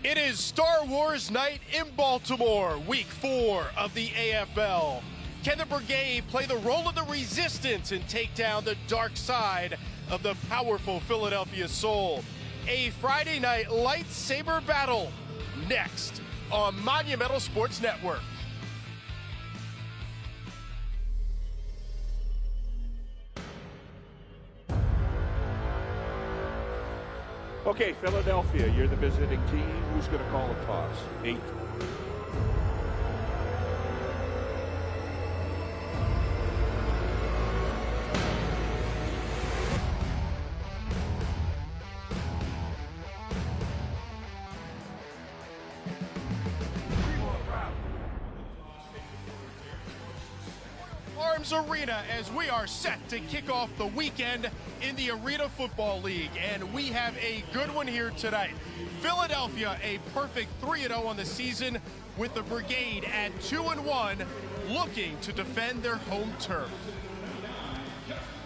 It is Star Wars night in Baltimore, week 4 of the AFL. Can the Brigade play the role of the resistance and take down the dark side of the powerful Philadelphia Soul? A Friday night lightsaber battle next on Monumental Sports Network. Okay, Philadelphia, you're the visiting team. Who's going to call a toss? 8. Arena as we are set to kick off the weekend in the Arena Football League, and we have a good one here tonight. Philadelphia, a perfect 3-0 on the season, with the Brigade at 2-1, looking to defend their home turf.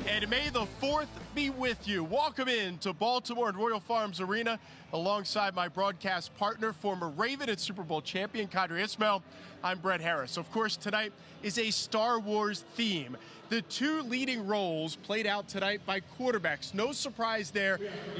And may the 4th be with you. Welcome in to Baltimore and Royal Farms Arena alongside my broadcast partner, former Raven and Super Bowl champion, Kadri Ismail. I'm Brett Harris. Of course, tonight is a Star Wars theme. The 2 leading roles played out tonight by quarterbacks. No surprise there.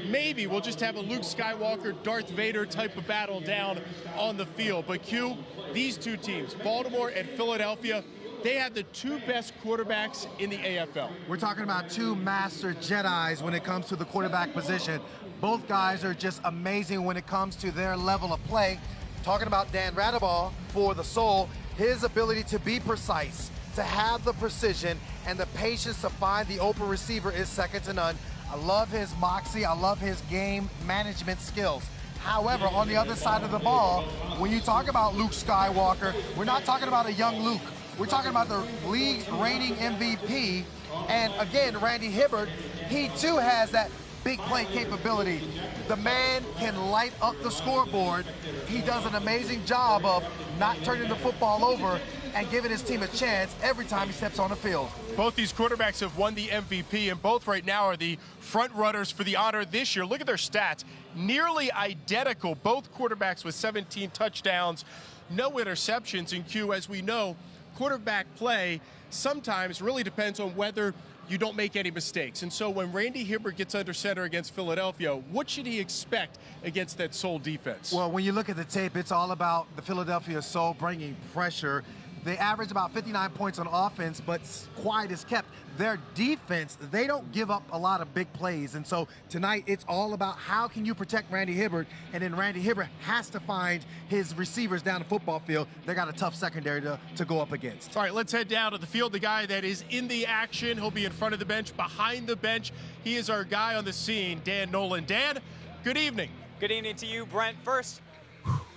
Maybe we'll just have a Luke Skywalker, Darth Vader type of battle down on the field. But Q, these 2 teams, Baltimore and Philadelphia, they have the 2 best quarterbacks in the AFL. We're talking about 2 master Jedis when it comes to the quarterback position. Both guys are just amazing when it comes to their level of play. Talking about Dan Radaball for the Soul, his ability to be precise, to have the precision, and the patience to find the open receiver is second to none. I love his moxie. I love his game management skills. However, on the other side of the ball, when you talk about Luke Skywalker, we're not talking about a young Luke. We're talking about the league's reigning MVP. And again, Randy Hibbert, he too has that big play capability. The man can light up the scoreboard. He does an amazing job of not turning the football over and giving his team a chance every time he steps on the field. Both these quarterbacks have won the MVP, and both right now are the front runners for the honor this year. Look at their stats. Nearly identical. Both quarterbacks with 17 touchdowns, no interceptions. In Q, as we know, quarterback play sometimes really depends on whether you don't make any mistakes. And so when Randy Hibbert gets under center against Philadelphia, what should he expect against that Soul defense? Well, when you look at the tape, it's all about the Philadelphia Soul bringing pressure. They average about 59 points on offense, but quiet is kept. Their defense, they don't give up a lot of big plays. And so tonight, it's all about how can you protect Randy Hibbert, and then Randy Hibbert has to find his receivers down the football field. They got a tough secondary to go up against. All right, let's head down to the field. The guy that is in the action, he'll be in front of the bench, behind the bench. He is our guy on the scene, Dan Nolan. Dan, good evening. Good evening to you, Brent. First,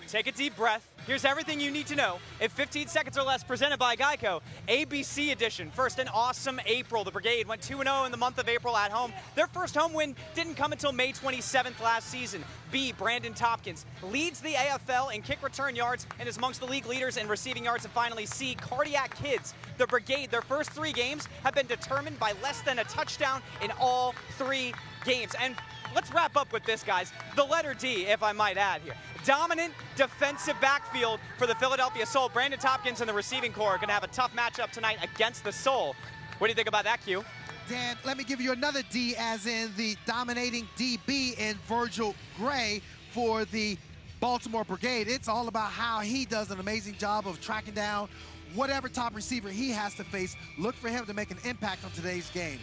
take a deep breath. Here's everything you need to know in 15 seconds or less, presented by Geico. ABC edition. First, an awesome April. The Brigade went 2-0 in the month of April at home. Their first home win didn't come until May 27th last season. B, Brandon Tompkins leads the AFL in kick return yards and is amongst the league leaders in receiving yards. And finally, C, Cardiac Kids. The Brigade, their first 3 games have been determined by less than a touchdown in all 3 games. And let's wrap up with this, guys. The letter D, if I might add here. Dominant defensive backfield for the Philadelphia Soul. Brandon Tompkins and the receiving corps are going to have a tough matchup tonight against the Soul. What do you think about that, Q? Dan, let me give you another D, as in the dominating DB in Virgil Gray for the Baltimore Brigade. It's all about how he does an amazing job of tracking down whatever top receiver he has to face. Look for him to make an impact on today's game.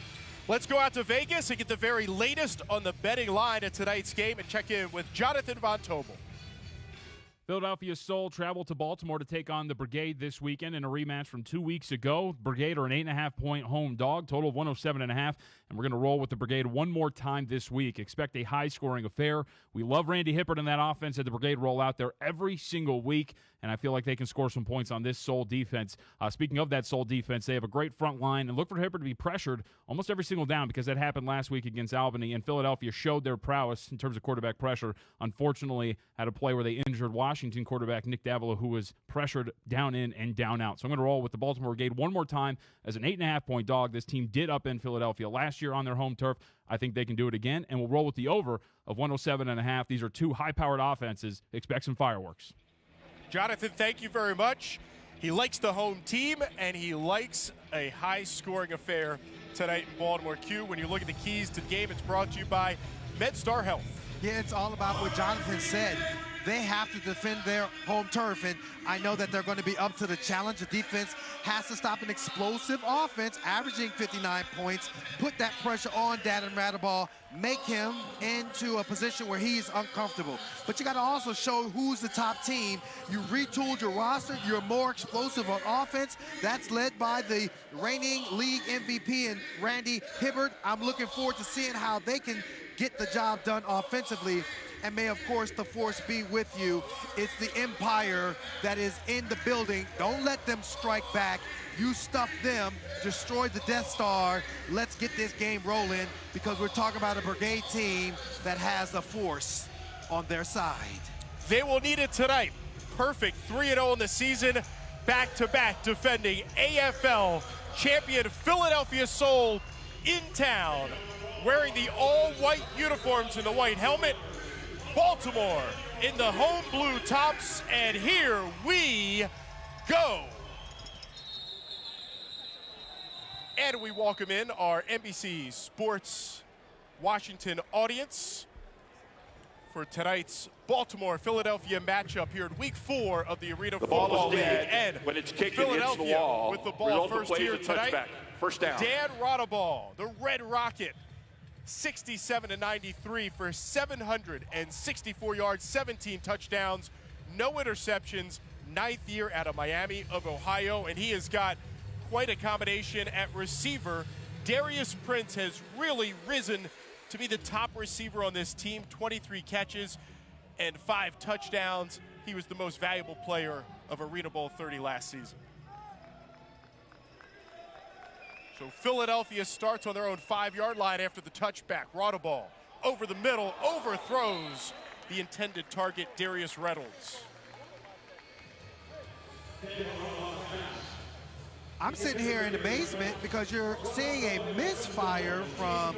Let's go out to Vegas and get the very latest on the betting line at tonight's game and check in with Jonathan Von Tobel. Philadelphia Soul travel to Baltimore to take on the Brigade this weekend in a rematch from 2 weeks ago. Brigade are an 8.5-point home dog, total of 107.5, and we're going to roll with the Brigade one more time this week. Expect a high-scoring affair. We love Randy Hibbert in that offense that the Brigade roll out there every single week, and I feel like they can score some points on this Soul defense. Speaking of that Soul defense, they have a great front line, and look for Hibbert to be pressured almost every single down because that happened last week against Albany, and Philadelphia showed their prowess in terms of quarterback pressure. Unfortunately, had a play where they injured Washington. Washington quarterback Nick Davila, who was pressured down in and down out. So I'm going to roll with the Baltimore Brigade one more time as an 8.5-point dog. This team did upend Philadelphia last year on their home turf. I think they can do it again, and we'll roll with the over of 107.5. These are two high-powered offenses. Expect some fireworks. Jonathan, thank you very much. He likes the home team, and he likes a high-scoring affair tonight in Baltimore. Q, when you look at the keys to the game, it's brought to you by MedStar Health. Yeah, it's all about what Jonathan said. They have to defend their home turf, and I know that they're going to be up to the challenge. The defense has to stop an explosive offense, averaging 59 points, put that pressure on Dan Radaball, make him into a position where he's uncomfortable. But you got to also show who's the top team. You retooled your roster. You're more explosive on offense. That's led by the reigning league MVP and Randy Hibbert. I'm looking forward to seeing how they can get the job done offensively. And may, of course, the force be with you. It's the Empire that is in the building. Don't let them strike back. You stuff them, destroy the Death Star. Let's get this game rolling, because we're talking about a Brigade team that has the force on their side. They will need it tonight. Perfect 3-0 in the season, back-to-back defending AFL champion Philadelphia Soul in town, wearing the all-white uniforms and the white helmet. Baltimore in the home blue tops, and here we go. And we welcome in our NBC Sports Washington audience for tonight's Baltimore-Philadelphia matchup here in Week 4 of the Arena Football League. And when it's kicked Philadelphia against the wall, with the ball first here tonight. First down. Dan Radaball, the Red Rocket, 67-93 for 764 yards, 17 touchdowns, no interceptions, 9th year out of Miami of Ohio, and he has got quite a combination at receiver. Darius Prince has really risen to be the top receiver on this team, 23 catches and 5 touchdowns. He was the most valuable player of Arena Bowl 30 last season. So Philadelphia starts on their own 5-yard line after the touchback. Radaball over the middle, overthrows the intended target, Darius Reynolds. I'm sitting here in the basement because you're seeing a misfire from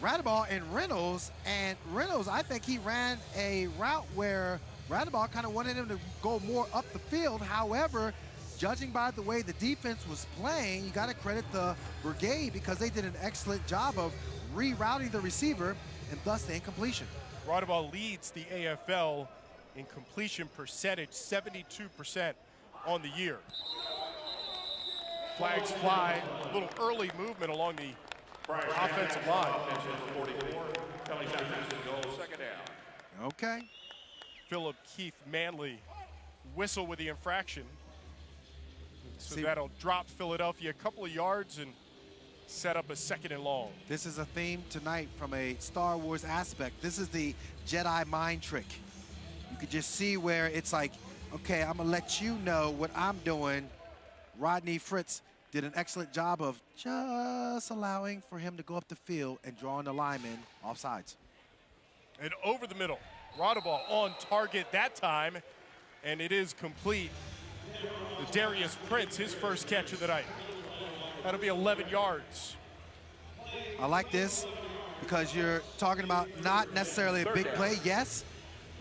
Radaball and Reynolds. And Reynolds, I think he ran a route where Radaball kind of wanted him to go more up the field. However, judging by the way the defense was playing, you got to credit the Brigade because they did an excellent job of rerouting the receiver and thus the incompletion. Radaball leads the AFL in completion percentage, 72% on the year. Flags fly, a little early movement along the offensive line. Second down. Okay. Philip Keith Manley whistle with the infraction. So that'll drop Philadelphia a couple of yards and set up a 2nd and long. This is a theme tonight from a Star Wars aspect. This is the Jedi mind trick. You could just see where it's like, okay, I'm gonna let you know what I'm doing. Rodney Fritz did an excellent job of just allowing for him to go up the field and drawing the lineman off sides. And over the middle, Radaball on target that time, and it is complete. Darius Prince, his first catch of the night. That'll be 11 yards. I like this because you're talking about not necessarily a big play. Yes,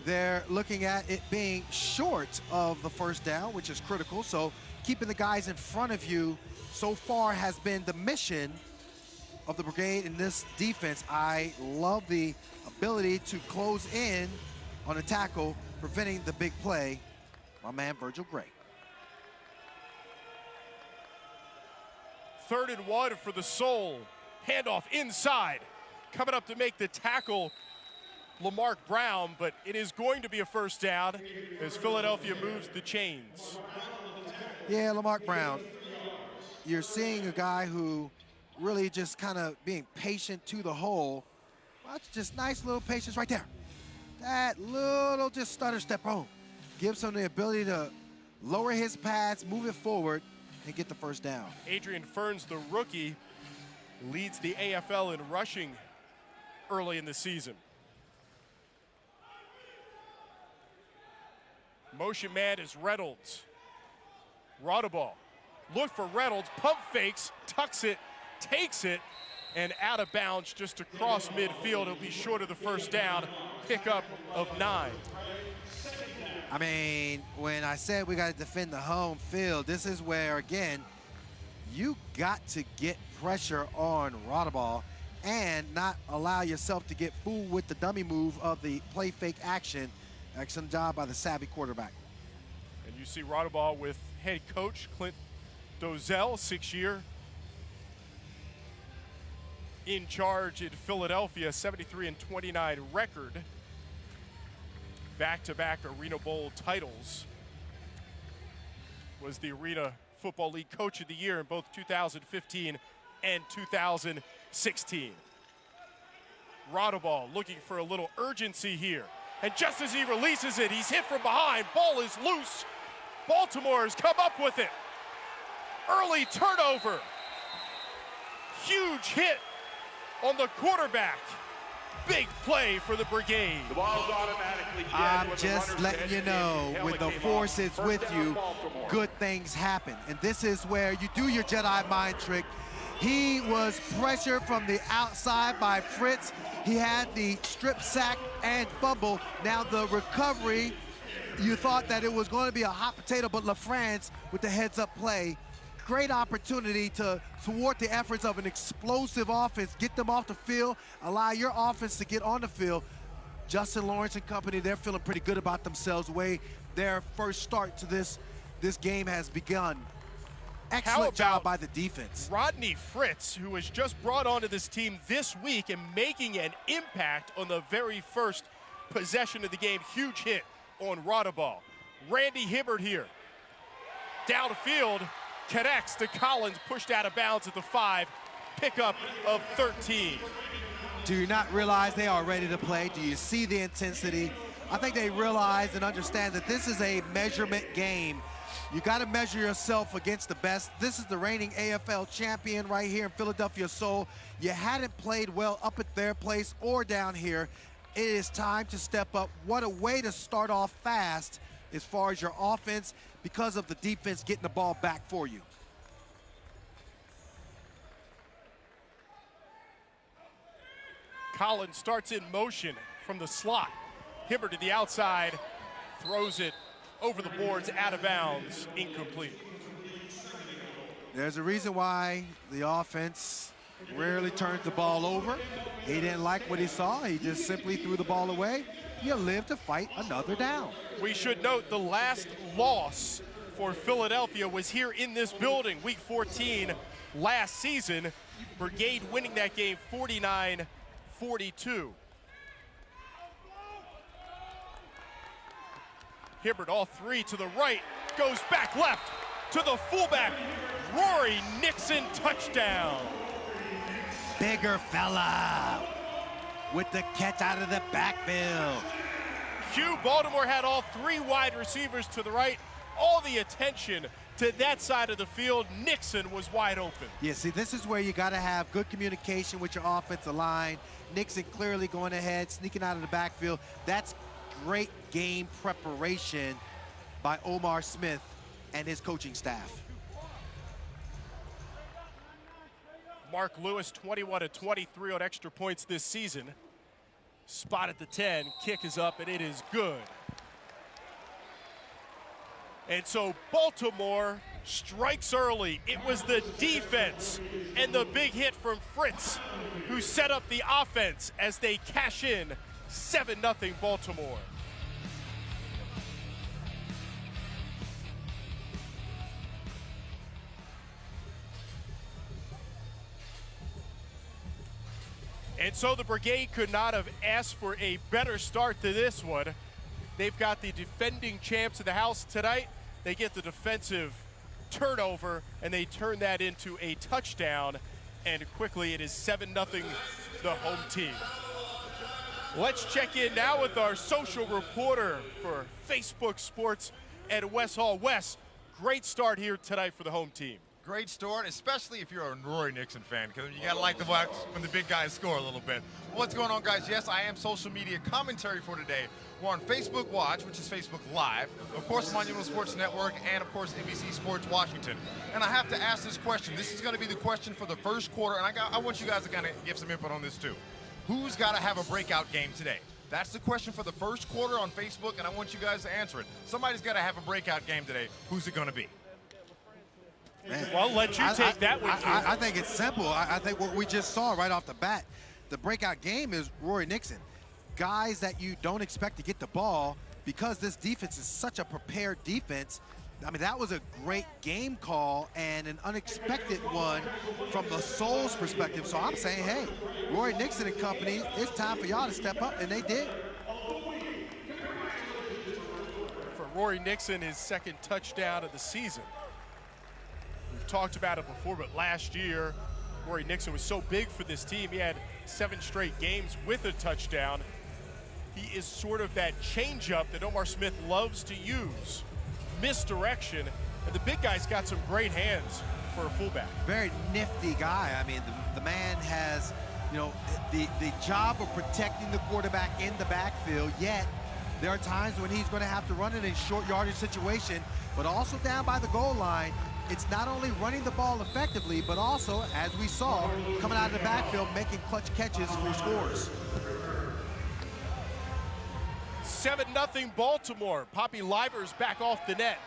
they're looking at it being short of the first down, which is critical. So keeping the guys in front of you so far has been the mission of the Brigade in this defense. I love the ability to close in on a tackle, preventing the big play. My man, Virgil Gray. 3rd and 1 for the Soul. Handoff inside. Coming up to make the tackle, Lamarck Brown, but it is going to be a first down as Philadelphia moves the chains. Yeah, Lamarck Brown. You're seeing a guy who really just kind of being patient to the hole. Watch, just nice little patience right there. That little just stutter step home gives him the ability to lower his pads, move it forward, and get the first down. Adrian Ferns, the rookie, leads the AFL in rushing early in the season. Motion man is Reynolds. Rodaball. Look for Reynolds, pump fakes, tucks it, takes it, and out of bounds just across midfield. It'll be short of the first down, pickup of 9. I mean, when I said we got to defend the home field, this is where, again, you got to get pressure on Rodaball and not allow yourself to get fooled with the dummy move of the play fake action. Excellent job by the savvy quarterback. And you see Rodaball with head coach Clint Dozell, 6-year in charge in Philadelphia, 73-29 record. Back-to-back Arena Bowl titles. Was the Arena Football League Coach of the Year in both 2015 and 2016. Rodaball looking for a little urgency here. And just as he releases it, he's hit from behind. Ball is loose. Baltimore has come up with it. Early turnover. Huge hit on the quarterback. Big play for the Brigade. The ball's automatically dead. I'm just letting you know, when the force is with you, good things happen. And this is where you do your Jedi mind trick. He was pressured from the outside by Fritz. He had the strip sack and fumble. Now the recovery, you thought that it was going to be a hot potato, but LaFrance with the heads-up play. Great opportunity to thwart the efforts of an explosive offense, get them off the field, allow your offense to get on the field. Justin Lawrence and company, they're feeling pretty good about themselves, the way their first start to this game has begun. Excellent job by the defense. Rodney Fritz, who was just brought onto this team this week and making an impact on the very first possession of the game. Huge hit on Rodaball. Randy Hibbert here. Downfield, connects to Collins, pushed out of bounds at the 5, pickup of 13. Do you not realize they are ready to play? Do you see the intensity? I think they realize and understand that this is a measurement game. You got to measure yourself against the best. This is the reigning AFL champion right here in Philadelphia Soul. You hadn't played well up at their place or down here. It is time to step up. What a way to start off fast as far as your offense, because of the defense getting the ball back for you. Collins starts in motion from the slot. Hibbert to the outside, throws it over the boards, out of bounds, incomplete. There's a reason why the offense rarely turns the ball over. He didn't like what he saw. He just simply threw the ball away. You live to fight another down. We should note the last loss for Philadelphia was here in this building, week 14 last season. Brigade winning that game 49-42. Hibbert all 3 to the right, goes back left to the fullback. Rory Nixon touchdown. Bigger fella with the catch out of the backfield. Baltimore had all 3 wide receivers to the right. All the attention to that side of the field. Nixon was wide open. Yeah, see, this is where you got to have good communication with your offensive line. Nixon clearly going ahead, sneaking out of the backfield. That's great game preparation by Omar Smith and his coaching staff. Mark Lewis, 21-23 on extra points this season. Spot at the 10, kick is up, and it is good. And so Baltimore strikes early. It was the defense and the big hit from Fritz who set up the offense as they cash in 7-0 Baltimore. And so the Brigade could not have asked for a better start to this one. They've got the defending champs of the house tonight. They get the defensive turnover, and they turn that into a touchdown. And quickly, it is 7-0 the home team. Let's check in now with our social reporter for Facebook Sports and Wes Hall. Wes, great start here tonight for the home team. Great start, especially if you're a Rory Nixon fan, because you got to like to watch when the big guys score a little bit. What's going on, guys? Yes, I am social media commentary for today. We're on Facebook Watch, which is Facebook Live, of course, Monumental Sports Network, and, of course, NBC Sports Washington. And I have to ask this question. This is going to be the question for the first quarter, and I want you guys to kind of give some input on this, too. Who's got to have a breakout game today? That's the question for the first quarter on Facebook, and I want you guys to answer it. Somebody's got to have a breakout game today. Who's it going to be? Man. Well, I'll let you take that one. I think it's simple. I think what we just saw right off the bat, the breakout game is Rory Nixon. Guys that you don't expect to get the ball because this defense is such a prepared defense. I mean, that was a great game call and an unexpected one from the Soul's perspective. So I'm saying, hey, Rory Nixon and company, it's time for y'all to step up, and they did. For Rory Nixon, his second touchdown of the season. We've talked about it before, but last year, Rory Nixon was so big for this team. He had 7 straight games with a touchdown. He is sort of that changeup that Omar Smith loves to use. Misdirection, and the big guy's got some great hands for a fullback. Very nifty guy. I mean, the man has, you know, the job of protecting the quarterback in the backfield, yet there are times when he's going to have to run it in short yardage situation, but also down by the goal line. It's not only running the ball effectively, but also, as we saw, coming out of the backfield, making clutch catches for scores. 7-0 Baltimore. Poppy Livers back off the net.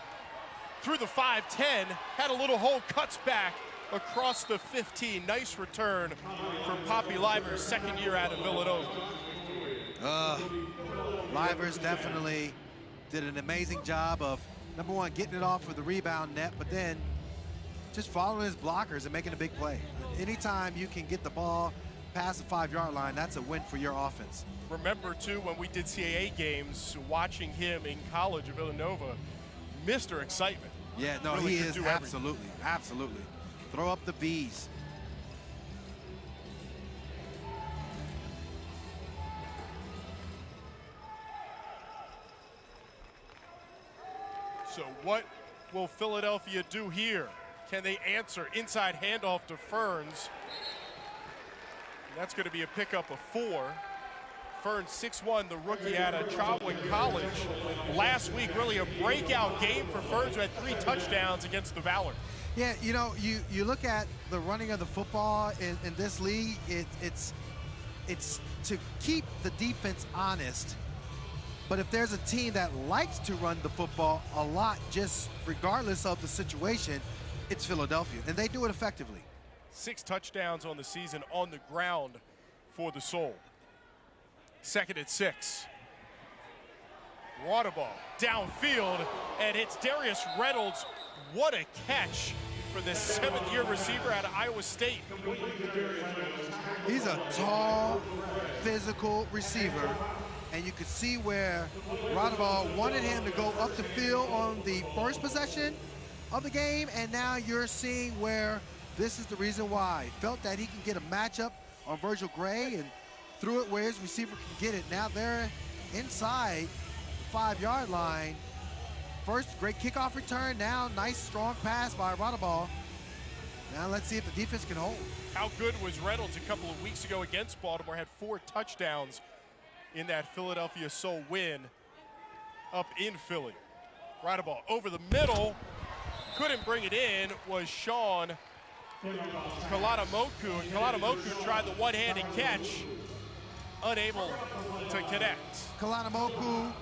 Through the 5-10, had a little hole, cuts back across the 15. Nice return from Poppy Livers, second year out of Villanova. Livers definitely did an amazing job of, number one, getting it off for the rebound net, but then just following his blockers and making a big play. Anytime you can get the ball past the 5-yard line, that's a win for your offense. Remember, too, when we did CAA games, watching him in college at Villanova, Mr. Excitement. Yeah, no, really he is absolutely, absolutely. Throw up the V's. So what will Philadelphia do here? Can they answer? Inside handoff to Ferns. And that's going to be a pickup of 4. Ferns 6'1", the rookie out of Chapman College. Last week, really a breakout game for Ferns, who had 3 touchdowns against the Valor. Yeah, you know, you look at the running of the football in this league, it's to keep the defense honest. But if there's a team that likes to run the football a lot, just regardless of the situation, it's Philadelphia, and they do it effectively. 6 touchdowns on the season on the ground for the Soul. 2nd and 6. Water ball downfield, and it's Darius Reynolds. What a catch for this 7th-year receiver out of Iowa State. He's a tall, physical receiver, and you could see where Rodaball wanted him to go up the field on the first possession of the game, and now you're seeing where this is the reason why. Felt that he can get a matchup on Virgil Gray and threw it where his receiver can get it. Now they're inside the 5-yard line. First, great kickoff return. Now, nice, strong pass by Rodaball. Now let's see if the defense can hold. How good was Reynolds a couple of weeks ago against Baltimore? Had 4 touchdowns in that Philadelphia Soul win up in Philly. Rodaball over the middle. Couldn't bring it in was Sean Kalanamoku. And Kalanamoku tried the one-handed catch. Unable to connect. Kalanamoku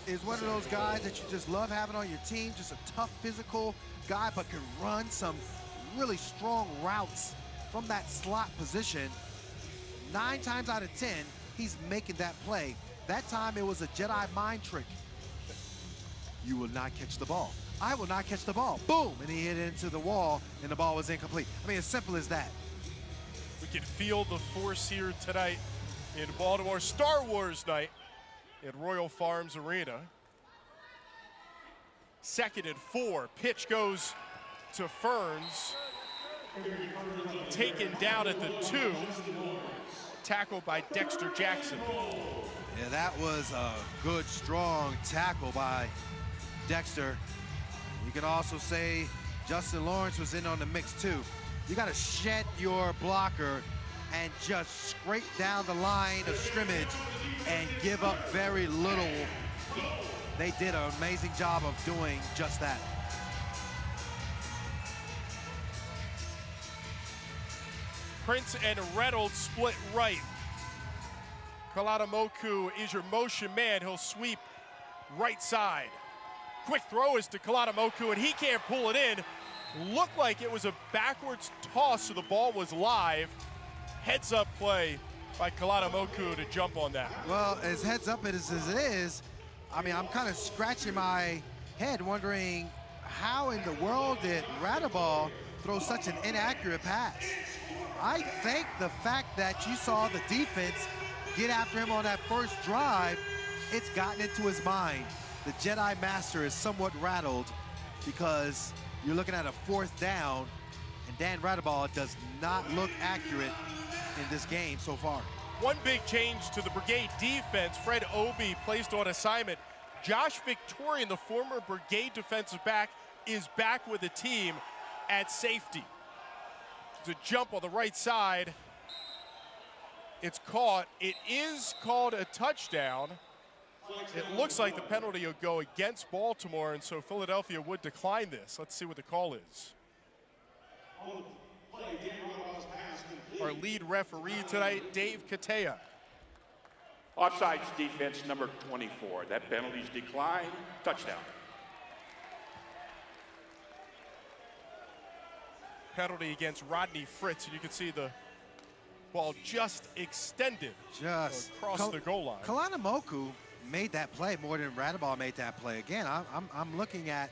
is one of those guys that you just love having on your team. Just a tough physical guy, but can run some really strong routes from that slot position. 9 times out of 10, he's making that play. That time it was a Jedi mind trick. You will not catch the ball. I will not catch the ball. Boom, and he hit into the wall, and the ball was incomplete. I mean, as simple as that. We can feel the force here tonight in Baltimore. Star Wars night at Royal Farms Arena. 2nd and 4. Pitch goes to Ferns. Taken down at the 2. Tackled by Dexter Jackson. Yeah, that was a good, strong tackle by Dexter. You can also say Justin Lawrence was in on the mix too. You got to shed your blocker and just scrape down the line of scrimmage and give up very little. They did an amazing job of doing just that. Prince and Reynolds split right. Kalanamoku is your motion man. He'll sweep right side. Quick throw is to Kalanamoku, and he can't pull it in. Looked like it was a backwards toss, so the ball was live. Heads up play by Kalanamoku to jump on that. Well, as heads up as it is, I mean, I'm kind of scratching my head wondering how in the world did Radaball throw such an inaccurate pass? I think the fact that you saw the defense get after him on that first drive, it's gotten into his mind. The Jedi Master is somewhat rattled because you're looking at a 4th down, and Dan Radaball does not look accurate in this game so far. One big change to the Brigade defense. Fred Obi placed on assignment. Josh Victorian, the former Brigade defensive back, is back with the team at safety. There's a jump on the right side. It's caught. It is called a touchdown. It looks like the penalty will go against Baltimore, and so Philadelphia would decline this. Let's see what the call is. Our lead referee tonight, Dave Katea. Offsides defense number 24. That penalty's declined. Touchdown. Penalty against Rodney Fritz, and you can see the ball just extended across the goal line. Kalanamoku made that play more than Radaball made that play. Again, I'm looking at,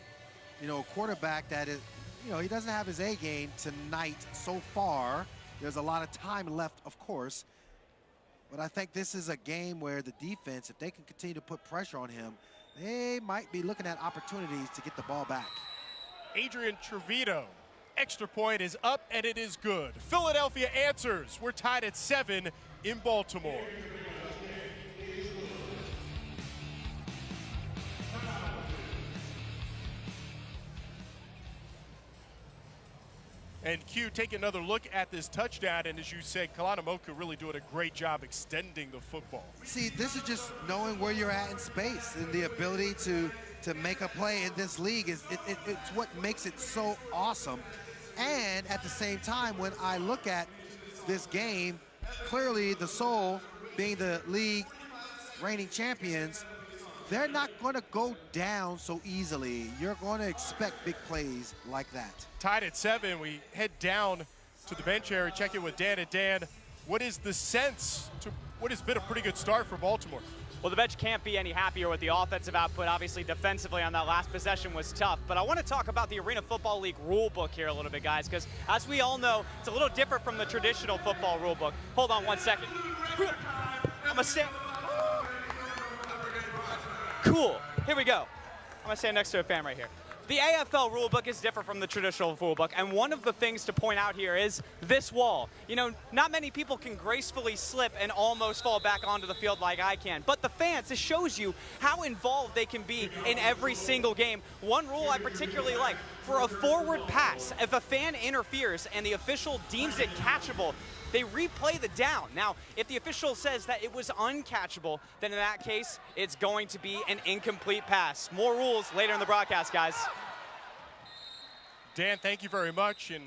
you know, a quarterback that is, you know, he doesn't have his A game tonight so far. There's a lot of time left, of course. But I think this is a game where the defense, if they can continue to put pressure on him, they might be looking at opportunities to get the ball back. Adrian Trevino. Extra point is up, and it is good. Philadelphia answers. We're tied at 7 in Baltimore. And Q, take another look at this touchdown, and as you said, Kalanamoku really doing a great job extending the football. See, this is just knowing where you're at in space, and the ability to make a play in this league it's what makes it so awesome. And at the same time, when I look at this game, clearly the Soul, being the league reigning champions, they're not going to go down so easily. You're going to expect big plays like that. Tied at 7, we head down to the bench area, check in with Dan. And Dan, what is the sense to what has been a pretty good start for Baltimore? Well, the bench can't be any happier with the offensive output. Obviously, defensively on that last possession was tough. But I want to talk about the Arena Football League rule book here a little bit, guys, because as we all know, it's a little different from the traditional football rule book. Hold on 1 second. I'm going to stand. Cool. Here we go. I'm going to stand next to a fan right here. The AFL rulebook is different from the traditional rulebook, and one of the things to point out here is this wall. You know, not many people can gracefully slip and almost fall back onto the field like I can, but the fans, it shows you how involved they can be in every single game. One rule I particularly like, for a forward pass, if a fan interferes and the official deems it catchable, they replay the down. Now, if the official says that it was uncatchable, then in that case, it's going to be an incomplete pass. More rules later in the broadcast, guys. Dan, thank you very much. And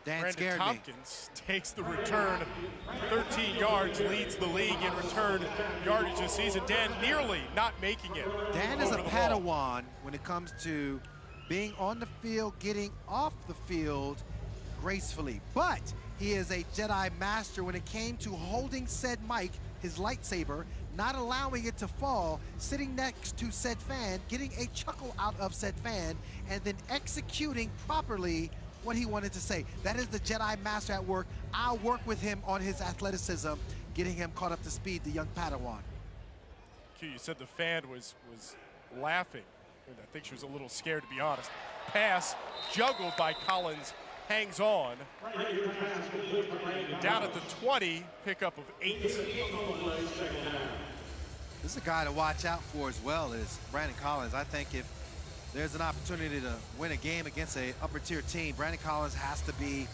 Dan Brandon Tompkins takes the return. 13 yards, leads the league in return yardage this season. Dan nearly not making it. Dan is a Padawan when it comes to being on the field, getting off the field gracefully. But he is a Jedi Master when it came to holding said mic, his lightsaber, not allowing it to fall, sitting next to said fan, getting a chuckle out of said fan, and then executing properly what he wanted to say. That is the Jedi Master at work. I'll work with him on his athleticism, getting him caught up to speed, the young Padawan. Q, you said the fan was laughing. I think she was a little scared, to be honest. Pass juggled by Collins, hangs on. Down at the 20, pickup of 8. This is a guy to watch out for as well as Brandon Collins. I think if there's an opportunity to win a game against an upper-tier team, Brandon Collins has to be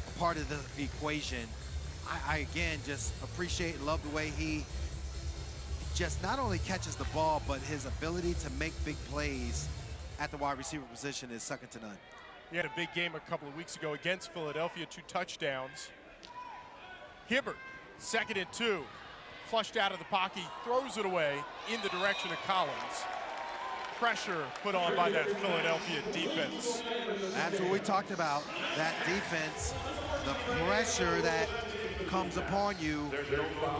a part of the equation. I again, just appreciate and love the way he just not only catches the ball, but his ability to make big plays at the wide receiver position is second to none. He had a big game a couple of weeks ago against Philadelphia, 2 touchdowns. Hibbert, 2nd and 2. Flushed out of the pocket, throws it away in the direction of Collins. Pressure put on by that Philadelphia defense. That's what we talked about, that defense, the pressure that comes upon you.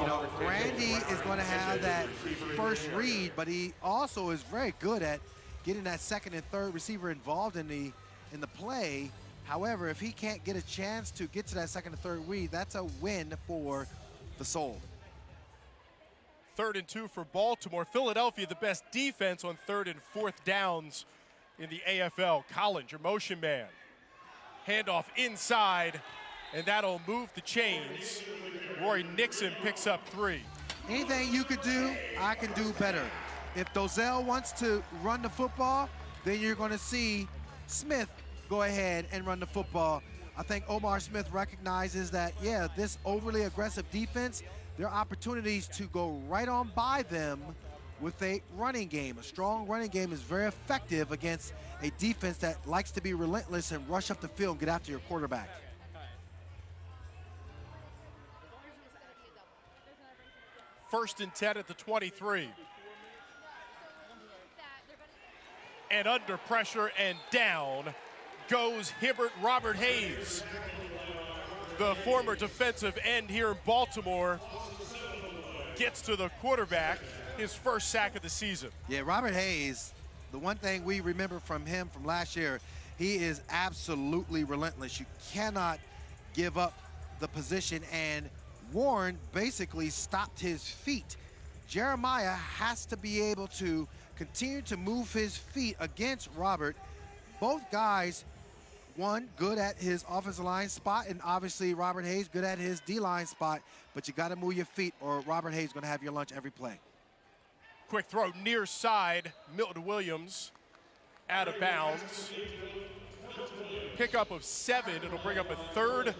You know, Randy is going to have that first read, but he also is very good at getting that 2nd and 3rd receiver involved in the play. However, if he can't get a chance to get to that 2nd and 3rd read, that's a win for the Soul. 3rd and 2 for Baltimore. Philadelphia, the best defense on 3rd and 4th downs in the AFL. Collins, your motion man. Handoff inside, and that'll move the chains. Roy Nixon picks up 3. Anything you could do, I can do better. If Dozell wants to run the football, then you're going to see Smith go ahead and run the football. I think Omar Smith recognizes that, yeah, this overly aggressive defense, there are opportunities to go right on by them with a running game. A strong running game is very effective against a defense that likes to be relentless and rush up the field and get after your quarterback. First and 10 at the 23. And under pressure and down goes Hibbert. Robert Hayes, the former defensive end here in Baltimore, gets to the quarterback, his first sack of the season. Yeah, Robert Hayes, the one thing we remember from him from last year, he is absolutely relentless. You cannot give up the position, and Warren basically stopped his feet. Jeremiah has to be able to continue to move his feet against Robert. Both guys, one, good at his offensive line spot, and obviously Robert Hayes good at his D-line spot, but you got to move your feet or Robert Hayes is going to have your lunch every play. Quick throw near side, Milton Williams out of bounds. Pickup of 7, it'll bring up a 3rd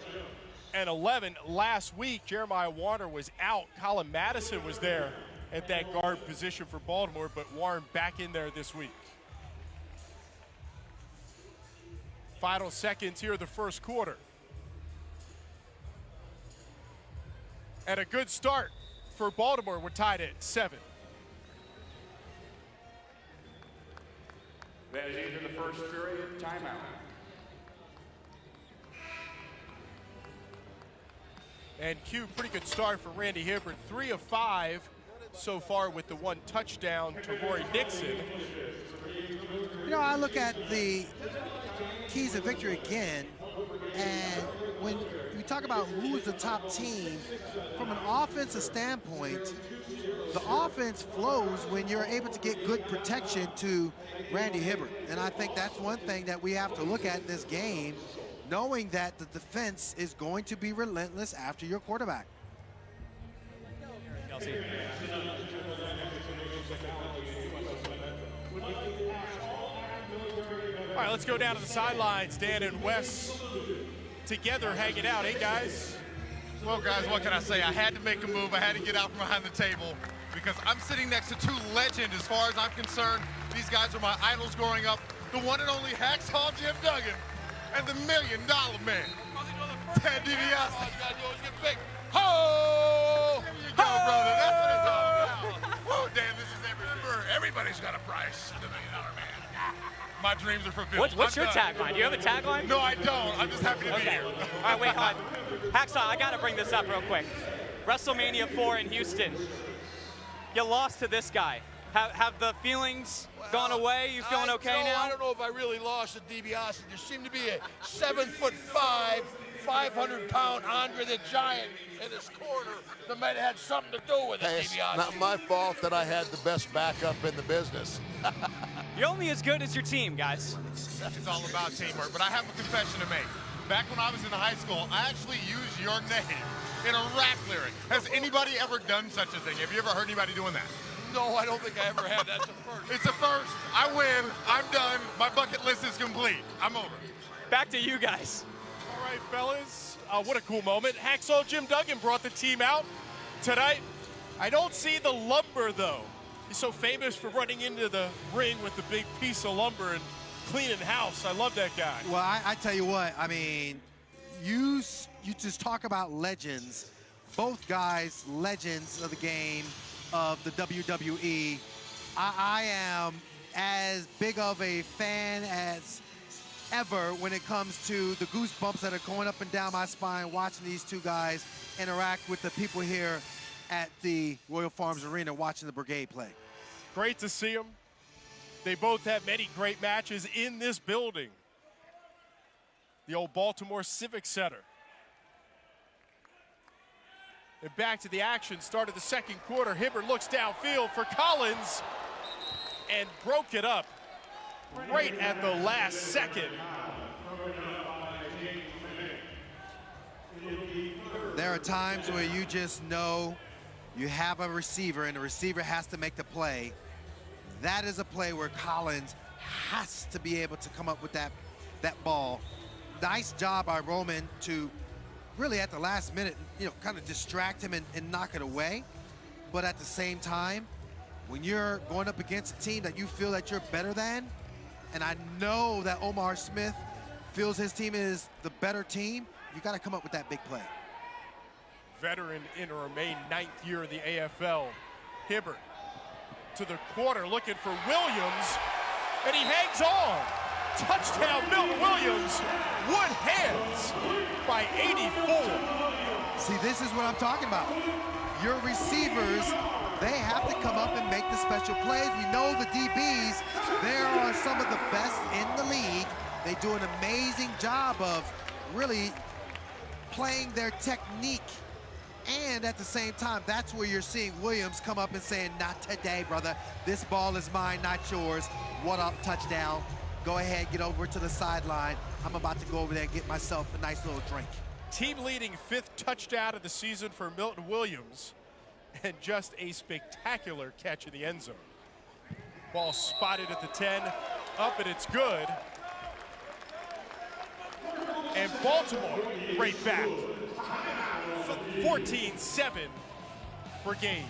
and 11. Last week, Jeremiah Warner was out. Colin Madison was there at that guard position for Baltimore, but Warren back in there this week. Final seconds here of the first quarter. And a good start for Baltimore. We're tied at 7. That is into the first period timeout. And Q, pretty good start for Randy Hibbert. 3 of 5 so far with the 1 touchdown to Roy Nixon. You know, I look at the keys of victory again, and when you talk about who's the top team, from an offensive standpoint, the offense flows when you're able to get good protection to Randy Hibbert. And I think that's one thing that we have to look at in this game, knowing that the defense is going to be relentless after your quarterback. Kelsey. All right, let's go down to the sidelines. Dan and Wes together hanging out. Hey, guys. Well, guys, what can I say? I had to make a move. I had to get out from behind the table because I'm sitting next to 2 legends as far as I'm concerned. These guys are my idols growing up. The one and only Hacksaw Jim Duggan and the $1 Million Man, Ted DiBiase. Ho! There you go, brother. That's what it's all about. Whoa, Dan, this is everything. Everybody's got a price for the $1 Million Man. My dreams are fulfilled. What's your tagline? Do you have a tagline? No, I don't. I'm just happy to be here. All right, wait, hold on. Hacksaw, I got to bring this up real quick. WrestleMania 4 in Houston. You lost to this guy. Have the feelings gone away? You feeling okay now? I don't know if I really lost to DiBiase. There seemed to be a 7'5", 500-pound Andre the Giant in this corner that might have had something to do with it, Hey, it's DiBiase. not my fault that I had the best backup in the business. You're only as good as your team, guys. It's all about teamwork, but I have a confession to make. Back when I was in high school, I actually used your name in a rap lyric. Has anybody ever done such a thing? Have you ever heard anybody doing that? No, I don't think I ever have. That's a first. It's a first. I win. I'm done. My bucket list is complete. I'm over. Back to you guys. All right, fellas. What a cool moment. Hacksaw Jim Duggan brought the team out tonight. I don't see the lumber, though. He's so famous for running into the ring with the big piece of lumber and cleaning house. I love that guy. Well, I tell you what, I mean, you just talk about legends. Both guys, legends of the game, of the WWE. I am as big of a fan as ever when it comes to the goosebumps that are going up and down my spine watching these two guys interact with the people here at the Royal Farms Arena watching the Brigade play. Great to see them. They both have many great matches in this building. The old Baltimore Civic Center. And back to the action, start of the second quarter. Hibbert looks downfield for Collins and broke it up right at the last second. There are times where you just know you have a receiver and the receiver has to make the play. That is a play where Collins has to be able to come up with that ball. Nice job by Roman to really at the last minute, kind of distract him and knock it away. But at the same time, when you're going up against a team that you feel that you're better than, and I know that Omar Smith feels his team is the better team, you got to come up with that big play. Veteran interim, ninth year in the AFL. Hibbert to the corner looking for Williams, and he hangs on. Touchdown, Milton Williams. Wood hands by 84. See, this is what I'm talking about. Your receivers, they have to come up and make the special plays. We know the DBs, they are some of the best in the league. They do an amazing job of really playing their technique. And at the same time, that's where you're seeing Williams come up and saying, not today, brother. This ball is mine, not yours. What up, touchdown. Go ahead, get over to the sideline. I'm about to go over there and get myself a nice little drink. Team-leading 5th touchdown of the season for Milton Williams, and just a spectacular catch in the end zone. Ball spotted at the 10, up and it's good. And Baltimore right back. 14-7 Brigade.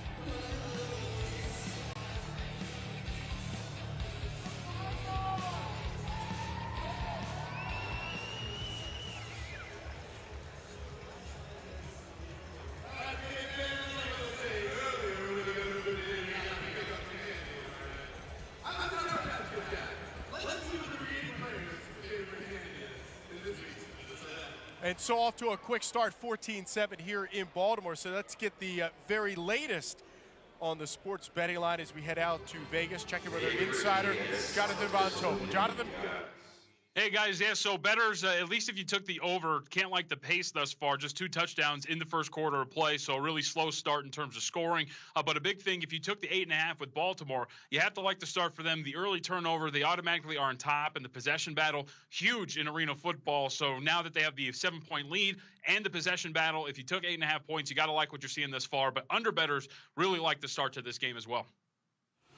And so off to a quick start, 14-7 here in Baltimore. So let's get the very latest on the sports betting line as we head out to Vegas. Checking with our insider, Jonathan Von Tobel. Jonathan? Hey, guys, yeah, so bettors, at least if you took the over, can't like the pace thus far. Just 2 touchdowns in the first quarter of play, so a really slow start in terms of scoring. But a big thing, if you took the 8.5 with Baltimore, you have to like the start for them. The early turnover, they automatically are on top, and the possession battle, huge in arena football. So now that they have the 7-point lead and the possession battle, if you took 8.5 points, you got to like what you're seeing thus far. But under bettors really like the start to this game as well.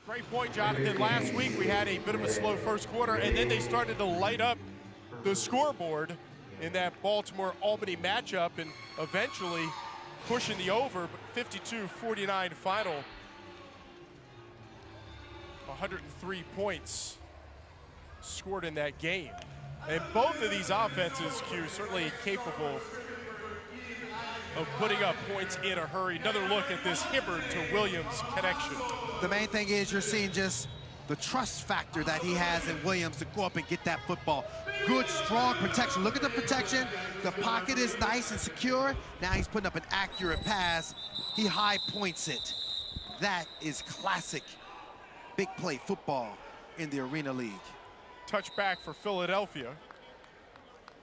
Great point, Jonathan. Last week we had a bit of a slow first quarter, and then they started to light up the scoreboard in that Baltimore-Albany matchup and eventually pushing the over, but 52-49 final. 103 points scored in that game. And both of these offenses, Q, certainly capable of putting up points in a hurry. Another look at this Hibbert to Williams connection. The main thing is you're seeing just the trust factor that he has in Williams to go up and get that football. Good, strong protection. Look at the protection. The pocket is nice and secure. Now he's putting up an accurate pass. He high points it. That is classic big play football in the Arena League. Touchback for Philadelphia.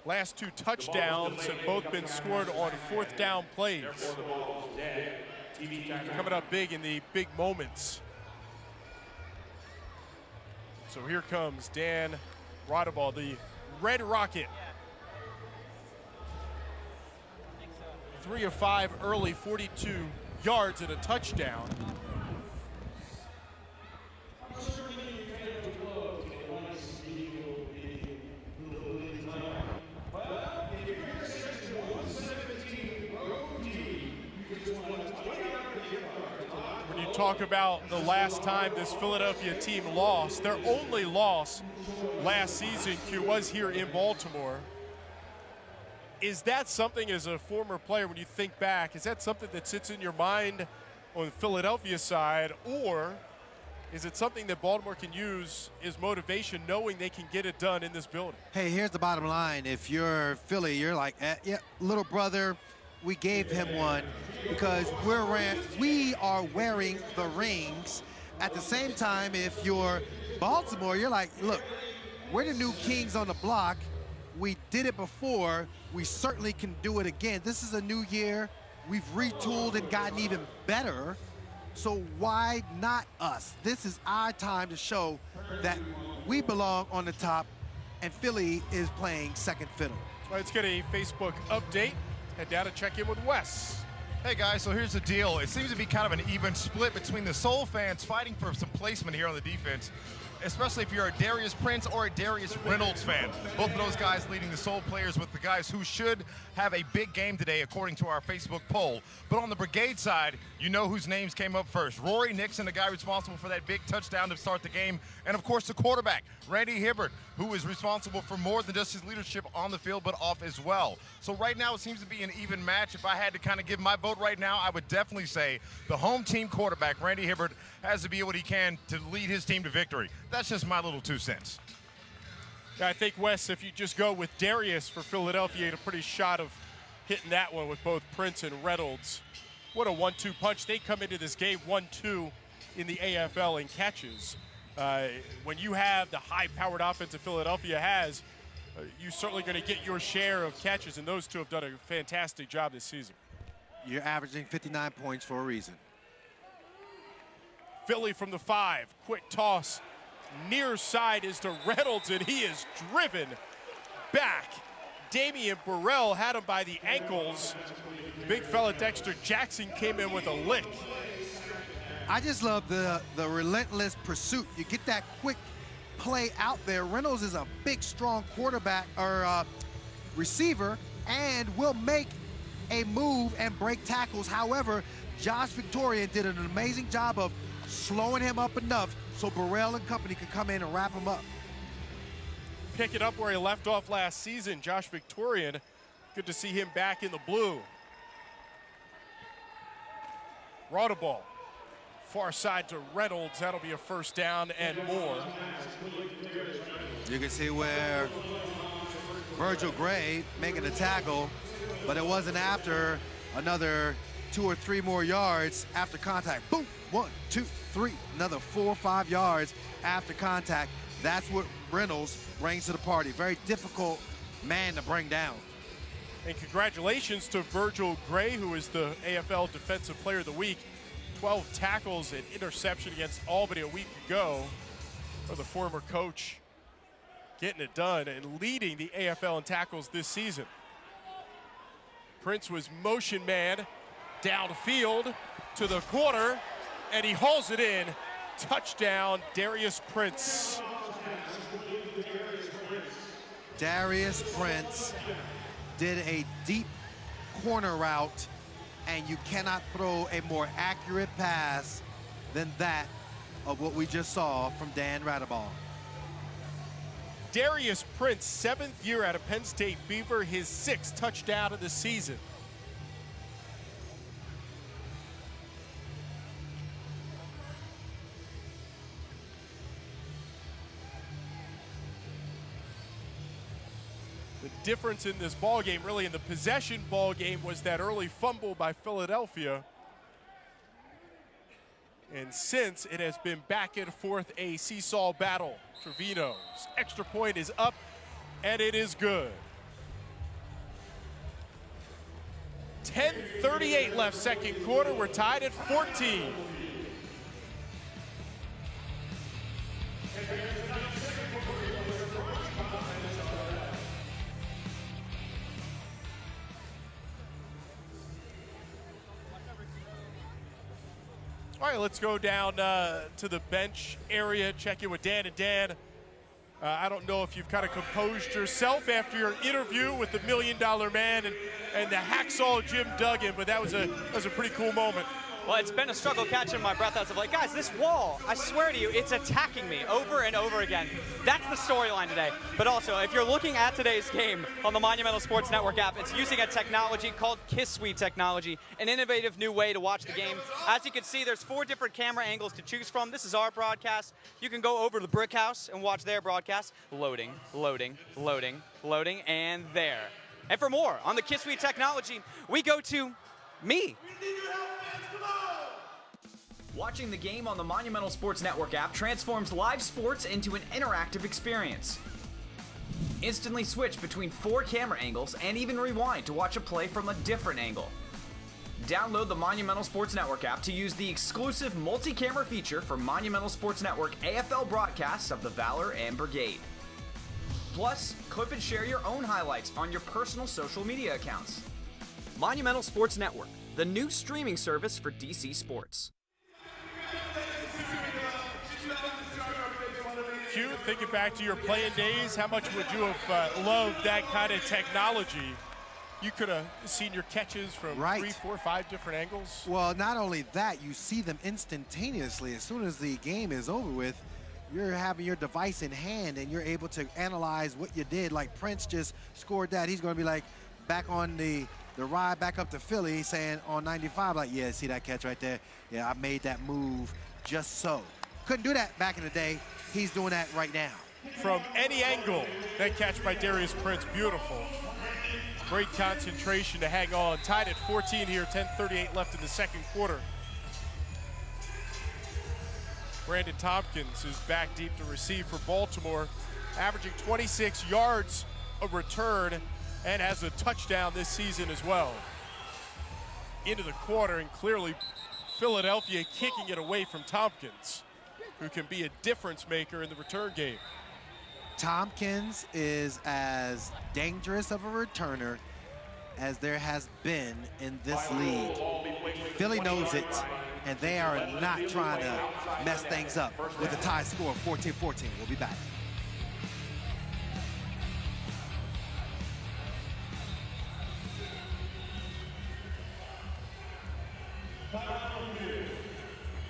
Last 2 touchdowns have both been scored on 4th down plays. Coming up big in the big moments. So here comes Dan Rodaball, the Red Rocket. 3 of 5 early, 42 yards and a touchdown. talk about the last time this Philadelphia team lost. Their only loss last season, Q, was here in Baltimore. Is that something, as a former player, when you think back, is that something that sits in your mind on the Philadelphia side, or is it something that Baltimore can use as motivation, knowing they can get it done in this building? Hey, here's the bottom line. If you're Philly, you're like, yeah, little brother, we gave him one because we are wearing the rings. At the same time, if you're Baltimore, you're like, look, we're the new kings on the block. We did it before. We certainly can do it again. This is a new year. We've retooled and gotten even better. So why not us? This is our time to show that we belong on the top and Philly is playing second fiddle. Let's get a Facebook update. Head down to check in with Wes. Hey guys, so here's the deal. It seems to be kind of an even split between the Soul fans fighting for some placement here on the defense, especially if you're a Darius Prince or a Darius Reynolds fan. Both of those guys leading the Soul players with the guys who should have a big game today, according to our Facebook poll. But on the Brigade side, you know whose names came up first. Rory Nixon, the guy responsible for that big touchdown to start the game, and of course the quarterback, Randy Hibbert, who is responsible for more than just his leadership on the field, but off as well. So right now it seems to be an even match. If I had to kind of give my vote right now, I would definitely say the home team quarterback, Randy Hibbert, has to be what he can to lead his team to victory. That's just my little 2 cents. Yeah, I think, Wes, if you just go with Darius for Philadelphia, you had a pretty shot of hitting that one with both Prince and Reynolds. What a 1-2 punch. They come into this game 1-2 in the AFL in catches. When you have the high-powered offense that Philadelphia has, you're certainly going to get your share of catches, and those two have done a fantastic job this season. You're averaging 59 points for a reason. Philly from the 5, quick toss. Near side is to Reynolds, and he is driven back. Damian Burrell had him by the ankles. Big fella Dexter Jackson came in with a lick. I just love the relentless pursuit. You get that quick play out there. Reynolds is a big, strong quarterback or receiver and will make a move and break tackles. However, Josh Victorian did an amazing job of slowing him up enough so Burrell and company could come in and wrap him up. Pick it up where he left off last season. Josh Victorian, good to see him back in the blue. Ball, far side to Reynolds. That'll be a first down and more. You can see where Virgil Gray making the tackle, but it wasn't after another 2 or 3 more yards after contact. Boom, 1, 2, 3, another 4 or 5 yards after contact. That's what Reynolds brings to the party. Very difficult man to bring down. And congratulations to Virgil Gray, who is the AFL Defensive Player of the Week. 12 tackles and interception against Albany a week ago. For the former coach getting it done and leading the AFL in tackles this season. Prince was motion man downfield to the corner, and he hauls it in. Touchdown, Darius Prince. Darius Prince did a deep corner route, and you cannot throw a more accurate pass than that of what we just saw from Dan Radeball. Darius Prince, 7th year out of Penn State Beaver, his 6th touchdown of the season. The difference in this ball game, really in the possession ball game, was that early fumble by Philadelphia. And since, it has been back and forth, a seesaw battle. Trevino's extra point is up, and it is good. 10:38 left second quarter. We're tied at 14. All right, let's go down to the bench area, check in with Dan. And Dan, I don't know if you've kind of composed yourself after your interview with the $1 Million Man and the hacksaw Jim Duggan, but that was a pretty cool moment. Well, it's been a struggle catching my breath as of like, guys, this wall, I swear to you, it's attacking me over and over again. That's the storyline today. But also, if you're looking at today's game on the Monumental Sports Network app, it's using a technology called Kiss Suite technology, an innovative new way to watch the game. As you can see, there's 4 different camera angles to choose from. This is our broadcast. You can go over to the Brick House and watch their broadcast. Loading, loading, loading, loading, and there. And for more on the Kiss Suite technology, we go to me. Watching the game on the Monumental Sports Network app transforms live sports into an interactive experience. Instantly switch between 4 camera angles and even rewind to watch a play from a different angle. Download the Monumental Sports Network app to use the exclusive multi-camera feature for Monumental Sports Network AFL broadcasts of the Valor and Brigade. Plus, clip and share your own highlights on your personal social media accounts. Monumental Sports Network, the new streaming service for DC sports. Q, thinking back to your playing days, how much would you have loved that kind of technology? You could have seen your catches from 3, 4, 5 different angles. Well, not only that, you see them instantaneously. As soon as the game is over with, you're having your device in hand and you're able to analyze what you did. Like Prince just scored that. He's going to be like back on the ride back up to Philly saying on 95, like, yeah, see that catch right there? Yeah, I made that move just so. Couldn't do that back in the day. He's doing that right now. From any angle, that catch by Darius Prince, beautiful. Great concentration to hang on. Tied at 14 here, 10:38 left in the second quarter. Brandon Tompkins is back deep to receive for Baltimore, averaging 26 yards a return and has a touchdown this season as well. Into the quarter, and clearly Philadelphia kicking it away from Tompkins, who can be a difference maker in the return game. Tompkins is as dangerous of a returner as there has been in this league. Philly knows it, and they are not trying to mess things up with a tie score of 14-14. We'll be back.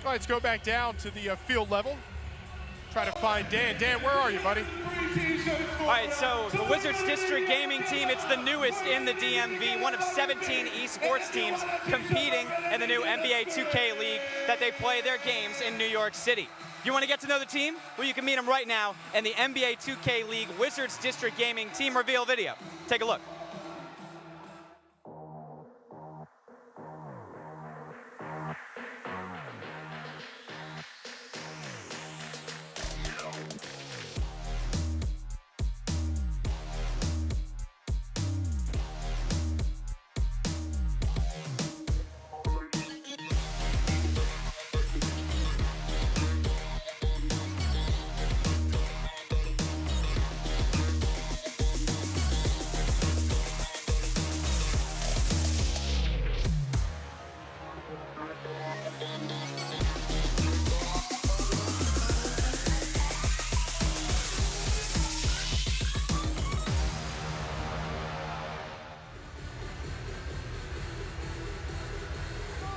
All right, let's go back down to the field level. Try to find Dan. Dan, where are you, buddy? All right, so the Wizards District Gaming Team, it's the newest in the DMV, one of 17 esports teams competing in the new NBA 2K League that they play their games in New York City. If you want to get to know the team, well, you can meet them right now in the NBA 2K League Wizards District Gaming Team reveal video. Take a look.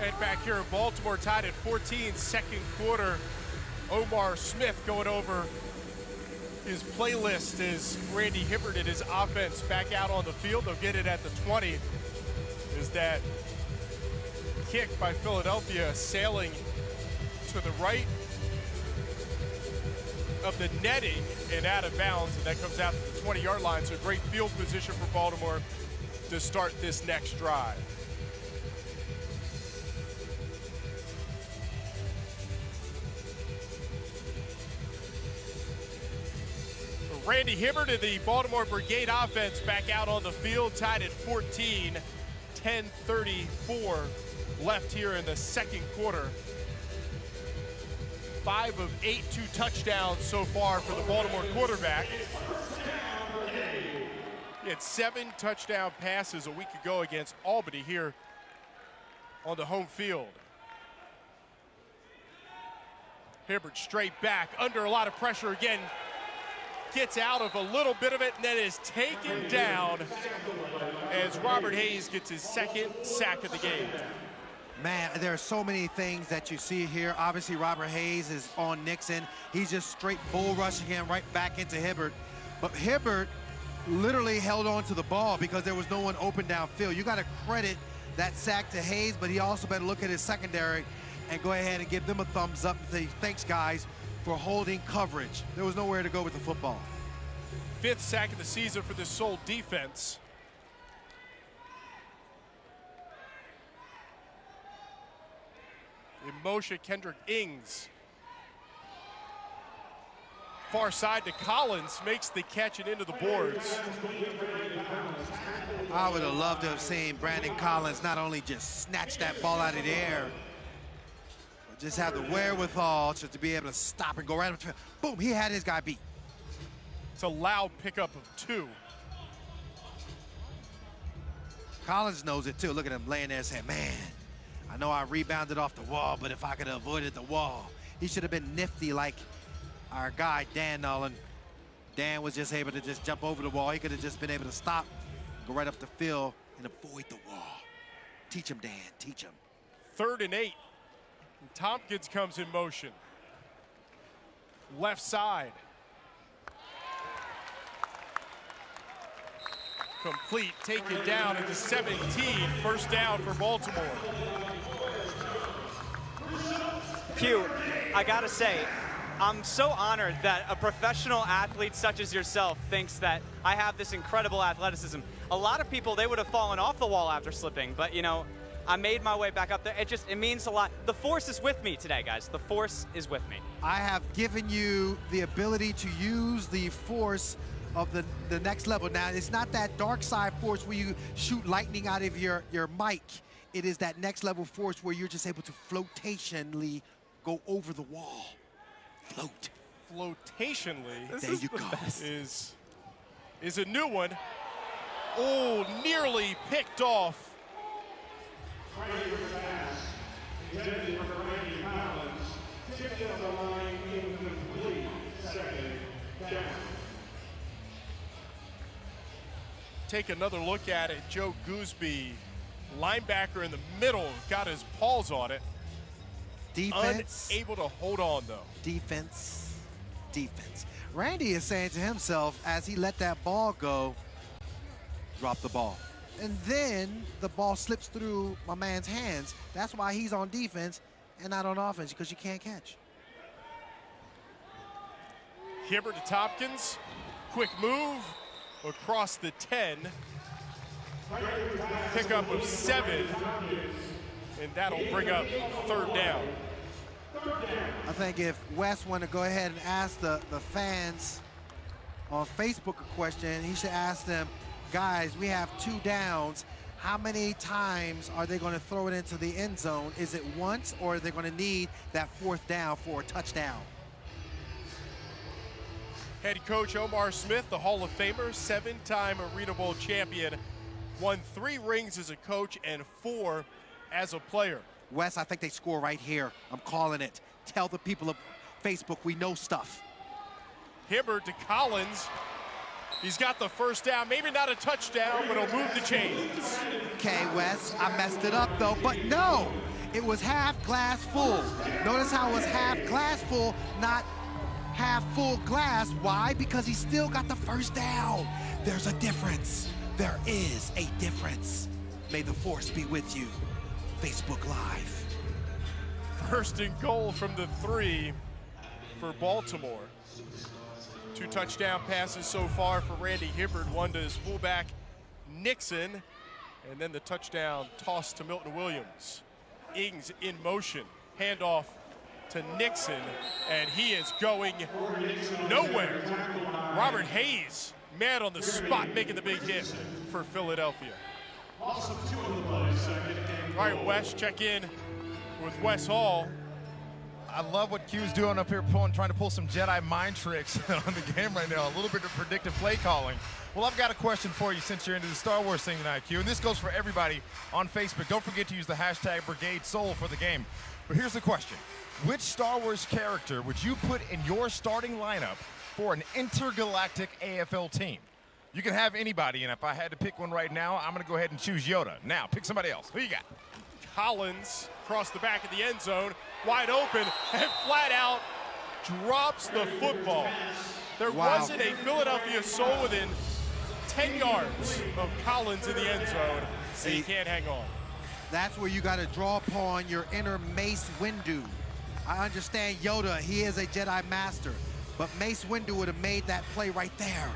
And back here in Baltimore, tied at 14, second quarter. Omar Smith going over his playlist as Randy Hibbert and his offense back out on the field. They'll get it at the 20. Is that kick by Philadelphia sailing to the right of the netting and out of bounds, and that comes out to the 20-yard line. So great field position for Baltimore to start this next drive. Randy Hibbert of the Baltimore Brigade offense back out on the field, tied at 14, 10:34 left here in the second quarter. 5 of 8, 2 touchdowns so far for the Baltimore quarterback. He had 7 touchdown passes a week ago against Albany here on the home field. Hibbert straight back, under a lot of pressure again. Gets out of a little bit of it and then is taken down as Robert Hayes gets his second sack of the game. Man, there are so many things that you see here. Obviously, Robert Hayes is on Nixon. He's just straight bull rushing him right back into Hibbert. But Hibbert literally held on to the ball because there was no one open downfield. You got to credit that sack to Hayes, but he also better look at his secondary and go ahead and give them a thumbs up and say, thanks, guys, for holding coverage. There was nowhere to go with the football. 5th sack of the season for the Soul defense. In motion, Kendrick Ings. Far side to Collins, makes the catch and into the boards. I would have loved to have seen Brandon Collins not only just snatch that ball out of the air, but just have the wherewithal to be able to stop and go right up to him. Boom, he had his guy beat. It's a loud pickup of 2. Collins knows it too. Look at him laying there saying, man, I know I rebounded off the wall, but if I could have avoided the wall, he should have been nifty like our guy, Dan Nolan. Dan was just able to just jump over the wall. He could have just been able to stop, go right up the field, and avoid the wall. Teach him, Dan, teach him. 3rd and 8. And Tompkins comes in motion. Left side. Complete, taken down at the 17. 1st down for Baltimore. Pew, I gotta say, I'm so honored that a professional athlete such as yourself thinks that I have this incredible athleticism. A lot of people, they would have fallen off the wall after slipping, but you know, I made my way back up there. It means a lot. The force is with me today, guys. The force is with me. I have given you the ability to use the force of the next level. Now, it's not that dark side force where you shoot lightning out of your mic. It is that next level force where you're just able to flotationally go over the wall. Float. Flotationally. There you go. Is a new one. Oh, nearly picked off. Take another look at it. Joe Gooseby, linebacker in the middle, got his paws on it. Defense. Unable to hold on, though. Defense. Defense. Randy is saying to himself as he let that ball go, drop the ball. And then the ball slips through my man's hands. That's why he's on defense and not on offense, because you can't catch. Hibbert to Tompkins. Quick move across the 10. Pickup of 7. And that'll bring up 3rd down. I think if Wes want to go ahead and ask the fans on Facebook a question, he should ask them, guys, we have 2 downs. How many times are they going to throw it into the end zone? Is it once, or are they going to need that 4th down for a touchdown? Head coach Omar Smith, the Hall of Famer, 7-time Arena Bowl champion, won 3 rings as a coach and 4 as a player. Wes, I think they score right here. I'm calling it. Tell the people of Facebook we know stuff. Hibbert to Collins. He's got the 1st down. Maybe not a touchdown, but he'll move the chains. Okay, Wes, I messed it up though, but no, it was half glass full. Notice how it was half glass full, not half full glass. Why? Because he still got the 1st down. There's a difference. There is a difference. May the force be with you. Facebook Live. 1st and goal from the 3 for Baltimore. 2 touchdown passes so far for Randy Hibbert, 1 to his fullback, Nixon, and then the touchdown toss to Milton Williams. Ings in motion, handoff to Nixon, and he is going nowhere. Robert Hayes, man on the spot, making the big hit for Philadelphia. All right, Wes, check in with Wes Hall. I love what Q's doing up here, trying to pull some Jedi mind tricks on the game right now. A little bit of predictive play calling. Well, I've got a question for you since you're into the Star Wars thing tonight, Q. And this goes for everybody on Facebook. Don't forget to use the hashtag Brigade Soul for the game. But here's the question. Which Star Wars character would you put in your starting lineup for an intergalactic AFL team? You can have anybody, and if I had to pick one right now, I'm going to go ahead and choose Yoda. Now, pick somebody else. Who you got? Collins across the back of the end zone, wide open, and flat out drops the football. There wasn't a Philadelphia Soul within 10 yards of Collins in the end zone, and he can't hang on. That's where you got to draw upon your inner Mace Windu. I understand Yoda, he is a Jedi Master, but Mace Windu would have made that play right there.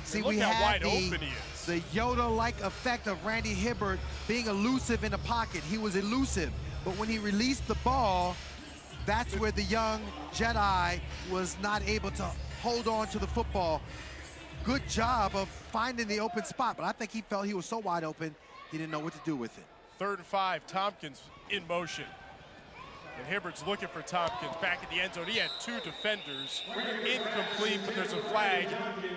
See, look we how had wide open he is. the Yoda-like effect of Randy Hibbert being elusive in the pocket. He was elusive, but when he released the ball, that's where the young Jedi was not able to hold on to the football. Good job of finding the open spot, but I think he felt he was so wide open, he didn't know what to do with it. 3rd and 5, Tompkins in motion. And Hibbert's looking for Tompkins back at the end zone. He had 2 defenders. Incomplete, but there's a flag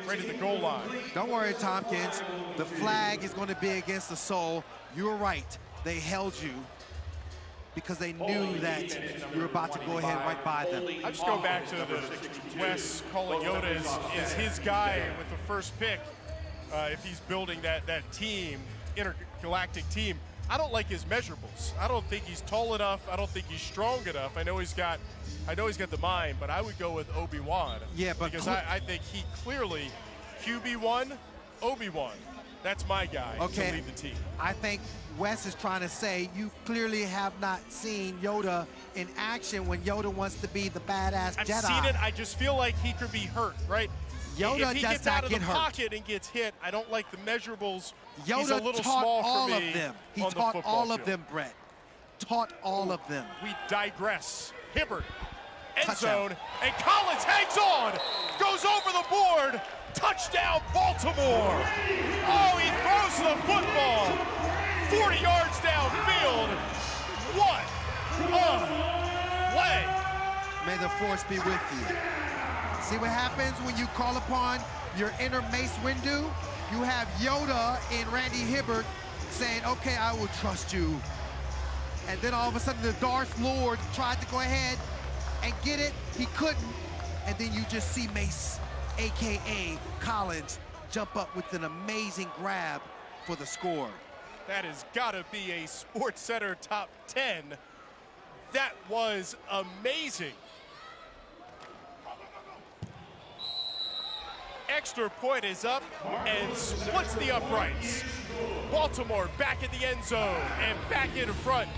right at the goal line. Don't worry, Tompkins. The flag is going to be against the Soul. You were right. They held you because they knew that you were about to go ahead right by them. I just go back to the Wes calling Yoda is his guy with the first pick. If he's building that team, intergalactic team. I don't like his measurables. I don't think he's tall enough. I don't think he's strong enough. I know he's got the mind, but I would go with Obi-Wan. Yeah, but because I think he clearly QB1, Obi-Wan. That's my guy to lead the team. I think Wes is trying to say you clearly have not seen Yoda in action when Yoda wants to be the badass Jedi. I've seen it. I just feel like he could be hurt, right? Yoda if he does gets not out of get the hurt. pocket and gets hit, I don't like the measurables. Yoda He's a little taught small all for me of them. He on the taught football all of field. them, Brett. Taught all of them. We digress. Hibbert, end Touchdown. zone, and Collins hangs on, goes over the board, touchdown Baltimore. Oh, he throws the football 40 yards downfield. What a play. May the force be with you. See what happens when you call upon your inner Mace Windu? You have Yoda in Randy Hibbert saying, okay, I will trust you. And then all of a sudden the Darth Lord tried to go ahead and get it. He couldn't. And then you just see Mace, AKA Collins, jump up with an amazing grab for the score. That has got to be a Sports Center top 10. That was amazing. Extra point is up and splits the uprights. Baltimore back in the end zone and back in front,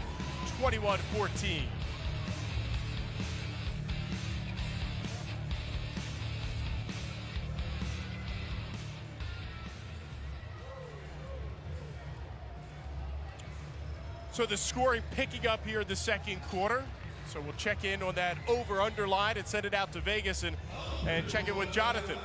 21-14. So the scoring picking up here in the second quarter. So we'll check in on that over-under line and send it out to Vegas and check in with Jonathan.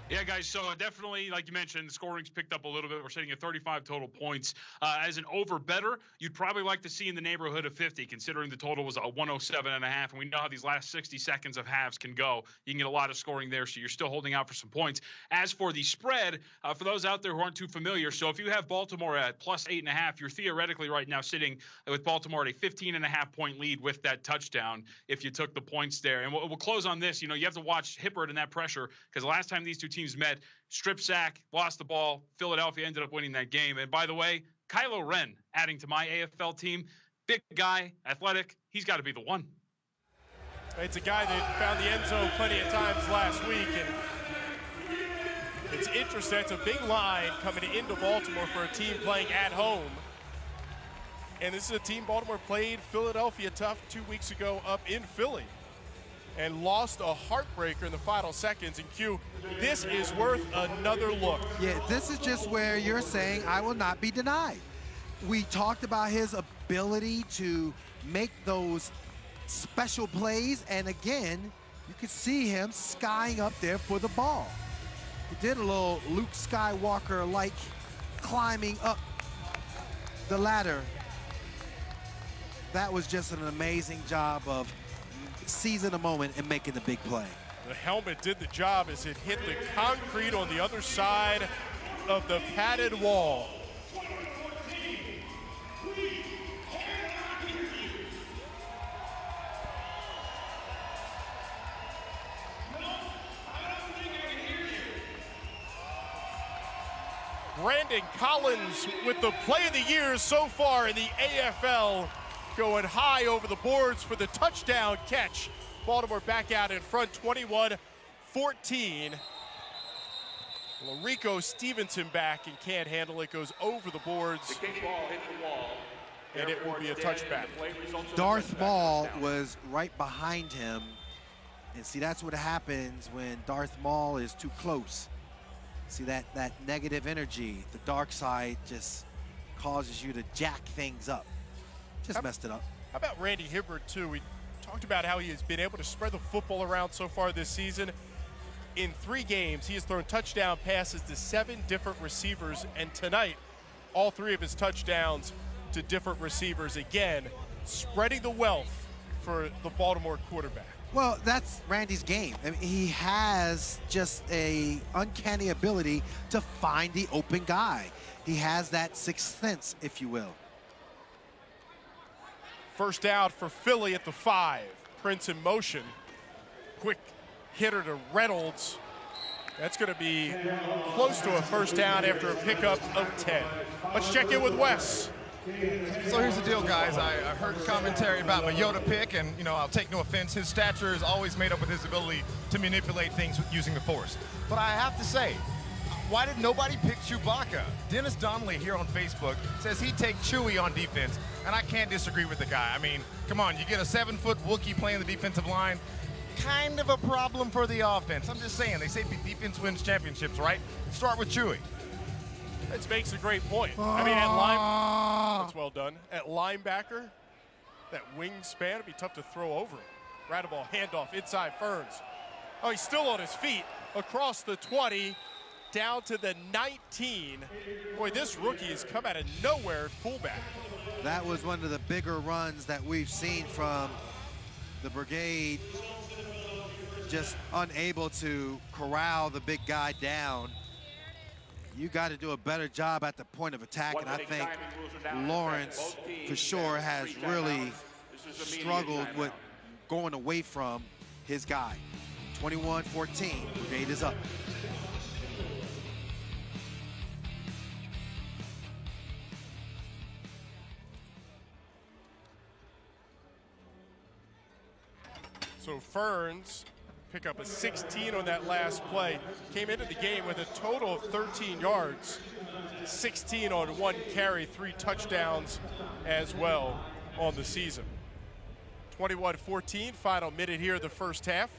Yeah, guys, so definitely, like you mentioned, the scoring's picked up a little bit. We're sitting at 35 total points. As an over-better, you'd probably like to see in the neighborhood of 50, considering the total was a 107.5, and we know how these last 60 seconds of halves can go. You can get a lot of scoring there, so you're still holding out for some points. As for the spread, for those out there who aren't too familiar, so if you have Baltimore at plus 8.5, you're theoretically right now sitting with Baltimore at a 15.5-point lead with that touchdown if you took the points there. And we'll close on this. You know, you have to watch Hibbert and that pressure, because the last time these two teams met, strip sack, lost the ball. Philadelphia ended up winning that game. And by the way, Kylo Ren adding to my AFL team, big guy, athletic, he's got to be the one. It's a guy that found the end zone plenty of times last week, and it's interesting. It's a big line coming into Baltimore for a team playing at home. And this is a team Baltimore played Philadelphia tough 2 weeks ago up in Philly and lost a heartbreaker in the final seconds. And Q, this is worth another look. Yeah, this is just where you're saying, I will not be denied. We talked about his ability to make those special plays, and again, you can see him skying up there for the ball. He did a little Luke Skywalker-like climbing up the ladder. That was just an amazing job of seizing a moment and making the big play. The helmet did the job as it hit the concrete on the other side of the padded wall. Brandon Collins with the play of the year so far in the AFL, going high over the boards for the touchdown catch. Baltimore back out in front, 21-14. Larico Stevenson back and can't handle it, goes over the boards. The ball hit the wall. And it will be a touchback. Darth Maul was right behind him. And see, that's what happens when Darth Maul is too close. See, that negative energy, the dark side just causes you to jack things up. Just messed it up. How about Randy Hibbert, too? We talked about how he has been able to spread the football around so far this season. In 3 games, he has thrown touchdown passes to 7 different receivers. And tonight, all 3 of his touchdowns to different receivers. Again, spreading the wealth for the Baltimore quarterback. Well, that's Randy's game. I mean, he has just a uncanny ability to find the open guy. He has that sixth sense, if you will. First down for Philly at the 5. Prince in motion. Quick hitter to Reynolds. That's going to be close to a first down after a pickup of 10. Let's check in with Wes. So here's the deal, guys. I heard commentary about my Yoda pick, and, you know, I'll take no offense. His stature is always made up with his ability to manipulate things using the Force. But I have to say, why did nobody pick Chewbacca? Dennis Donnelly here on Facebook says he'd take Chewie on defense, and I can't disagree with the guy. I mean, come on, you get a 7-foot Wookiee playing the defensive line, kind of a problem for the offense. I'm just saying, they say defense wins championships, right? Start with Chewie. That makes a great point. I mean, at that's well done. At linebacker, that wingspan would be tough to throw over. Radaball handoff inside Ferns. Oh, he's still on his feet. Across the 20, down to the 19. Boy, this rookie has come out of nowhere at fullback. That was one of the bigger runs that we've seen from the Brigade. Just unable to corral the big guy down. You got to do a better job at the point of attack, and I think Lawrence, for sure, has really struggled with going away from his guy. 21-14, Brigade is up. So Ferns pick up a 16 on that last play. Came into the game with a total of 13 yards, 16 on 1 carry, 3 touchdowns as well on the season. 21-14, final minute here of the first half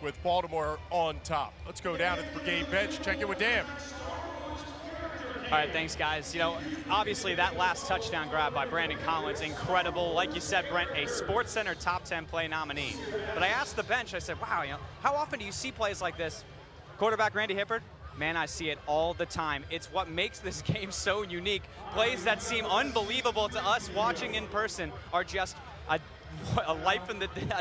with Baltimore on top. Let's go down to the Brigade bench, check in with Dan. All right, thanks, guys. You know, obviously that last touchdown grab by Brandon Collins, incredible. Like you said, Brent, a SportsCenter top 10 play nominee. But I asked the bench, I said, wow, you know, how often do you see plays like this? Quarterback Randy Hibbert, man, I see it all the time. It's what makes this game so unique. Plays that seem unbelievable to us watching in person are just a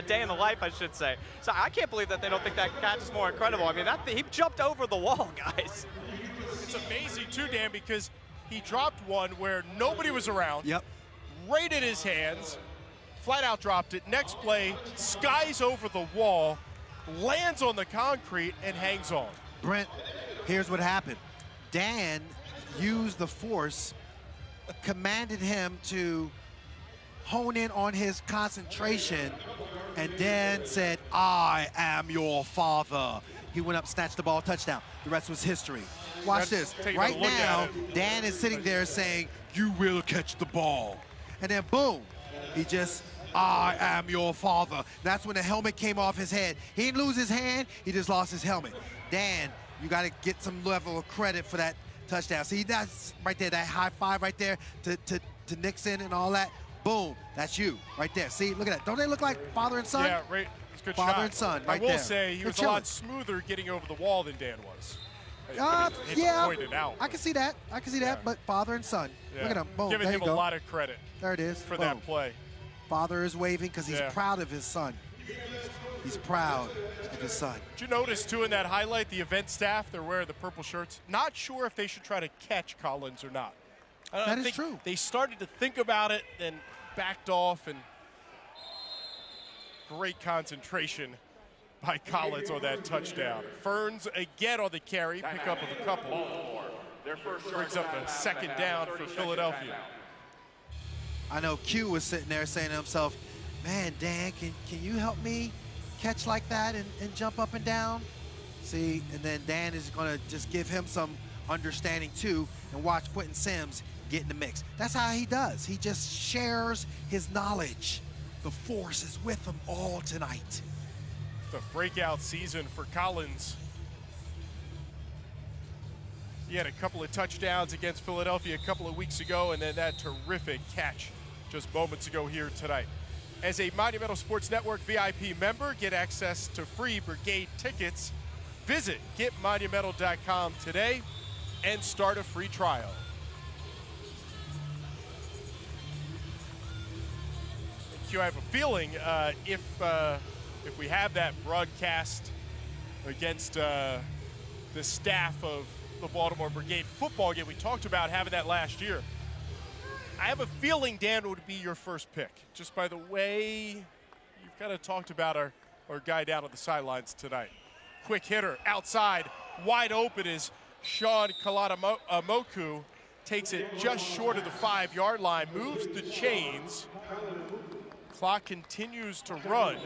day in the life, I should say. So I can't believe that they don't think that catch is more incredible. I mean, he jumped over the wall, guys. It's amazing too, Dan, because he dropped one where nobody was around. Yep. Right in his hands, flat out dropped it. Next play, skies over the wall, lands on the concrete, and hangs on. Brent, here's what happened. Dan used the Force, commanded him to hone in on his concentration, and Dan said, I am your father. He went up, snatched the ball, touchdown. The rest was history. Watch this. Right now, Dan is sitting there saying, you will catch the ball. And then boom, he just, I am your father. That's when the helmet came off his head. He didn't lose his hand, he just lost his helmet. Dan, you got to get some level of credit for that touchdown. See, that's right there, that high five right there to Nixon and all that. Boom, that's you right there. See, look at that. Don't they look like father and son? Yeah, right. It's a good father shot. And son right there. I will there. say he was a lot smoother getting over the wall than Dan was. Yeah, pointed out. I can see that. I can see that, but father and son. Yeah. Look at him. Boom, Giving there him you go. a lot of credit. There it is. For Boom. that play. Father is waving because he's proud of his son. He's proud of his son. Did you notice, too, in that highlight, the event staff, they're wearing the purple shirts? Not sure if they should try to catch Collins or not. That is true. They started to think about it and backed off, and great concentration by Collins on that touchdown. Ferns again on the carry, pick up of a couple. Brings up a second down for Philadelphia. I know Q was sitting there saying to himself, man, Dan, can you help me catch like that and jump up and down? See, and then Dan is going to just give him some understanding too, and watch Quentin Sims get in the mix. That's how he does. He just shares his knowledge. The force is with him all tonight. The breakout season for Collins. He had a couple of touchdowns against Philadelphia a couple of weeks ago, and then that terrific catch just moments ago here tonight. As a Monumental Sports Network VIP member, get access to free Brigade tickets. Visit getmonumental.com today and start a free trial. Q, I have a feeling if we have that broadcast against the staff of the Baltimore Brigade football game, we talked about having that last year. I have a feeling Dan would be your first pick, just by the way you've kind of talked about our guy down on the sidelines tonight. Quick hitter outside, wide open is Sean Kaladamoku, takes it just short of the 5-yard line, moves the chains. Clock continues to run.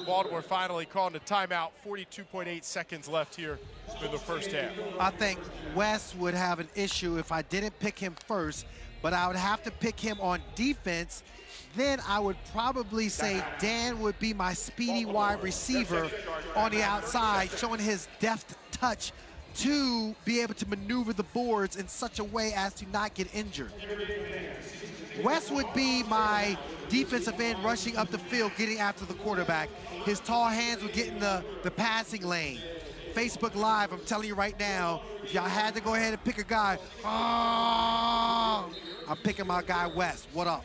Baltimore finally calling a timeout, 42.8 seconds left here in the first half. I think Wes would have an issue if I didn't pick him first, but I would have to pick him on defense. Then I would probably say Dan would be my speedy wide receiver on the outside, showing his deft touch to be able to maneuver the boards in such a way as to not get injured. Wes would be my defensive end rushing up the field, getting after the quarterback. His tall hands would get in the passing lane. Facebook Live, I'm telling you right now, if y'all had to go ahead and pick a guy, I'm picking my guy Wes. What up?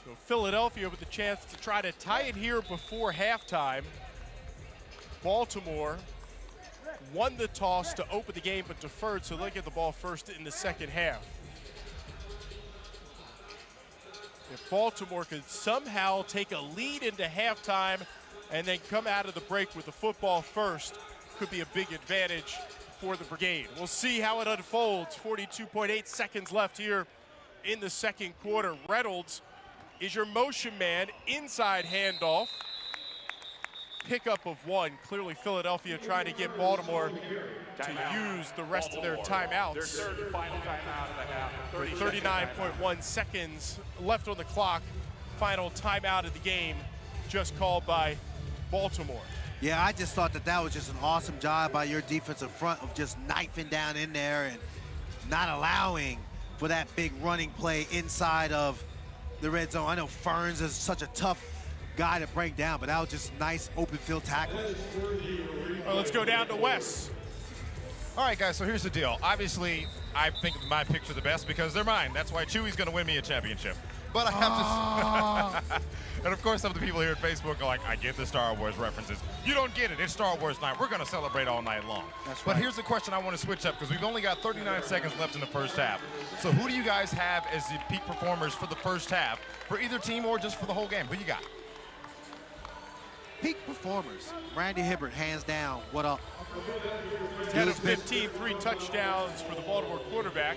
So Philadelphia with the chance to try to tie it here before halftime. Baltimore won the toss to open the game but deferred, so they'll get the ball first in the second half. If Baltimore could somehow take a lead into halftime and then come out of the break with the football first, could be a big advantage for the Brigade. We'll see how it unfolds. 42.8 seconds left here in the second quarter. Reynolds is your motion man, inside handoff. Pickup of one. Clearly Philadelphia trying to get Baltimore to use the rest of their timeouts. Their third and final timeout of the half. With 39.1 seconds left on the clock. Final timeout of the game just called by Baltimore. Yeah, I just thought that was just an awesome job by your defensive front of just knifing down in there and not allowing for that big running play inside of the red zone. I know Ferns is such a tough guy to break down, but that was just nice open field tackling. Well, let's go down to Wes. All right, guys, so here's the deal. Obviously, I think my picks are the best because they're mine. That's why Chewy's going to win me a championship. But I have to... And, of course, some of the people here at Facebook are like, I get the Star Wars references. You don't get it. It's Star Wars night. We're going to celebrate all night long. That's but right. here's the question I want to switch up because we've only got 39 seconds left in the first half. So who do you guys have as the peak performers for the first half for either team or just for the whole game? Who you got? Peak performers. Randy Hibbert, hands down. What up? 10 of 15, 3 touchdowns for the Baltimore quarterback.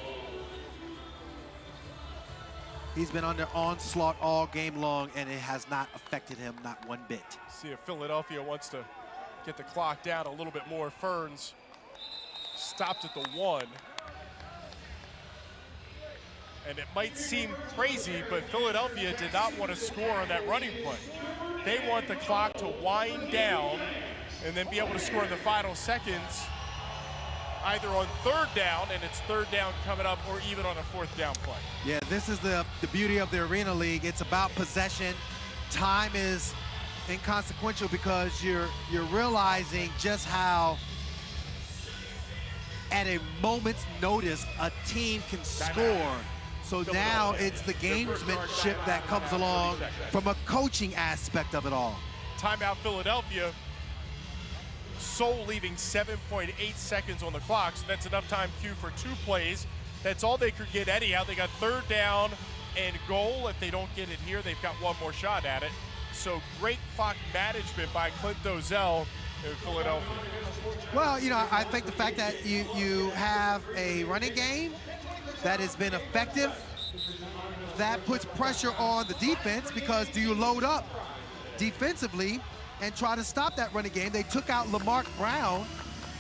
He's been under onslaught all game long, and it has not affected him not one bit. See if Philadelphia wants to get the clock down a little bit more. Ferns stopped at the 1. And it might seem crazy, but Philadelphia did not want to score on that running play. They want the clock to wind down and then be able to score in the final seconds, either on third down, and it's third down coming up, or even on a fourth down play. Yeah, this is the beauty of the Arena League. It's about possession. Time is inconsequential because you're realizing just how at a moment's notice a team can score. So now it's the gamesmanship that comes along from a coaching aspect of it all. Timeout Philadelphia. Soul leaving 7.8 seconds on the clock, so that's enough time, Q, for 2 plays. That's all they could get anyhow. They got third down and goal. If they don't get it here, they've got one more shot at it. So great clock management by Clint Dozel in Philadelphia. Well, you know, I think the fact that you have a running game that has been effective, that puts pressure on the defense, because do you load up defensively and try to stop that running game? They took out Lamarck Brown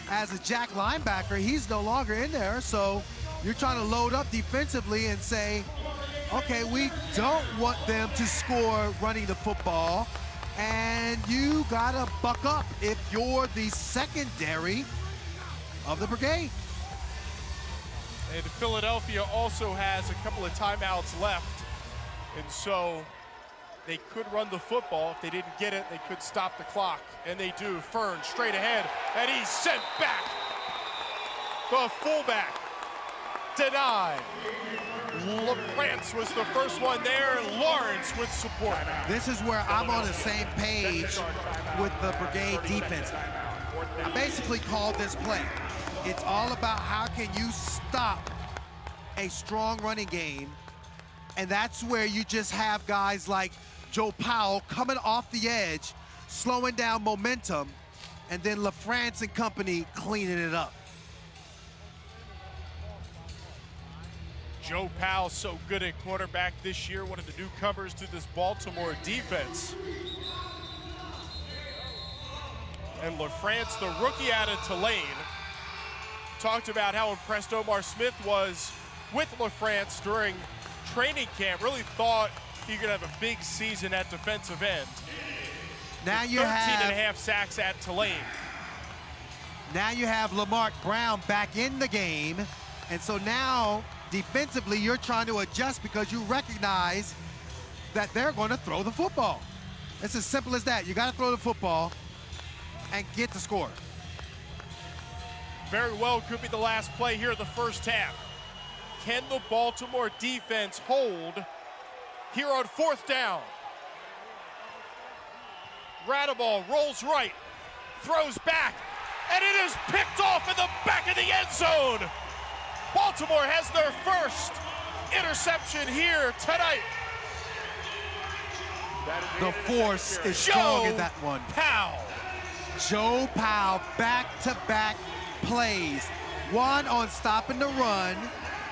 as a jack linebacker. He's no longer in there, so you're trying to load up defensively and say, okay, we don't want them to score running the football, and you gotta buck up if you're the secondary of the Brigade. And Philadelphia also has a couple of timeouts left, and so they could run the football. If they didn't get it, they could stop the clock, and they do. Fern straight ahead, and he's sent back. The fullback denied. LaFrance was the first one there, and Lawrence with support. This is where I'm on the same page with the Brigade defense. I basically called this play. It's all about how can you stop a strong running game, and that's where you just have guys like Joe Powell coming off the edge, slowing down momentum, and then LaFrance and company cleaning it up. Joe Powell, so good at quarterback this year, one of the newcomers to this Baltimore defense. And LaFrance, the rookie out of Tulane, talked about how impressed Omar Smith was with LaFrance during training camp. Really thought he could have a big season at defensive end. Now you 13.5 sacks at Tulane. Now you have Lamarck Brown back in the game, and so now defensively you're trying to adjust because you recognize that they're going to throw the football. It's as simple as that. You got to throw the football and get the score. Very well could be the last play here of the first half. Can the Baltimore defense hold here on fourth down? Radaball rolls right, throws back, and it is picked off in the back of the end zone. Baltimore has their first interception here tonight. The force is strong in that one. Powell. Joe Powell, back-to-back plays. One on stopping the run,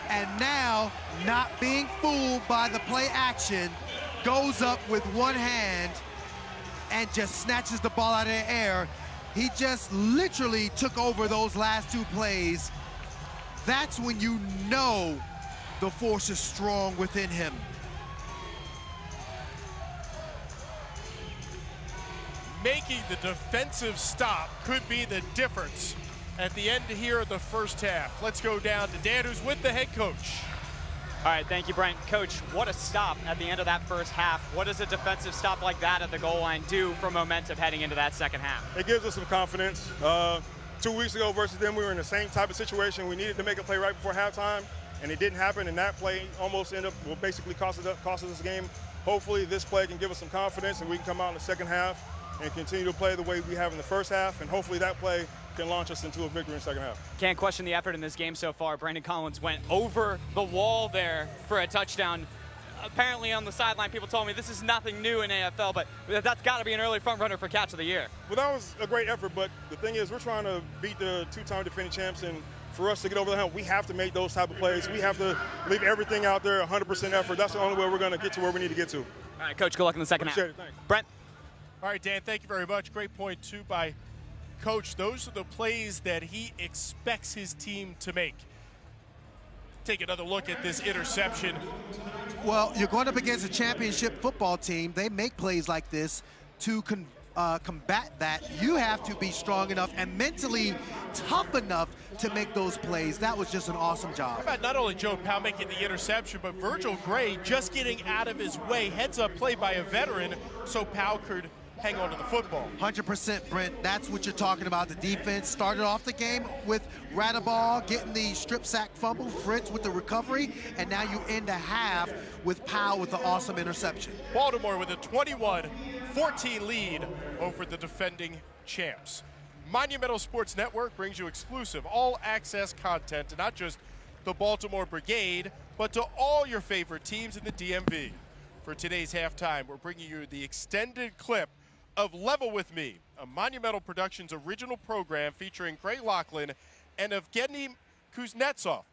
and now not being fooled by the play action, goes up with one hand and just snatches the ball out of the air. He just literally took over those last two plays. That's when you know the force is strong within him. Making the defensive stop could be the difference at the end here of the first half. Let's go down to Dan, who's with the head coach. All right, thank you, Brent. Coach, what a stop at the end of that first half. What does a defensive stop like that at the goal line do for momentum heading into that second half? It gives us some confidence. 2 weeks ago versus them, we were in the same type of situation. We needed to make a play right before halftime, and it didn't happen, and that play almost ended up, basically cost us the game. Hopefully this play can give us some confidence, and we can come out in the second half and continue to play the way we have in the first half, and hopefully that play can launch us into a victory in the second half. Can't question the effort in this game so far. Brandon Collins went over the wall there for a touchdown. Apparently on the sideline, people told me this is nothing new in AFL, but that's got to be an early front runner for catch of the year. Well, that was a great effort, but the thing is, we're trying to beat the two-time defending champs, and for us to get over the hump, we have to make those type of plays. We have to leave everything out there, 100% effort. That's the only way we're going to get to where we need to get to. All right, Coach, good luck in the second half. Appreciate it, thanks. Brent. All right, Dan, thank you very much. Great point, too, by Coach. Those are the plays that he expects his team to make. Take another look at this interception. Well, you're going up against a championship football team. They make plays like this to combat that. You have to be strong enough and mentally tough enough to make those plays. That was just an awesome job. How about not only Joe Powell making the interception, but Virgil Gray just getting out of his way. Heads up play by a veteran so Powell could hang on to the football. 100%, Brent. That's what you're talking about. The defense started off the game with Radaball getting the strip sack fumble, Fritz with the recovery, and now you end a half with Powell with the awesome interception. Baltimore with a 21-14 lead over the defending champs. Monumental Sports Network brings you exclusive all-access content, and not just the Baltimore Brigade, but to all your favorite teams in the DMV. For today's halftime, we're bringing you the extended clip of Level With Me, a Monumental Productions original program featuring Gray Lachlan and Evgeny Kuznetsov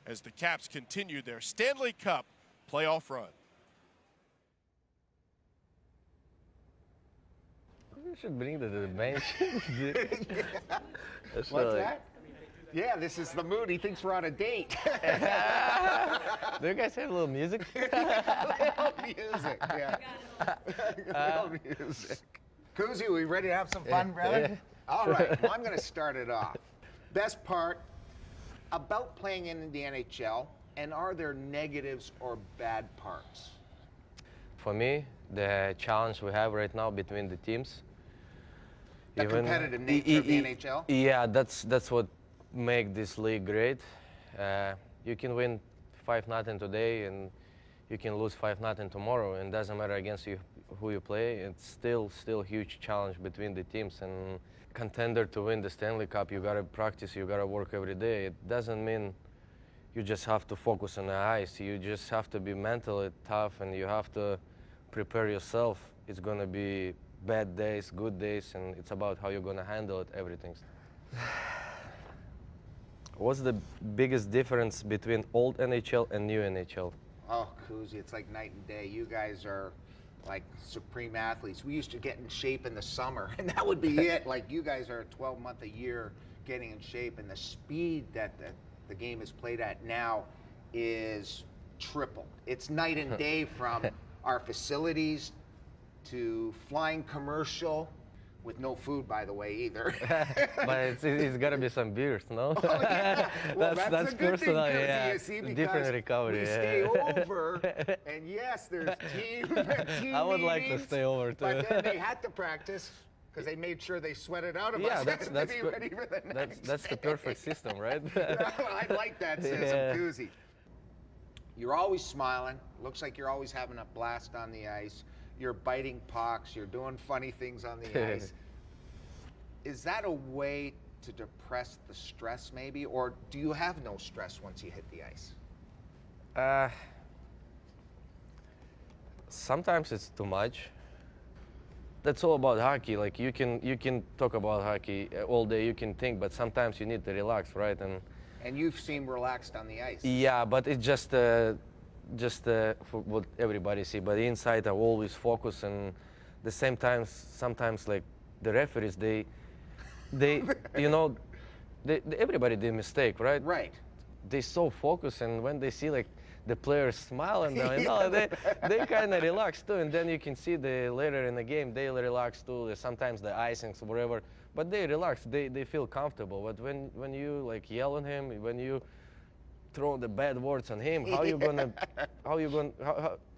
as the Caps continue their Stanley Cup playoff run. You should bring the bench. What's that? Yeah, this is the mood. He thinks we're on a date. Do you guys have a little music? Little music, yeah. Little music. Kuzi, we ready to have some fun, brother? Yeah. All right, well, I'm going to start it off. Best part about playing in the NHL, and are there negatives or bad parts? For me, the challenge we have right now between the teams. The competitive nature of the NHL? Yeah, that's what makes this league great. You can win 5-0 today, and you can lose 5-0 tomorrow, and it doesn't matter against you who you play. It's still a huge challenge between the teams, and contender to win the Stanley Cup, you gotta practice, you gotta work every day. It doesn't mean you just have to focus on the ice. You just have to be mentally tough, and you have to prepare yourself. It's gonna be bad days, good days, and it's about how you're gonna handle it, everything. What's the biggest difference between old NHL and new NHL? Oh, Kuzi, it's like night and day. You guys are like supreme athletes. We used to get in shape in the summer, and that would be it. Like, you guys are 12 months a year getting in shape, and the speed that the game is played at now is triple. It's night and day from our facilities to flying commercial, with no food, by the way, either. But it's got to be some beers, no? Oh, yeah. Well, that's a good personal, thing, yeah. you see, because different recovery. we stay over, and yes, there's team I would like to meetings, stay over too. But then they had to practice because they made sure they sweated out of us that's to be ready for the next that's the perfect system, right? I like that system, Kuzi. You're always smiling. Looks like you're always having a blast on the ice. You're biting pucks. You're doing funny things on the ice. Is that a way to depress the stress, maybe, or do you have no stress once you hit the ice? Sometimes it's too much. That's all about hockey. Like, you can talk about hockey all day. You can think, but sometimes you need to relax, right? And you've seemed relaxed on the ice. Yeah, but it's just for what everybody see. But inside, I always focus, and the same time, sometimes like the referees, they you know, everybody did mistake, right? Right. They so focused, and when they see like the players smile and they kind of relax too. And then you can see later in the game they relax too. Sometimes the icings, whatever, but they relax. They feel comfortable. But when you like yell on him, when you throw the bad words on him, how you gonna?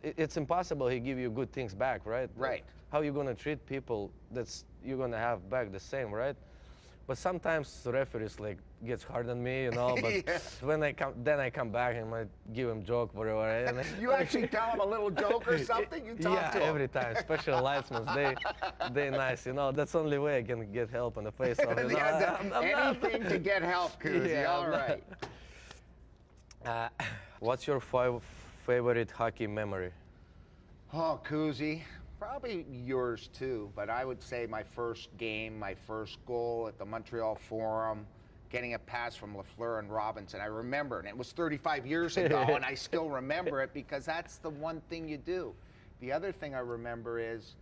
It's impossible. He give you good things back, right? Right. How you gonna treat people? You're gonna have back the same, right? But sometimes the referees like gets hard on me, you know. But when I come back and I give him joke, whatever. And you actually tell him a little joke or something. You talk to him. Yeah, every time. Especially linesmen, they nice, you know. That's the only way I can get help on the face off. You know? Anything to get help, Kuzi. Yeah, all right. What's your favorite hockey memory? Oh, Kuzi. Probably yours too, but I would say my first game, my first goal at the Montreal Forum, getting a pass from Lafleur and Robinson. I remember, and it was 35 years ago, and I still remember it because that's the one thing you do. The other thing I remember is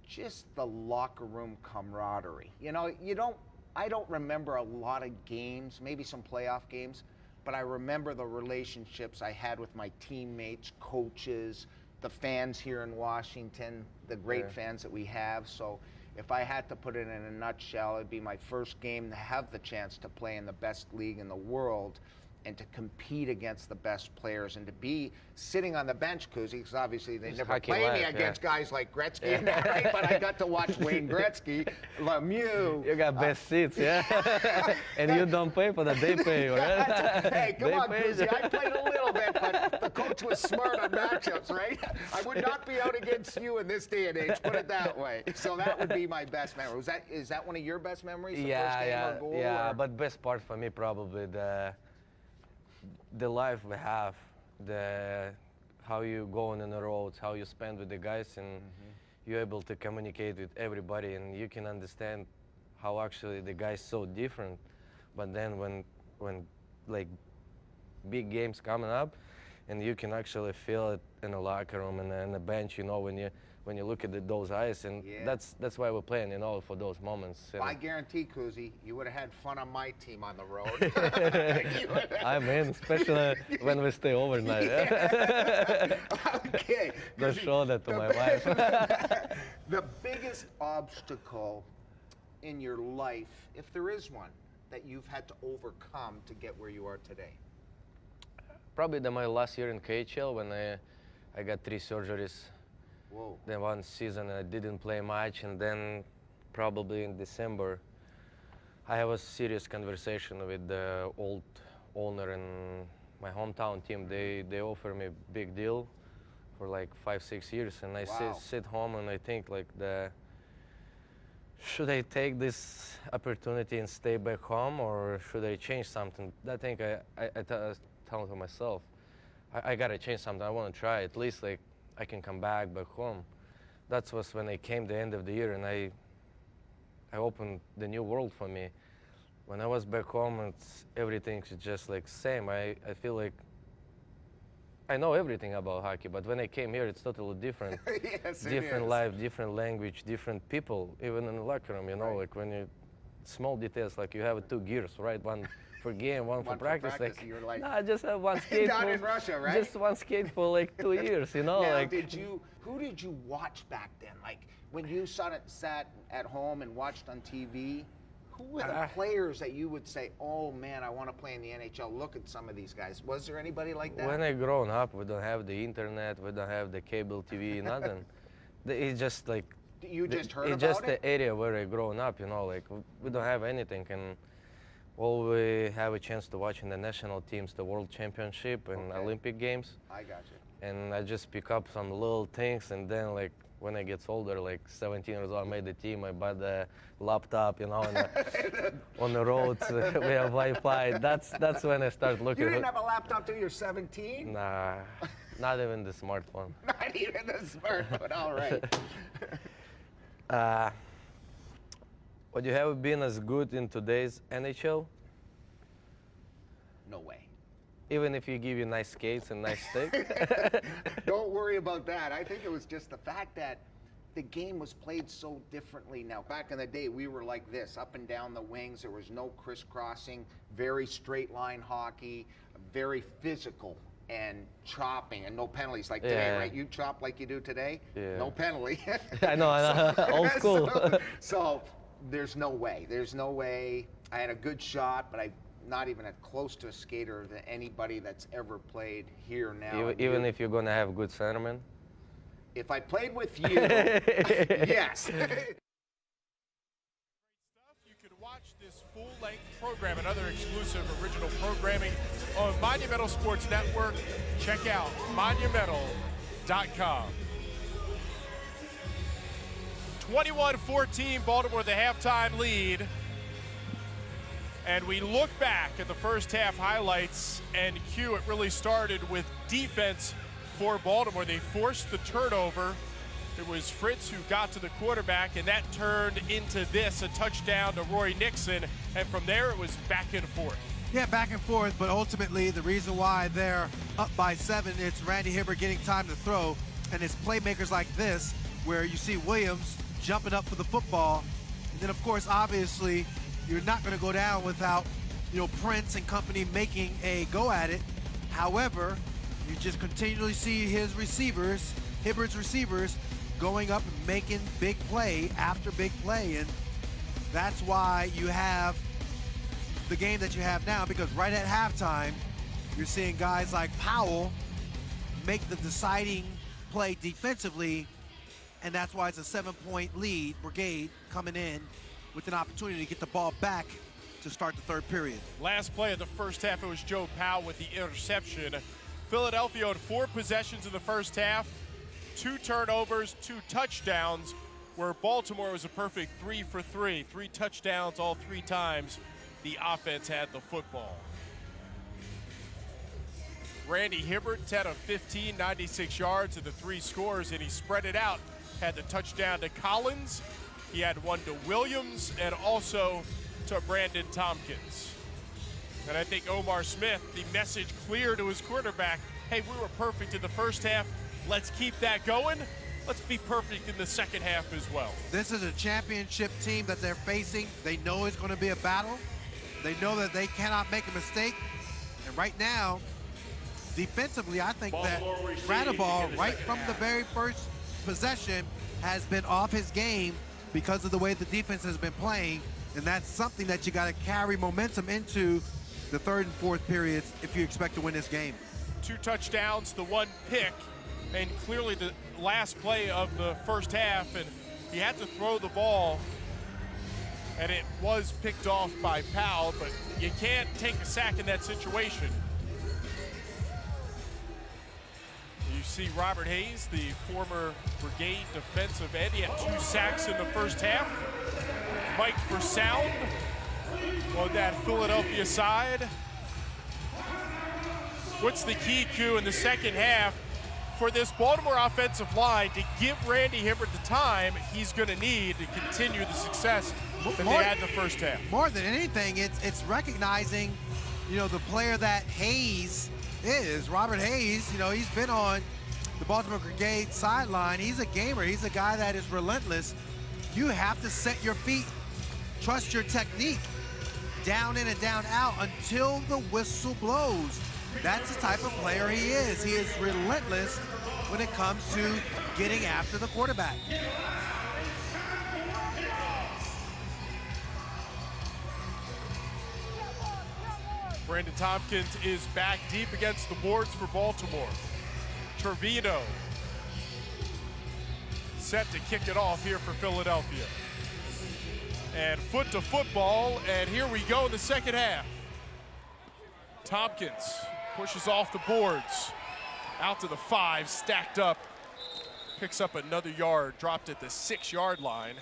just the locker room camaraderie. You know, I don't remember a lot of games, maybe some playoff games, but I remember the relationships I had with my teammates, coaches, the fans here in Washington, the great fans that we have. So if I had to put it in a nutshell, it'd be my first game to have the chance to play in the best league in the world and to compete against the best players and to be sitting on the bench, Kuzi, because obviously they never play me against guys like Gretzky and that, right? But I got to watch Wayne Gretzky, Lemieux. You got best seats, yeah? And you don't pay for that, they pay, right? Hey, come on, Kuzi, I played a little bit, but the coach was smart on matchups, right? I would not be out against you in this day and age, put it that way. So that would be my best memory. Is that one of your best memories, the first game or goal? Yeah, but best part for me probably the life we have, how you go on the roads, how you spend with the guys, and you're able to communicate with everybody, and you can understand how actually the guys so different. But then when like big games coming up, and you can actually feel it in the locker room and in the bench, you know, when you look at those eyes, and that's why we're playing, you know, for those moments. And I guarantee, Kuzi, you would have had fun on my team on the road. I'm in, especially when we stay overnight. Okay. Don't show that to my wife. The biggest obstacle in your life, if there is one, that you've had to overcome to get where you are today? Probably my last year in KHL when I got 3 surgeries. Whoa. Then one season I didn't play much, and then probably in December I have a serious conversation with the old owner and my hometown team. They offer me a big deal for like 5-6 years, and I sit home and I think like should I take this opportunity and stay back home, or should I change something? I think I tell to myself, I gotta change something. I want to try at least like I can come back home. That was when I came the end of the year, and I opened the new world for me. When I was back home, everything's just like same. I feel like I know everything about hockey, but when I came here, it's totally different. Yes, different life, different language, different people, even in the locker room, you know, like when you, small details, like you have 2 gears, right? One for game, one for practice. Like, you're like, no, I just have one skate. Not in Russia, right? Just one skate for like 2 years, you know. Now, like, who did you watch back then? Like when you sat at home and watched on TV, who were the players that you would say, oh man, I want to play in the NHL? Look at some of these guys. Was there anybody like that? When I grown up, we don't have the internet, we don't have the cable TV, nothing. It's just like you just heard it's about just the area where I grown up, you know. Like we don't have anything, and all we have a chance to watch in the national teams, the World Championship and Olympic Games. I got you. And I just pick up some little things, and then like when I get older, like 17 years old, I made the team. I bought the laptop, you know, on the roads. We have Wi-Fi. That's when I start looking. You didn't have a laptop till you're 17? Nah, not even the smartphone. Not even the smartphone. All right. Would you have been as good in today's NHL? No way. Even if you give you nice skates and nice stick? Don't worry about that. I think it was just the fact that the game was played so differently now. Back in the day, we were like this, up and down the wings. There was no crisscrossing, very straight line hockey, very physical and chopping, and no penalties like today, right? You chop like you do today? Yeah. No penalty. I know. Old school. So there's no way. There's no way. I had a good shot, but I'm not even as close to a skater than anybody that's ever played here now. Even if you're going to have good centerman? If I played with you, yes. You can watch this full-length program and other exclusive original programming on Monumental Sports Network. Check out monumental.com. 21-14, Baltimore the halftime lead. And we look back at the first half highlights, and Q, it really started with defense for Baltimore. They forced the turnover. It was Fritz who got to the quarterback, and that turned into this, a touchdown to Roy Nixon. And from there, it was back and forth. Yeah, back and forth, but ultimately the reason why they're up by 7, it's Randy Hibbert getting time to throw, and it's playmakers like this where you see Williams jumping up for the football. And then, of course, obviously, you're not going to go down without, Prince and company making a go at it. However, you just continually see his receivers, Hibbert's receivers, going up and making big play after big play. And that's why you have the game that you have now, because right at halftime, you're seeing guys like Powell make the deciding play defensively, and that's why it's a 7-point lead. Brigade coming in with an opportunity to get the ball back to start the third period. Last play of the first half, it was Joe Powell with the interception. Philadelphia had 4 possessions in the first half, 2 turnovers, 2 touchdowns, where Baltimore was a perfect 3 for 3. 3 touchdowns all 3 times the offense had the football. Randy Hibbert, 10 of 15, 96 yards, and the 3 scores, and he spread it out. Had the touchdown to Collins. He had one to Williams and also to Brandon Tompkins. And I think Omar Smith, the message clear to his quarterback, hey, we were perfect in the first half. Let's keep that going. Let's be perfect in the second half as well. This is a championship team that they're facing. They know it's going to be a battle. They know that they cannot make a mistake. And right now, defensively, I think that Radaball, right from the very first possession, has been off his game because of the way the defense has been playing. And that's something that you got to carry momentum into the third and fourth periods if you expect to win this game. 2 touchdowns, the 1 pick, and clearly the last play of the first half, and he had to throw the ball, and it was picked off by Powell, but you can't take a sack in that situation. You see Robert Hayes, the former Brigade defensive end. He had 2 sacks in the first half. Mike for sound on that Philadelphia side. What's the key, Q, in the second half for this Baltimore offensive line to give Randy Hibbert the time he's going to need to continue the success that they had in the first half? More than anything, it's recognizing, you know, the player that Hayes is. Robert Hayes, you know, he's been on the Baltimore Brigade sideline. He's a gamer. He's a guy that is relentless. You have to set your feet, trust your technique, down in and down out until the whistle blows. That's the type of player he is. He is relentless when it comes to getting after the quarterback. Brandon Tompkins is back deep against the boards for Baltimore. Trevino set to kick it off here for Philadelphia. And foot to football, and here we go in the second half. Tompkins pushes off the boards, out to the 5, stacked up, picks up another yard, dropped at the 6-yard line.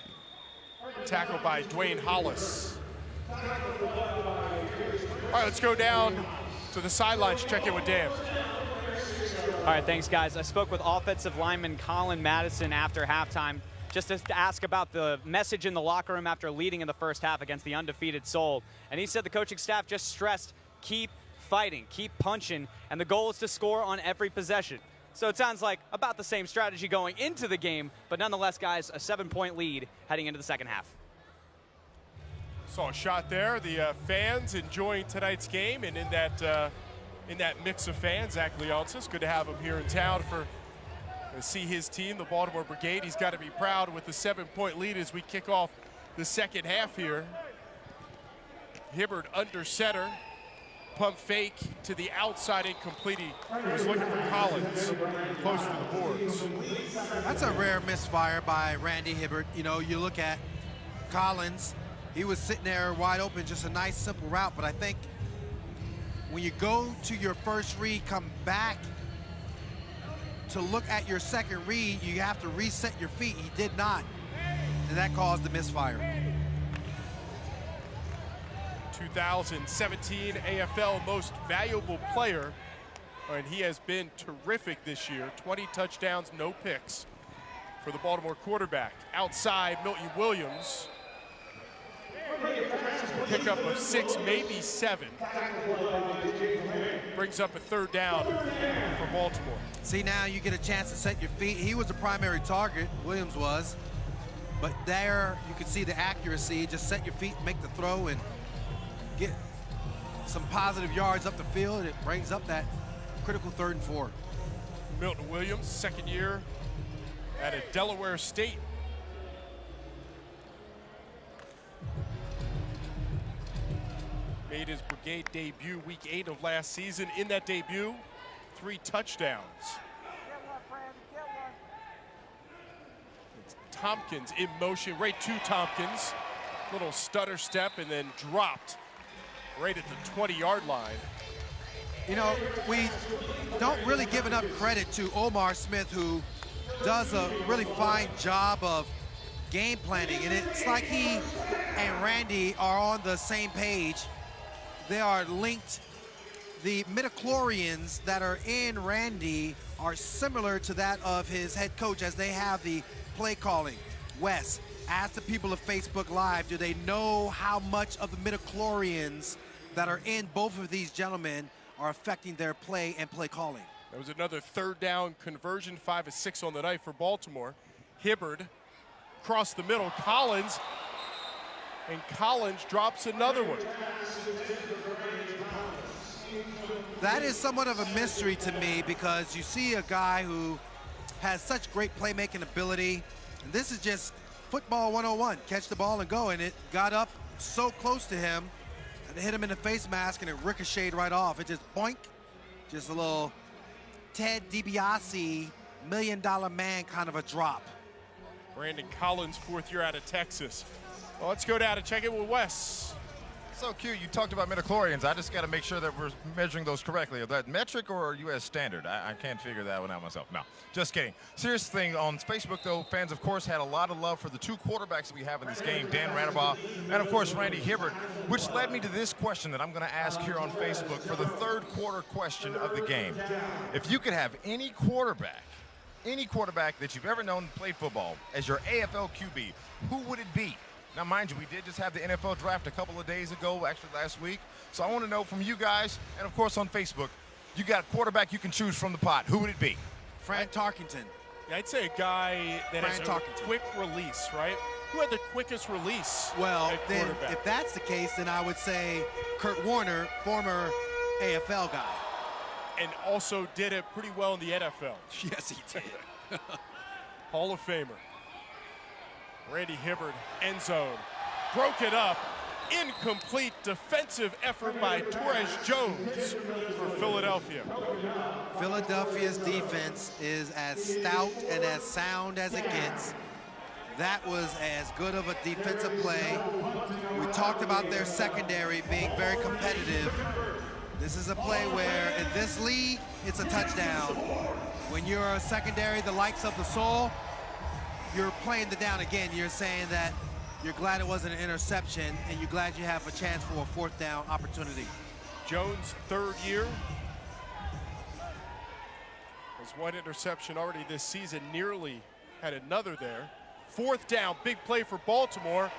Tackled by Dwayne Hollis. All right, let's go down to the sidelines, check in with Dan. All right, thanks, guys. I spoke with offensive lineman Colin Madison after halftime just to ask about the message in the locker room after leading in the first half against the undefeated Soul. And he said the coaching staff just stressed, keep fighting, keep punching, and the goal is to score on every possession. So it sounds like about the same strategy going into the game, but nonetheless, guys, a 7-point lead heading into the second half. Saw a shot there. The fans enjoying tonight's game, and in that mix of fans, Zach Leonsis, good to have him here in town to see his team, the Baltimore Brigade. He's got to be proud with the 7-point lead as we kick off the second half here. Hibbert under center. Pump fake to the outside, incomplete. He was looking for Collins, close to the boards. That's a rare misfire by Randy Hibbert. You know, you look at Collins, he was sitting there wide open, just a nice, simple route. But I think when you go to your first read, come back to look at your second read, you have to reset your feet. He did not, and that caused the misfire. 2017 AFL Most Valuable Player, and he has been terrific this year. 20 touchdowns, no picks for the Baltimore quarterback. Outside, Milton Williams. Pickup of 6, maybe 7. Brings up a 3rd down for Baltimore. See, now you get a chance to set your feet. He was the primary target, Williams was. But there, you can see the accuracy. Just set your feet, make the throw, and get some positive yards up the field. It brings up that critical 3rd and 4. Milton Williams, 2nd year at a Delaware State. Made his Brigade debut week 8 of last season. In that debut, 3 touchdowns. It's Tompkins in motion, right to Tompkins. Little stutter step and then dropped right at the 20-yard line. You know, we don't really give enough credit to Omar Smith, who does a really fine job of game planning. And it's like he and Randy are on the same page. They are linked the midichlorians that are in Randy are similar to that of his head coach as they have the play calling. Wes, ask the people of Facebook Live, do they know how much of the midichlorians that are in both of these gentlemen are affecting their play and play calling? There was another third down conversion, 5 of 6 on the night for Baltimore. Hibbert across the middle, Collins, and Collins drops another one. That is somewhat of a mystery to me because you see a guy who has such great playmaking ability. And this is just football 101, catch the ball and go. And it got up so close to him and it hit him in the face mask and it ricocheted right off. It just boink, just a little Ted DiBiase, $1 Million Man kind of a drop. Brandon Collins, 4th year out of Texas. Well, let's go down and check it with Wes. So, Q, you talked about midichlorians. I just got to make sure that we're measuring those correctly. Is that metric or U.S. standard? I can't figure that one out myself. No, just kidding. Serious thing, on Facebook, though, fans, of course, had a lot of love for the 2 quarterbacks that we have in this game, Dan Radabaugh and, of course, Randy Hibbert, which led me to this question that I'm going to ask here on Facebook for the 3rd quarter question of the game. If you could have any quarterback that you've ever known play football as your AFL QB, who would it be? Now, mind you, we did just have the NFL draft a couple of days ago, actually last week. So I want to know from you guys, and of course on Facebook, you got a quarterback you can choose from the pot. Who would it be? Fran Tarkenton. Yeah, I'd say a guy that has a quick release, right? Who had the quickest release? Well, then if that's the case, then I would say Kurt Warner, former AFL guy. And also did it pretty well in the NFL. Yes, he did. Hall of Famer. Randy Hibbert, end zone. Broke it up. Incomplete defensive effort by Torres Jones for Philadelphia. Philadelphia's defense is as stout and as sound as it gets. That was as good of a defensive play. We talked about their secondary being very competitive. This is a play where in this league, it's a touchdown. When you're a secondary, the likes of the Soul, you're playing the down again. You're saying that you're glad it wasn't an interception and you're glad you have a chance for a 4th down opportunity. Jones, 3rd year. Has 1 interception already this season, nearly had another there. 4th down, big play for Baltimore.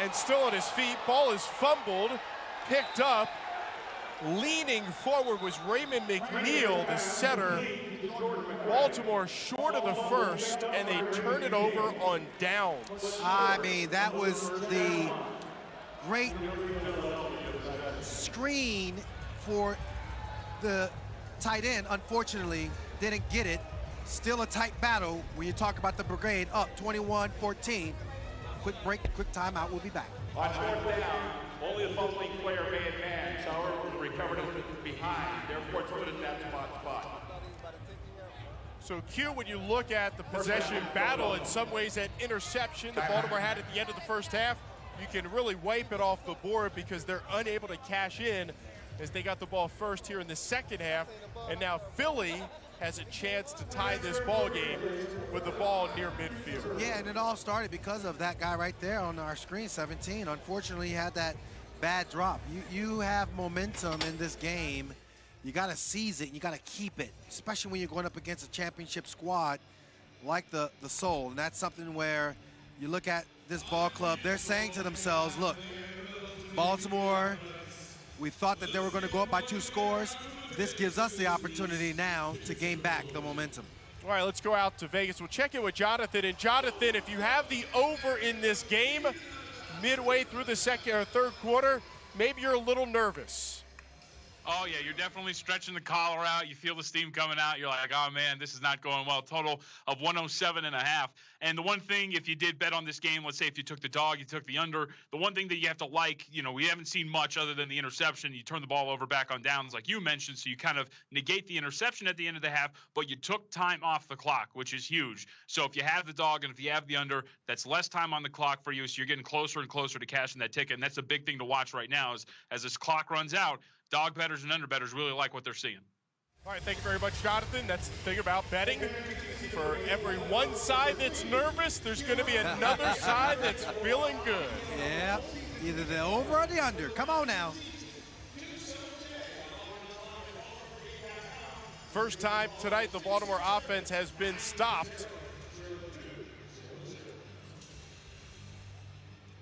And still on his feet, ball is fumbled, picked up. Leaning forward was Raymond McNeil, the center. Baltimore short of the first, and they turn it over on downs. I mean, that was the great screen for the tight end. Unfortunately, didn't get it. Still a tight battle when you talk about the Brigade up 21-14. Quick break, quick timeout. We'll be back. On 4th down, only a fumbling player may advance. However, recovered behind. Therefore, it's put in that spot. So, Q, when you look at the possession battle, in some ways that interception that Baltimore had at the end of the first half, you can really wipe it off the board because they're unable to cash in as they got the ball first here in the second half. And now Philly has a chance to tie this ball game with the ball near midfield. Yeah, and it all started because of that guy right there on our screen, 17. Unfortunately, he had that bad drop. You have momentum in this game. You got to seize it. You got to keep it, especially when you're going up against a championship squad like the Soul. And that's something where you look at this ball club, they're saying to themselves, look, Baltimore, we thought that they were going to go up by 2 scores. This gives us the opportunity now to gain back the momentum. All right, let's go out to Vegas. We'll check in with Jonathan. And Jonathan, if you have the over in this game midway through the 2nd or 3rd quarter, maybe you're a little nervous. Oh, yeah, you're definitely stretching the collar out. You feel the steam coming out. You're like, oh, man, this is not going well. Total of 107.5. And the one thing, if you did bet on this game, let's say if you took the dog, you took the under, the one thing that you have to like, we haven't seen much other than the interception. You turn the ball over back on downs like you mentioned, so you kind of negate the interception at the end of the half, but you took time off the clock, which is huge. So if you have the dog and if you have the under, that's less time on the clock for you, so you're getting closer and closer to cashing that ticket. And that's a big thing to watch right now is as this clock runs out, dog bettors and under bettors really like what they're seeing. All right, thank you very much, Jonathan. That's the thing about betting. For every one side that's nervous, there's going to be another side that's feeling good. Yeah, either the over or the under. Come on now. First time tonight the Baltimore offense has been stopped.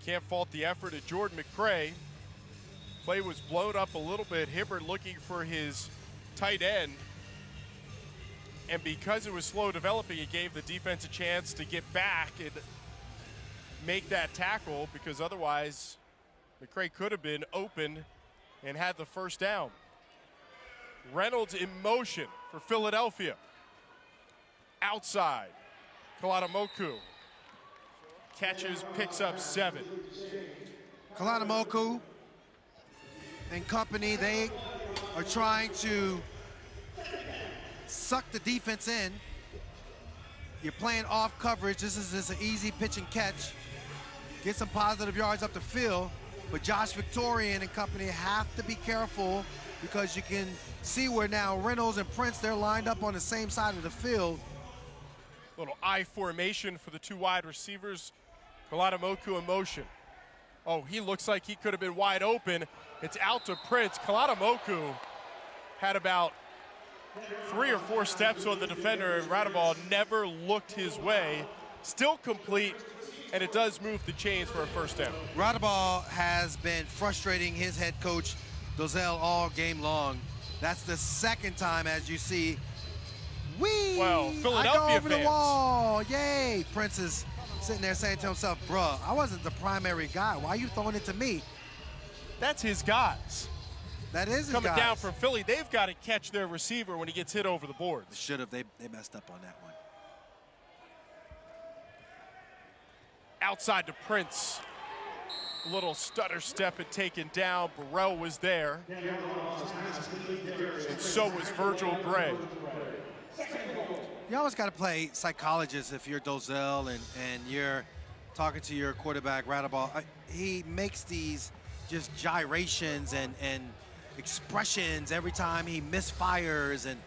Can't fault the effort of Jordan Mccray. Play was blown up a little bit. Hibbert looking for his tight end. And because it was slow developing, it gave the defense a chance to get back and make that tackle, because otherwise Mccray could have been open and had the first down. Reynolds in motion for Philadelphia. Outside, Kaladamoku catches, picks up 7. Kaladamoku and company, they are trying to suck the defense in. You're playing off coverage. This is just an easy pitch and catch. Get some positive yards up the field, but Josh Victorian and company have to be careful, because you can see where now Reynolds and Prince, they're lined up on the same side of the field. Little I formation for the 2 wide receivers. Kaladamoku in motion. Oh, he looks like he could have been wide open. It's out to Prince. Kaladamoku had about 3 or 4 steps on the defender, and Radaball never looked his way. Still complete, and it does move the chains for a first down. Radaball has been frustrating his head coach, Dozell, all game long. That's the second time, as you see. Well, Philadelphia I go over fans. the wall, yay. Prince is sitting there saying to himself, bruh, I wasn't the primary guy. Why are you throwing it to me? That's his guys. That is his Coming guys. down from Philly, they've got to catch their receiver when he gets hit over the boards. They should have. They messed up on that one. Outside to Prince. A little stutter step and taken down. Burrell was there. And so was Virgil Gray. You always got to play psychologist if you're Dozell and you're talking to your quarterback, Radaball. He makes these just gyrations and expressions every time he misfires. And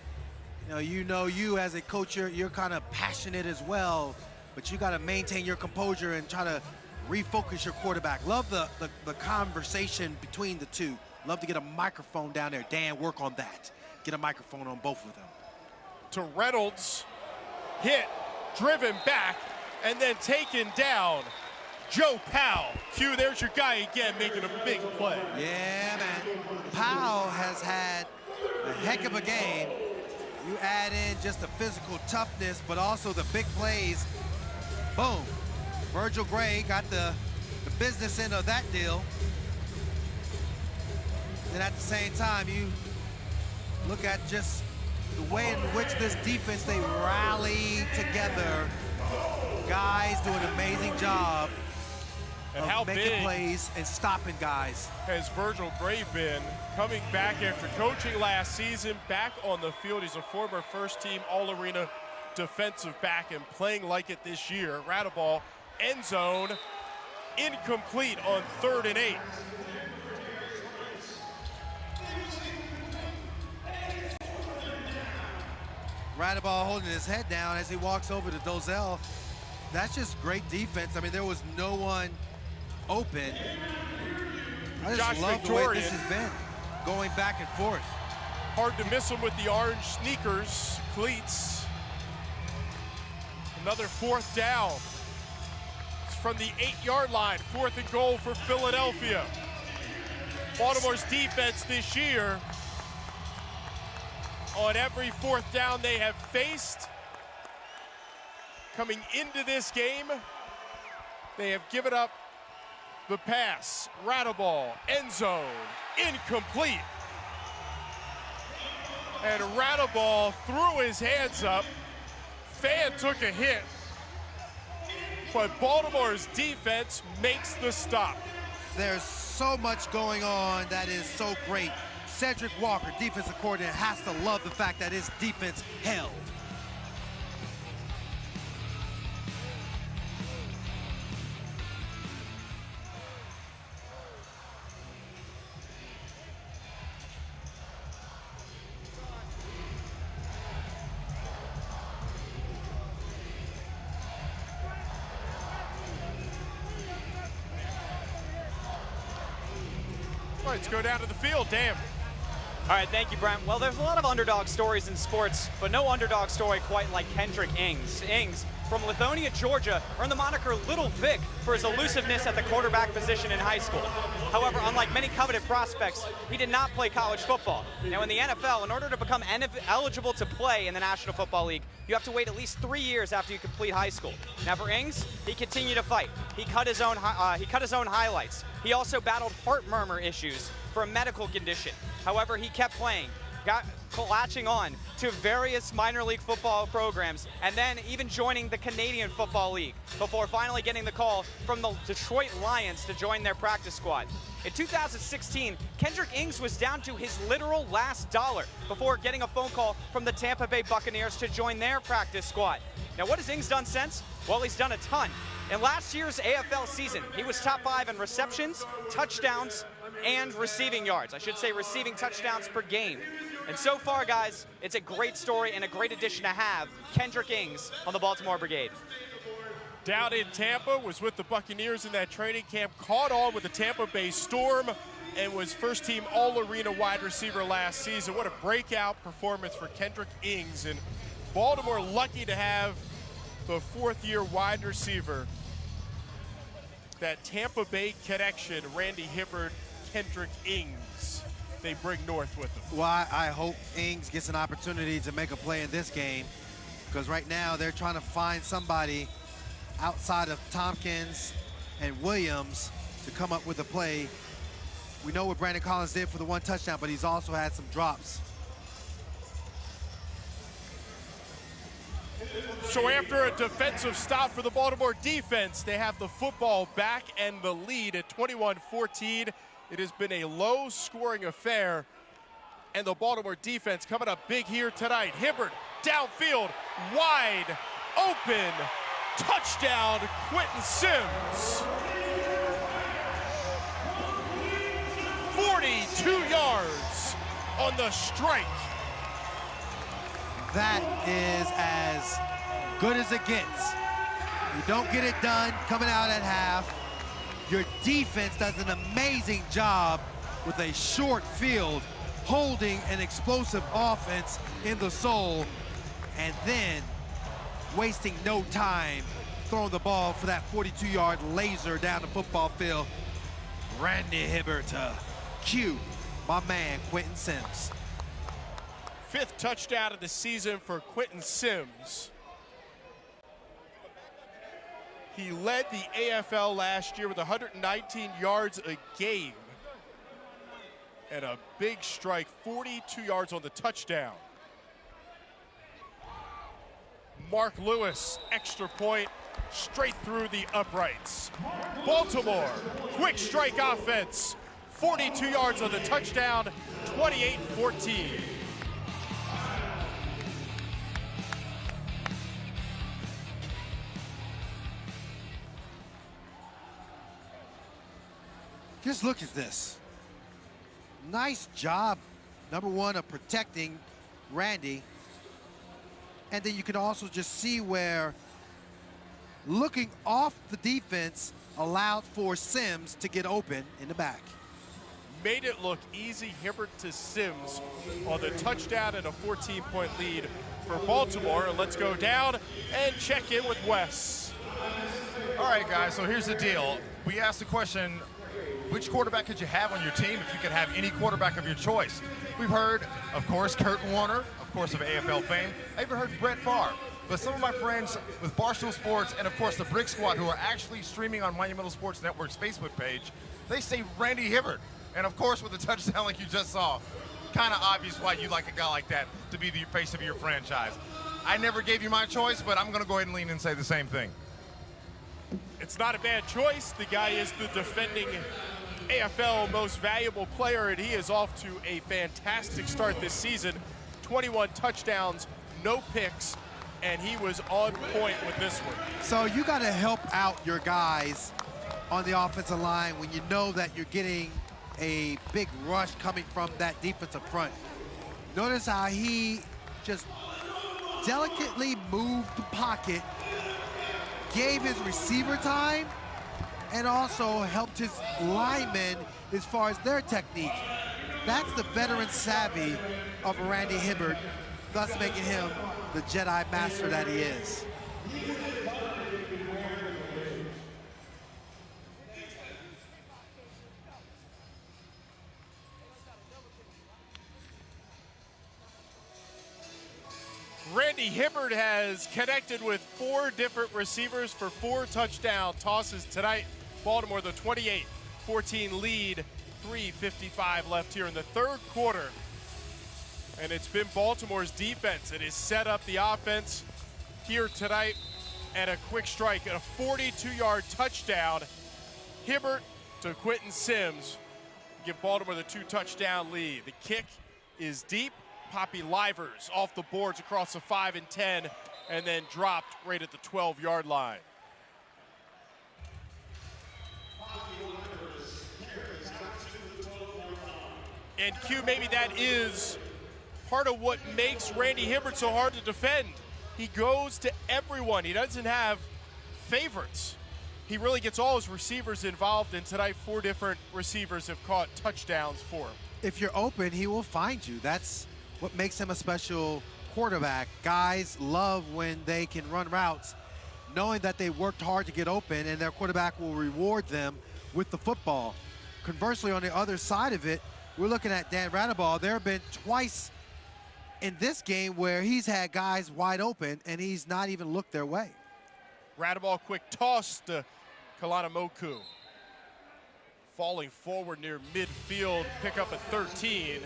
you as a coach, you're kind of passionate as well, but you got to maintain your composure and try to refocus your quarterback. Love the conversation between the two. Love to get a microphone down there. Dan, work on that. Get a microphone on both of them. To Reynolds, hit, driven back, and then taken down. Joe Powell. Q, there's your guy again, making a big play. Yeah, man. Powell has had a heck of a game. You add in just the physical toughness, but also the big plays. Boom. Virgil Gray got the business end of that deal. And at the same time, you look at just the way in which this defense, they rally together. Guys do an amazing job of making plays and stopping guys. Has Virgil Gray been coming back after coaching last season, back on the field? He's a former first-team All-Arena defensive back and playing like it this year. Radaball, end zone, incomplete on 3rd and 8. Radaball holding his head down as he walks over to Dozell. That's just great defense. I mean, there was no one open. I just love the way this has been, going back and forth. Hard to miss him with the orange sneakers, cleats. Another 4th down. It's from the 8-yard line, 4th and goal for Philadelphia. Baltimore's defense this year, on every 4th down they have faced, coming into this game, they have given up the pass. Radaball, end zone, incomplete. And Radaball threw his hands up. Fan took a hit. But Baltimore's defense makes the stop. There's so much going on that is so great. Cedric Walker, defensive coordinator, has to love the fact that his defense held. Let's go down to the field, damn. All right, thank you, Brent. Well, there's a lot of underdog stories in sports, but no underdog story quite like Kendrick Ings. Ings, from Lithonia, Georgia, earned the moniker Little Vic for his elusiveness at the quarterback position in high school. However, unlike many coveted prospects, he did not play college football. Now, in the NFL, in order to become eligible to play in the National Football League, you have to wait at least 3 years after you complete high school. Now, for Ings, he continued to fight. He cut his own highlights. He also battled heart murmur issues for a medical condition. However, he kept playing, latching on to various minor league football programs, and then even joining the Canadian Football League before finally getting the call from the Detroit Lions to join their practice squad. In 2016, Kendrick Ings was down to his literal last dollar before getting a phone call from the Tampa Bay Buccaneers to join their practice squad. Now, what has Ings done since? Well, he's done a ton. In last year's AFL season, he was top 5 in receptions, touchdowns, and receiving yards. I should say receiving touchdowns per game. And so far, guys, it's a great story and a great addition to have Kendrick Ings on the Baltimore Brigade. Down in Tampa, was with the Buccaneers in that training camp, caught on with the Tampa Bay Storm, and was first-team All-Arena wide receiver last season. What a breakout performance for Kendrick Ings. And Baltimore lucky to have the fourth-year wide receiver. That Tampa Bay connection, Randy Hibbert, Kendrick Ings, they bring north with them. Well, I hope Ings gets an opportunity to make a play in this game, because right now they're trying to find somebody outside of Tompkins and Williams to come up with a play. We know what Brandon Collins did for the 1 touchdown, but he's also had some drops. So after a defensive stop for the Baltimore defense, they have the football back and the lead at 21-14. It has been a low-scoring affair, and the Baltimore defense coming up big here tonight. Hibbert, downfield, wide open, touchdown, Quentin Sims. 42 yards on the strike. That is as good as it gets. You don't get it done coming out at half. Your defense does an amazing job with a short field, holding an explosive offense in the soul, and then wasting no time throwing the ball for that 42-yard laser down the football field. Randy Hibbert to cue my man, Quentin Sims. 5th touchdown of the season for Quentin Sims. He led the AFL last year with 119 yards a game. And a big strike, 42 yards on the touchdown. Mark Lewis, extra point, straight through the uprights. Baltimore, quick strike offense, 42 yards on the touchdown, 28-14. Just look at this. Nice job, number one, of protecting Randy. And then you can also just see where looking off the defense allowed for Sims to get open in the back. Made it look easy. Hibbert to Sims on the touchdown and a 14-point lead for Baltimore. And let's go down and check in with Wes. All right, guys, so here's the deal. We asked the question, which quarterback could you have on your team if you could have any quarterback of your choice? We've heard, of course, Kurt Warner, of course, of AFL fame. I even heard Brett Favre. But some of my friends with Barstool Sports and, of course, the Brick Squad, who are actually streaming on Monumental Sports Network's Facebook page, they say Randy Hibbert. And, of course, with the touchdown like you just saw, kind of obvious why you like a guy like that to be the face of your franchise. I never gave you my choice, but I'm going to go ahead and lean and say the same thing. It's not a bad choice. The guy is the defending AFL most valuable player, and he is off to a fantastic start this season. 21 touchdowns, no picks, and he was on point with this one. So you got to help out your guys on the offensive line when you know that you're getting a big rush coming from that defensive front. Notice how he just delicately moved the pocket, gave his receiver time, and also helped his linemen as far as their technique. That's the veteran savvy of Randy Hibbert, thus making him the Jedi master that he is. Randy Hibbert has connected with 4 different receivers for 4 touchdown tosses tonight. Baltimore, the 28-14 lead, 3:55 left here in the third quarter. And it's been Baltimore's defense that has set up the offense here tonight, and a quick strike and a 42-yard touchdown. Hibbert to Quentin Sims give Baltimore the 2-touchdown lead. The kick is deep. Poppy Livers off the boards across the 5 and 10, and then dropped right at the 12-yard line. And Q, maybe that is part of what makes Randy Hibbert so hard to defend. He goes to everyone. He doesn't have favorites. He really gets all his receivers involved, and tonight 4 different receivers have caught touchdowns for him. If you're open, he will find you. That's what makes him a special quarterback. Guys love when they can run routes, knowing that they worked hard to get open, and their quarterback will reward them with the football. Conversely, on the other side of it, we're looking at Dan Radeball. There have been twice in this game where he's had guys wide open, and he's not even looked their way. Radeball, quick toss to Kalanamoku. Falling forward near midfield, pick up a 13.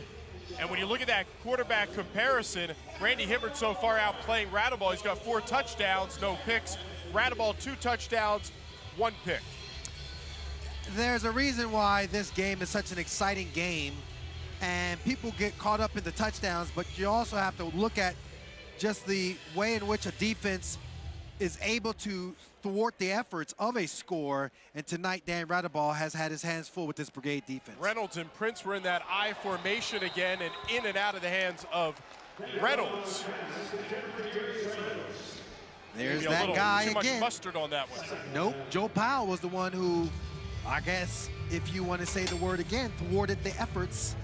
And when you look at that quarterback comparison, Randy Hibbert so far outplaying Radeball. He's got 4 touchdowns, no picks. Radeball 2 touchdowns, 1 pick. There's a reason why this game is such an exciting game, and people get caught up in the touchdowns, but you also have to look at just the way in which a defense is able to thwart the efforts of a score, and tonight Dan Radeball has had his hands full with this Brigade defense. Reynolds and Prince were in that I formation again, and in and out of the hands of Reynolds. There's Maybe that guy too again. Much mustard on that one. Nope, Joe Powell was the one who, I guess, if you want to say the word again, thwarted the efforts.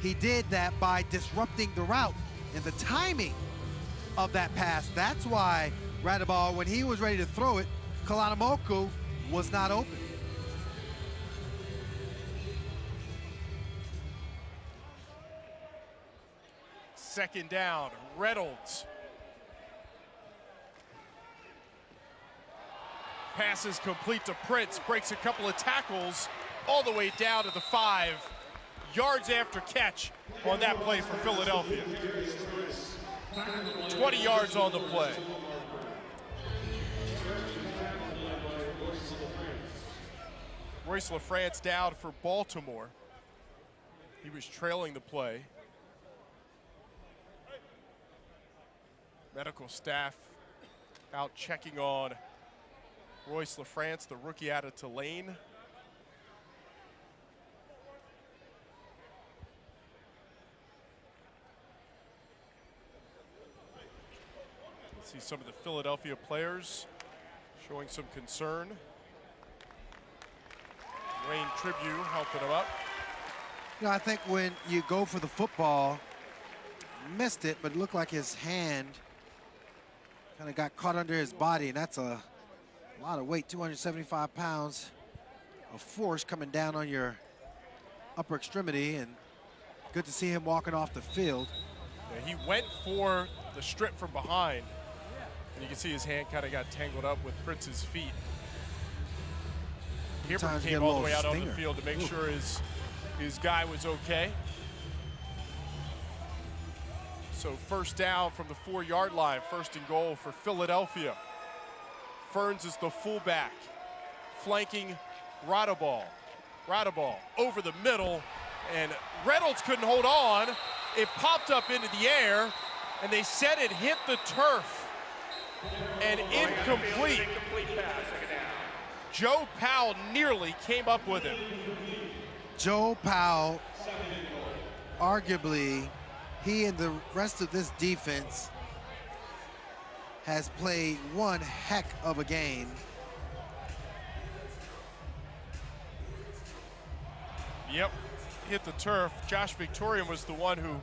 He did that by disrupting the route and the timing of that pass. That's why Radeball, when he was ready to throw it, Kalanamoku was not open. Second down, Reynolds. Passes complete to Prince, breaks a couple of tackles all the way down to the 5. Yards after catch on that play for Philadelphia. 20 yards on the play. Royce LaFrance down for Baltimore. He was trailing the play. Medical staff out checking on Royce LaFrance, the rookie out of Tulane. See some of the Philadelphia players showing some concern. Wayne Tribune helping him up. You know, I think when you go for the football, missed it, but it looked like his hand kind of got caught under his body, and that's a lot of weight, 275 pounds of force coming down on your upper extremity, and good to see him walking off the field. Yeah, he went for the strip from behind, and you can see his hand kind of got tangled up with Prince's feet. Hibbert came all the way out on the field to make sure his guy was okay. So first down from the 4-yard line, 1st and goal for Philadelphia. Ferns is the fullback, flanking Radeball. Radeball over the middle, and Reynolds couldn't hold on. It popped up into the air, and they said it hit the turf. And incomplete. Joe Powell nearly came up with it. Joe Powell, arguably, he and the rest of this defense has played one heck of a game. Yep. hit the turf. Josh Victorian was the one who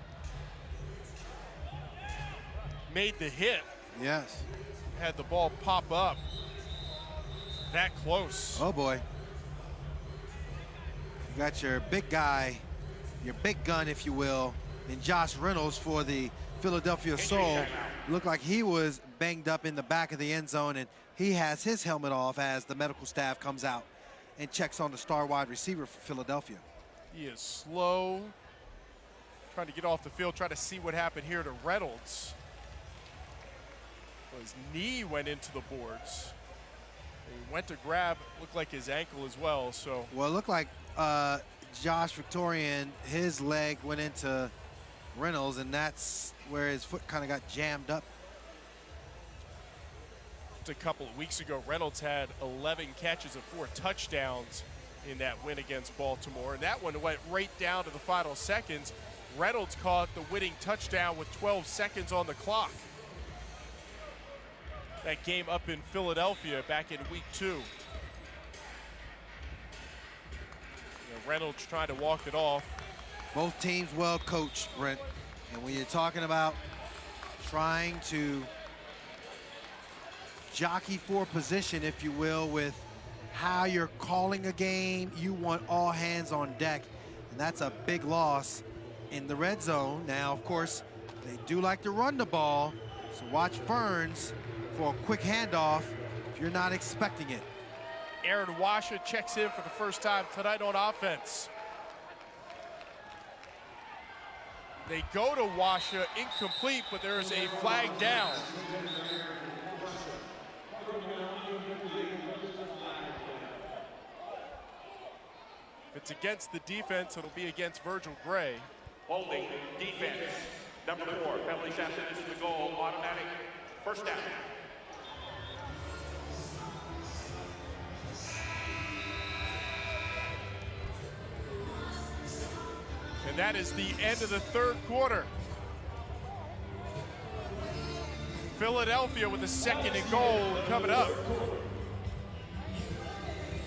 made the hit. Yes. Had the ball pop up that close. Oh boy. You got your big guy, your big gun, if you will, in Josh Reynolds for the Philadelphia Soul. Looked like he was banged up in the back of the end zone, and he has his helmet off as the medical staff comes out and checks on the star wide receiver for Philadelphia. He is slow, trying to get off the field, trying to see what happened here to Reynolds. His knee went into the boards. He went to grab, looked like his ankle as well. So well, it looked like Josh Victorian, his leg went into Reynolds, and that's where his foot kind of got jammed up. Just a couple of weeks ago, Reynolds had 11 catches and 4 touchdowns in that win against Baltimore, and that one went right down to the final seconds. Reynolds caught the winning touchdown with 12 seconds on the clock. That game up in Philadelphia back in week 2. Reynolds trying to walk it off. Both teams well coached, Brent. And when you're talking about trying to jockey for position, if you will, with how you're calling a game, you want all hands on deck. And that's a big loss in the red zone. Now, of course, they do like to run the ball, so watch Ferns for a quick handoff if you're not expecting it. Aaron Washer checks in for the first time tonight on offense. They go to Washer, incomplete, but there is a flag down. If it's against the defense, it'll be against Virgil Gray. Holding defense. Number 4, penalty after this is the goal, automatic first down. And that is the end of the third quarter. Philadelphia with a 2nd and goal coming up.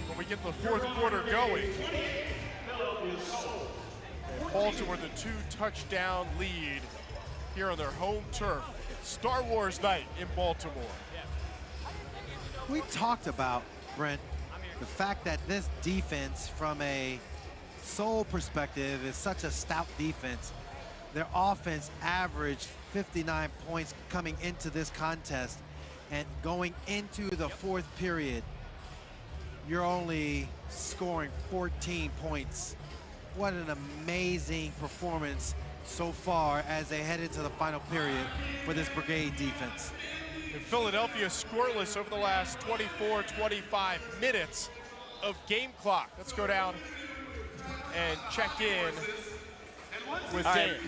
When we get the fourth quarter going. And Baltimore with a 2-touchdown lead here on their home turf. Star Wars night in Baltimore. We talked about, Brent, the fact that this defense from a Soul perspective is such a stout defense. Their offense averaged 59 points coming into this contest, and going into the fourth period, you're only scoring 14 points. What an amazing performance so far as they head into the final period for this Brigade defense. And Philadelphia scoreless over the last 24, 25 minutes of game clock. Let's go down and check in with Dave.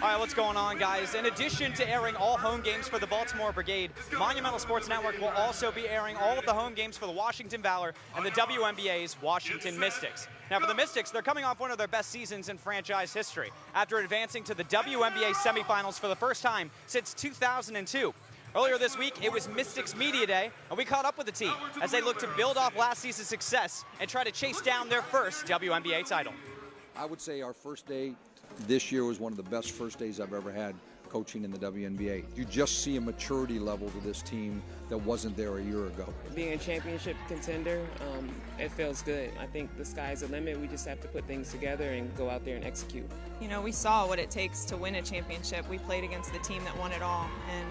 All right, what's going on, guys? In addition to airing all home games for the Baltimore Brigade, Monumental Sports Network will also be airing all of the home games for the Washington Valor and the WNBA's Washington Mystics. Now, for the Mystics, they're coming off one of their best seasons in franchise history after advancing to the WNBA semifinals for the first time since 2002. Earlier this week, it was Mystics Media Day, and we caught up with the team as they look to build off last season's success and try to chase down their first WNBA title. I would say our first day this year was one of the best first days I've ever had coaching in the WNBA. You just see a maturity level to this team that wasn't there a year ago. Being a championship contender, it feels good. I think the sky's the limit. We just have to put things together and go out there and execute. You know, we saw what it takes to win a championship. We played against the team that won it all, and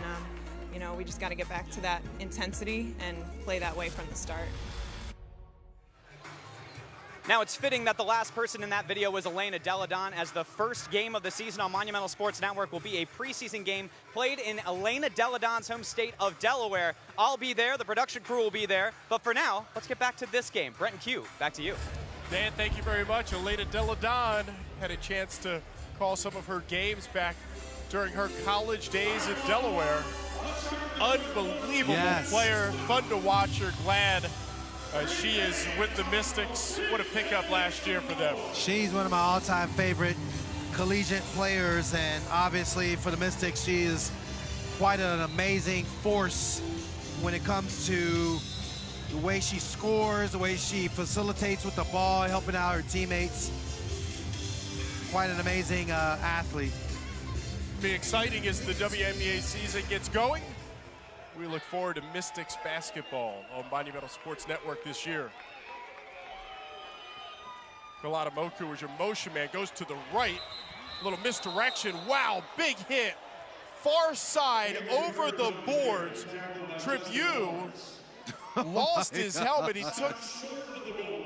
you know, we just got to get back to that intensity and play that way from the start. Now, it's fitting that the last person in that video was Elena Deladon, as the first game of the season on Monumental Sports Network will be a preseason game played in Elena Deladon's home state of Delaware. I'll be there, the production crew will be there, but for now, let's get back to this game. Brent and Q, back to you. Dan, thank you very much. Elena Deladon had a chance to call some of her games back during her college days in Delaware. Unbelievable player, fun to watch her. Glad she is with the Mystics. What a pickup last year for them. She's one of my all-time favorite collegiate players, and obviously for the Mystics, she is quite an amazing force when it comes to the way she scores, the way she facilitates with the ball, helping out her teammates. quite an amazing athlete. Be exciting as the WNBA season gets going. We look forward to Mystics basketball on Monumental Sports Network this year. Galatamoku is your motion man, goes to the right. A little misdirection. Wow, big hit. Far side over the boards. Tribune lost his helmet. He took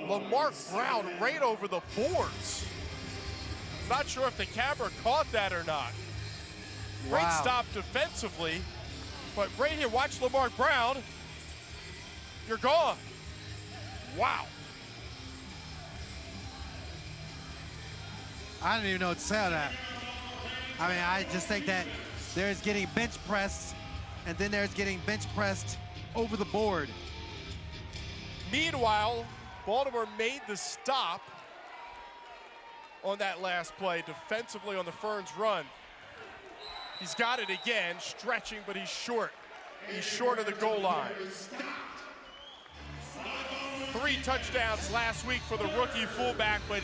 Lamar Brown right over the boards. Not sure if the camera caught that or not. Great stop defensively. But right here, watch Lamar Brown. You're gone. Wow. I don't even know what to say on that. I mean, I just think that there's getting bench pressed, and then there's getting bench pressed over the board. Meanwhile, Baltimore made the stop on that last play defensively on the Ferns run. He's got it again, stretching, but he's short. He's short of the goal line. 3 touchdowns last week for the rookie fullback, but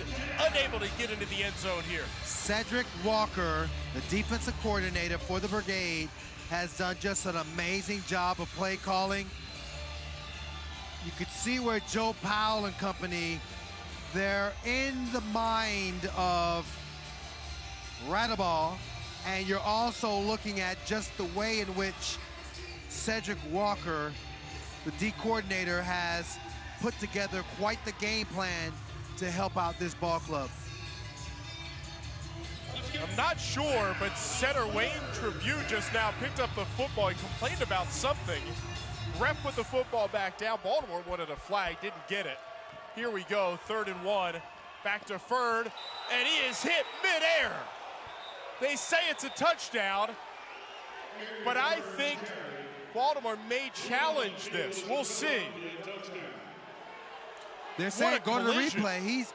unable to get into the end zone here. Cedric Walker, the defensive coordinator for the Brigade, has done just an amazing job of play calling. You could see where Joe Powell and company, they're in the mind of Radaball, and you're also looking at just the way in which Cedric Walker, the D coordinator, has put together quite the game plan to help out this ball club. I'm not sure, but center Wayne Tribune just now picked up the football. He complained about something. Ref put the football back down. Baltimore wanted a flag, didn't get it. Here we go, 3rd and 1. Back to Fern, and he is hit midair. They say it's a touchdown, but I think Baltimore may challenge this. We'll see. They're saying go to the replay. He's,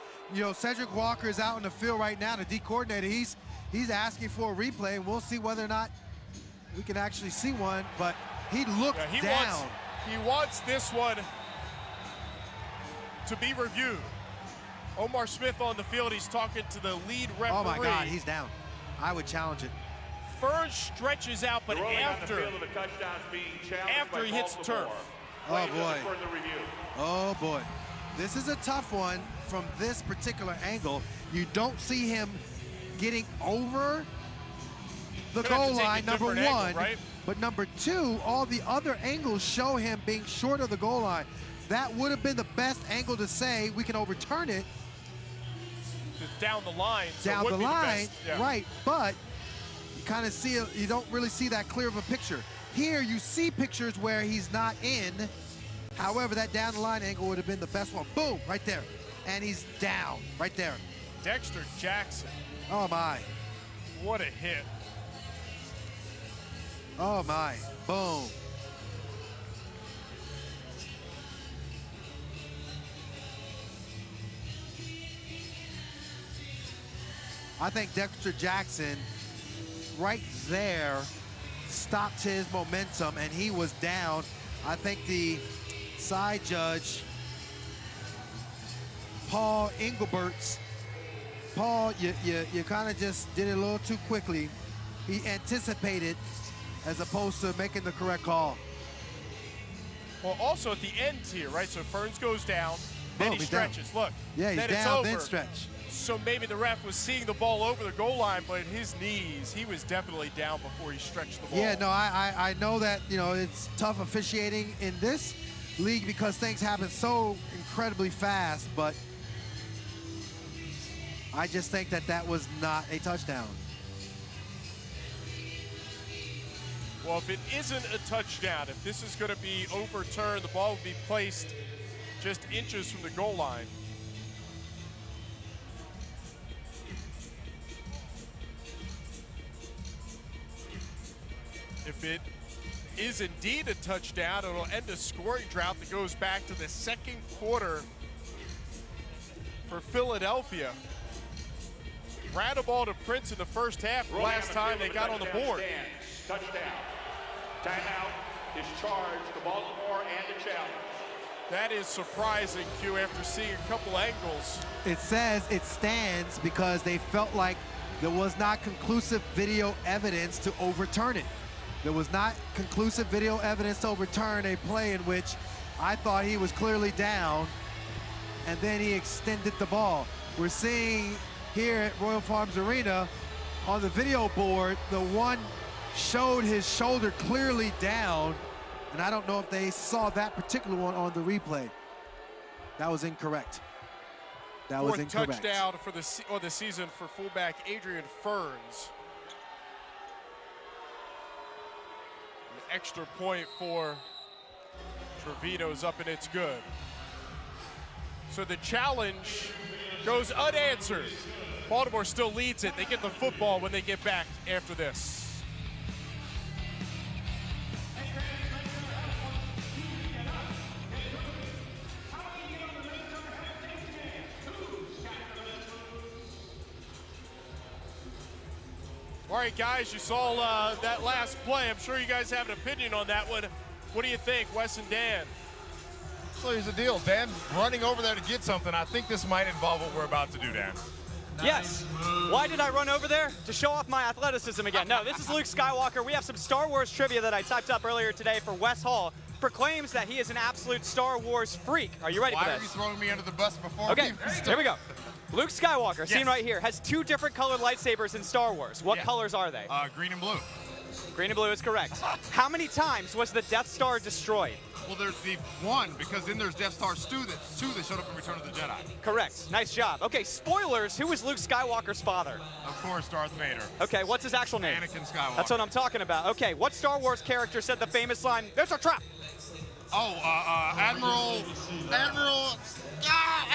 Cedric Walker is out in the field right now, the D coordinator. He's asking for a replay, and we'll see whether or not we can actually see one, but he looked down. He wants this one to be reviewed. Omar Smith on the field. He's talking to the lead referee. Oh my God, he's down. I would challenge it. Fern stretches out, but after he hits turf. Oh boy. Oh boy. This is a tough one from this particular angle. You don't see him getting over the goal line, number 1. Angle, right? But number 2, all the other angles show him being short of the goal line. That would have been the best angle to say we can overturn it. Just down the line. So down the line, yeah. Right, but you kind of see, you don't really see that clear of a picture. Here you see pictures where he's not in. However, that down the line angle would have been the best one. Boom, right there. And he's down, right there. Dexter Jackson. Oh my. What a hit. Oh my, boom. I think Dexter Jackson right there stopped his momentum and he was down. I think the side judge, Paul Engelberts, you kind of just did it a little too quickly. He anticipated as opposed to making the correct call. Well, also at the end here, right? So Ferns goes down, then he stretches. Down. Look, yeah, he's then down, it's over. then stretch. So maybe the ref was seeing the ball over the goal line, but his knees, he was definitely down before he stretched the ball. Yeah, no, I know that, it's tough officiating in this league because things happen so incredibly fast, but I just think that that was not a touchdown. Well, if it isn't a touchdown, if this is going to be overturned, the ball will be placed just inches from the goal line. If it is indeed a touchdown, it'll end a scoring drought that goes back to the second quarter for Philadelphia. Ran a ball to Prince in the first half, the last time they got on the board. Touchdown. Timeout is charged to Baltimore and the challenge. That is surprising, Q, after seeing a couple angles. It says it stands because they felt like there was not conclusive video evidence to overturn it. There was not conclusive video evidence to overturn a play in which I thought he was clearly down, and then he extended the ball. We're seeing here at Royal Farms Arena on the video board, the one showed his shoulder clearly down, and I don't know if they saw that particular one on the replay. That was incorrect. That was incorrect. Fourth touchdown for the season for fullback Adrian Ferns. An extra point for Trevino's up, and it's good. So the challenge goes unanswered. Baltimore still leads it. They get the football when they get back after this. All right, guys, you saw that last play. I'm sure you guys have an opinion on that one. What do you think, Wes and Dan? So here's the deal. Dan running over there to get something. I think this might involve what we're about to do, Dan. Yes. Why did I run over there? To show off my athleticism again. No, this is Luke Skywalker. We have some Star Wars trivia that I typed up earlier today for Wes Hall. Proclaims that he is an absolute Star Wars freak. Are you ready for this? Why are you throwing me under the bus before? Okay, here we go. Luke Skywalker, seen right here, has 2 different colored lightsabers in Star Wars. What colors are they? Green and blue. Green and blue is correct. How many times was the Death Star destroyed? Well, there's the 1, because then there's Death Star 2 that showed up in Return of the Jedi. Correct. Nice job. Okay, spoilers. Who was Luke Skywalker's father? Of course, Darth Vader. Okay, what's his actual name? Anakin Skywalker. That's what I'm talking about. Okay, what Star Wars character said the famous line, "There's a trap"? Oh, Admiral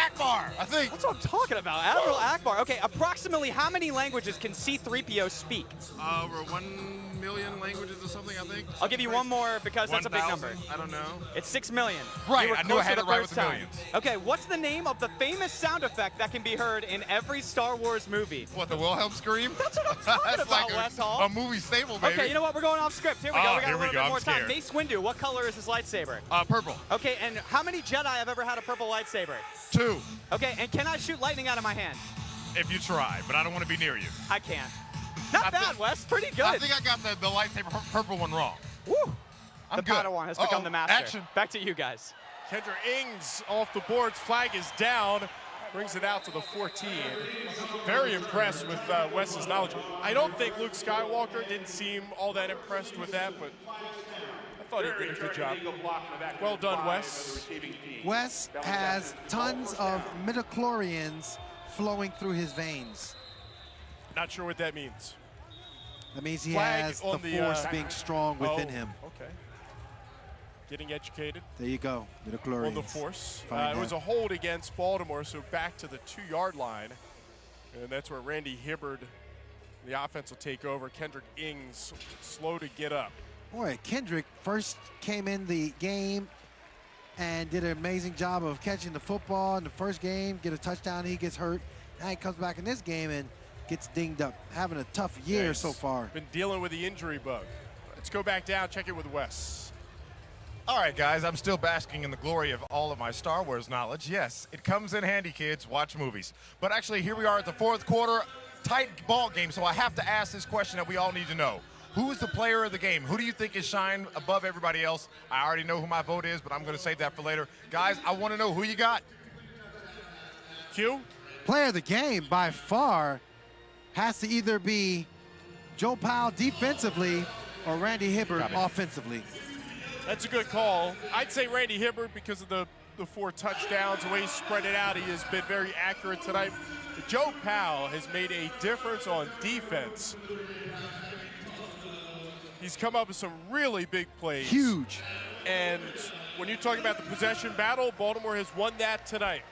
Akbar, I think. That's what I'm talking about, Admiral Akbar. Okay, approximately how many languages can C-3PO speak? Over 1 million languages or something, I think. I'll give you one more because that's a big number. I don't know. It's 6 million. Right, I knew I had it right with the time. millions. Okay, what's the name of the famous sound effect that can be heard in every Star Wars movie? What, the Wilhelm scream? That's what I'm talking about, like Wes Hall. a movie staple, baby. Okay, you know what? We're going off script. Here we go. We got a little bit more time. Scared. Mace Windu, what color is his lightsaber? Purple. Okay, and how many Jedi have ever had a purple lightsaber? 2. Okay, and can I shoot lightning out of my hand? If you try, but I don't want to be near you. I can't. Not bad, Wes. Pretty good. I think I got the lightsaber purple one wrong. Woo! I'm the good. Padawan has become the master. Action. Back to you guys. Kendra Ings off the boards. Flag is down. Brings it out to the 14. Very impressed with Wes's knowledge. I don't think Luke Skywalker didn't seem all that impressed with that, but I thought he did a good job. Well done, Wes. Wes has tons of midichlorians flowing through his veins. Not sure what that means. That means he Flag has the on the, force being strong within him. Okay. Getting educated. There you go, midichlorians. On the force. It was a hold against Baltimore, so back to the 2-yard line. And that's where Randy Hibbert, the offense, will take over. Kendrick Ings, slow to get up. Boy, Kendrick first came in the game and did an amazing job of catching the football in the first game, get a touchdown, he gets hurt. Now he comes back in this game and gets dinged up. Having a tough year so far. Been dealing with the injury bug. Let's go back down, check it with Wes. All right, guys, I'm still basking in the glory of all of my Star Wars knowledge. Yes, it comes in handy, kids. Watch movies. But actually, here we are at the 4th quarter. Tight ball game, so I have to ask this question that we all need to know. Who is the player of the game? Who do you think is shine above everybody else? I already know who my vote is, but I'm going to save that for later. Guys, I want to know who you got. Q? Player of the game, by far, has to either be Joe Powell defensively or Randy Hibbert offensively. That's a good call. I'd say Randy Hibbert because of the 4 touchdowns, the way he spread it out. He has been very accurate tonight. But Joe Powell has made a difference on defense. He's come up with some really big plays. Huge. And when you talk about the possession battle, Baltimore has won that tonight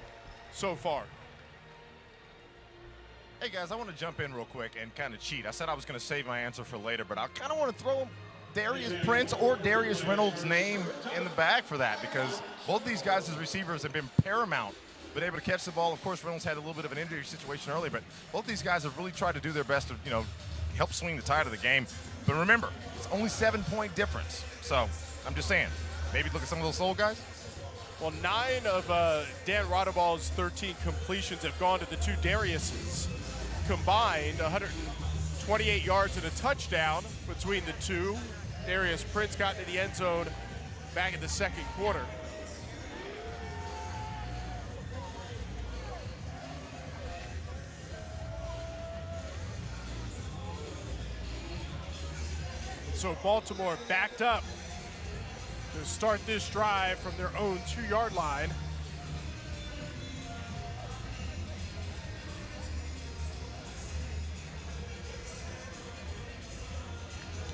so far. Hey, guys, I want to jump in real quick and kind of cheat. I said I was going to save my answer for later, but I kind of want to throw Darius Prince or Darius Reynolds' name in the bag for that because both these guys as receivers have been paramount, been able to catch the ball. Of course, Reynolds had a little bit of an injury situation early, but both these guys have really tried to do their best to, help swing the tide of the game. But remember, it's only 7-point difference. So I'm just saying, maybe look at some of those old guys. Well, 9 of Dan Radeball's 13 completions have gone to the two Dariuses. Combined, 128 yards and a touchdown between the two. Darius Prince got into the end zone back in the second quarter. So Baltimore backed up to start this drive from their own 2-yard line.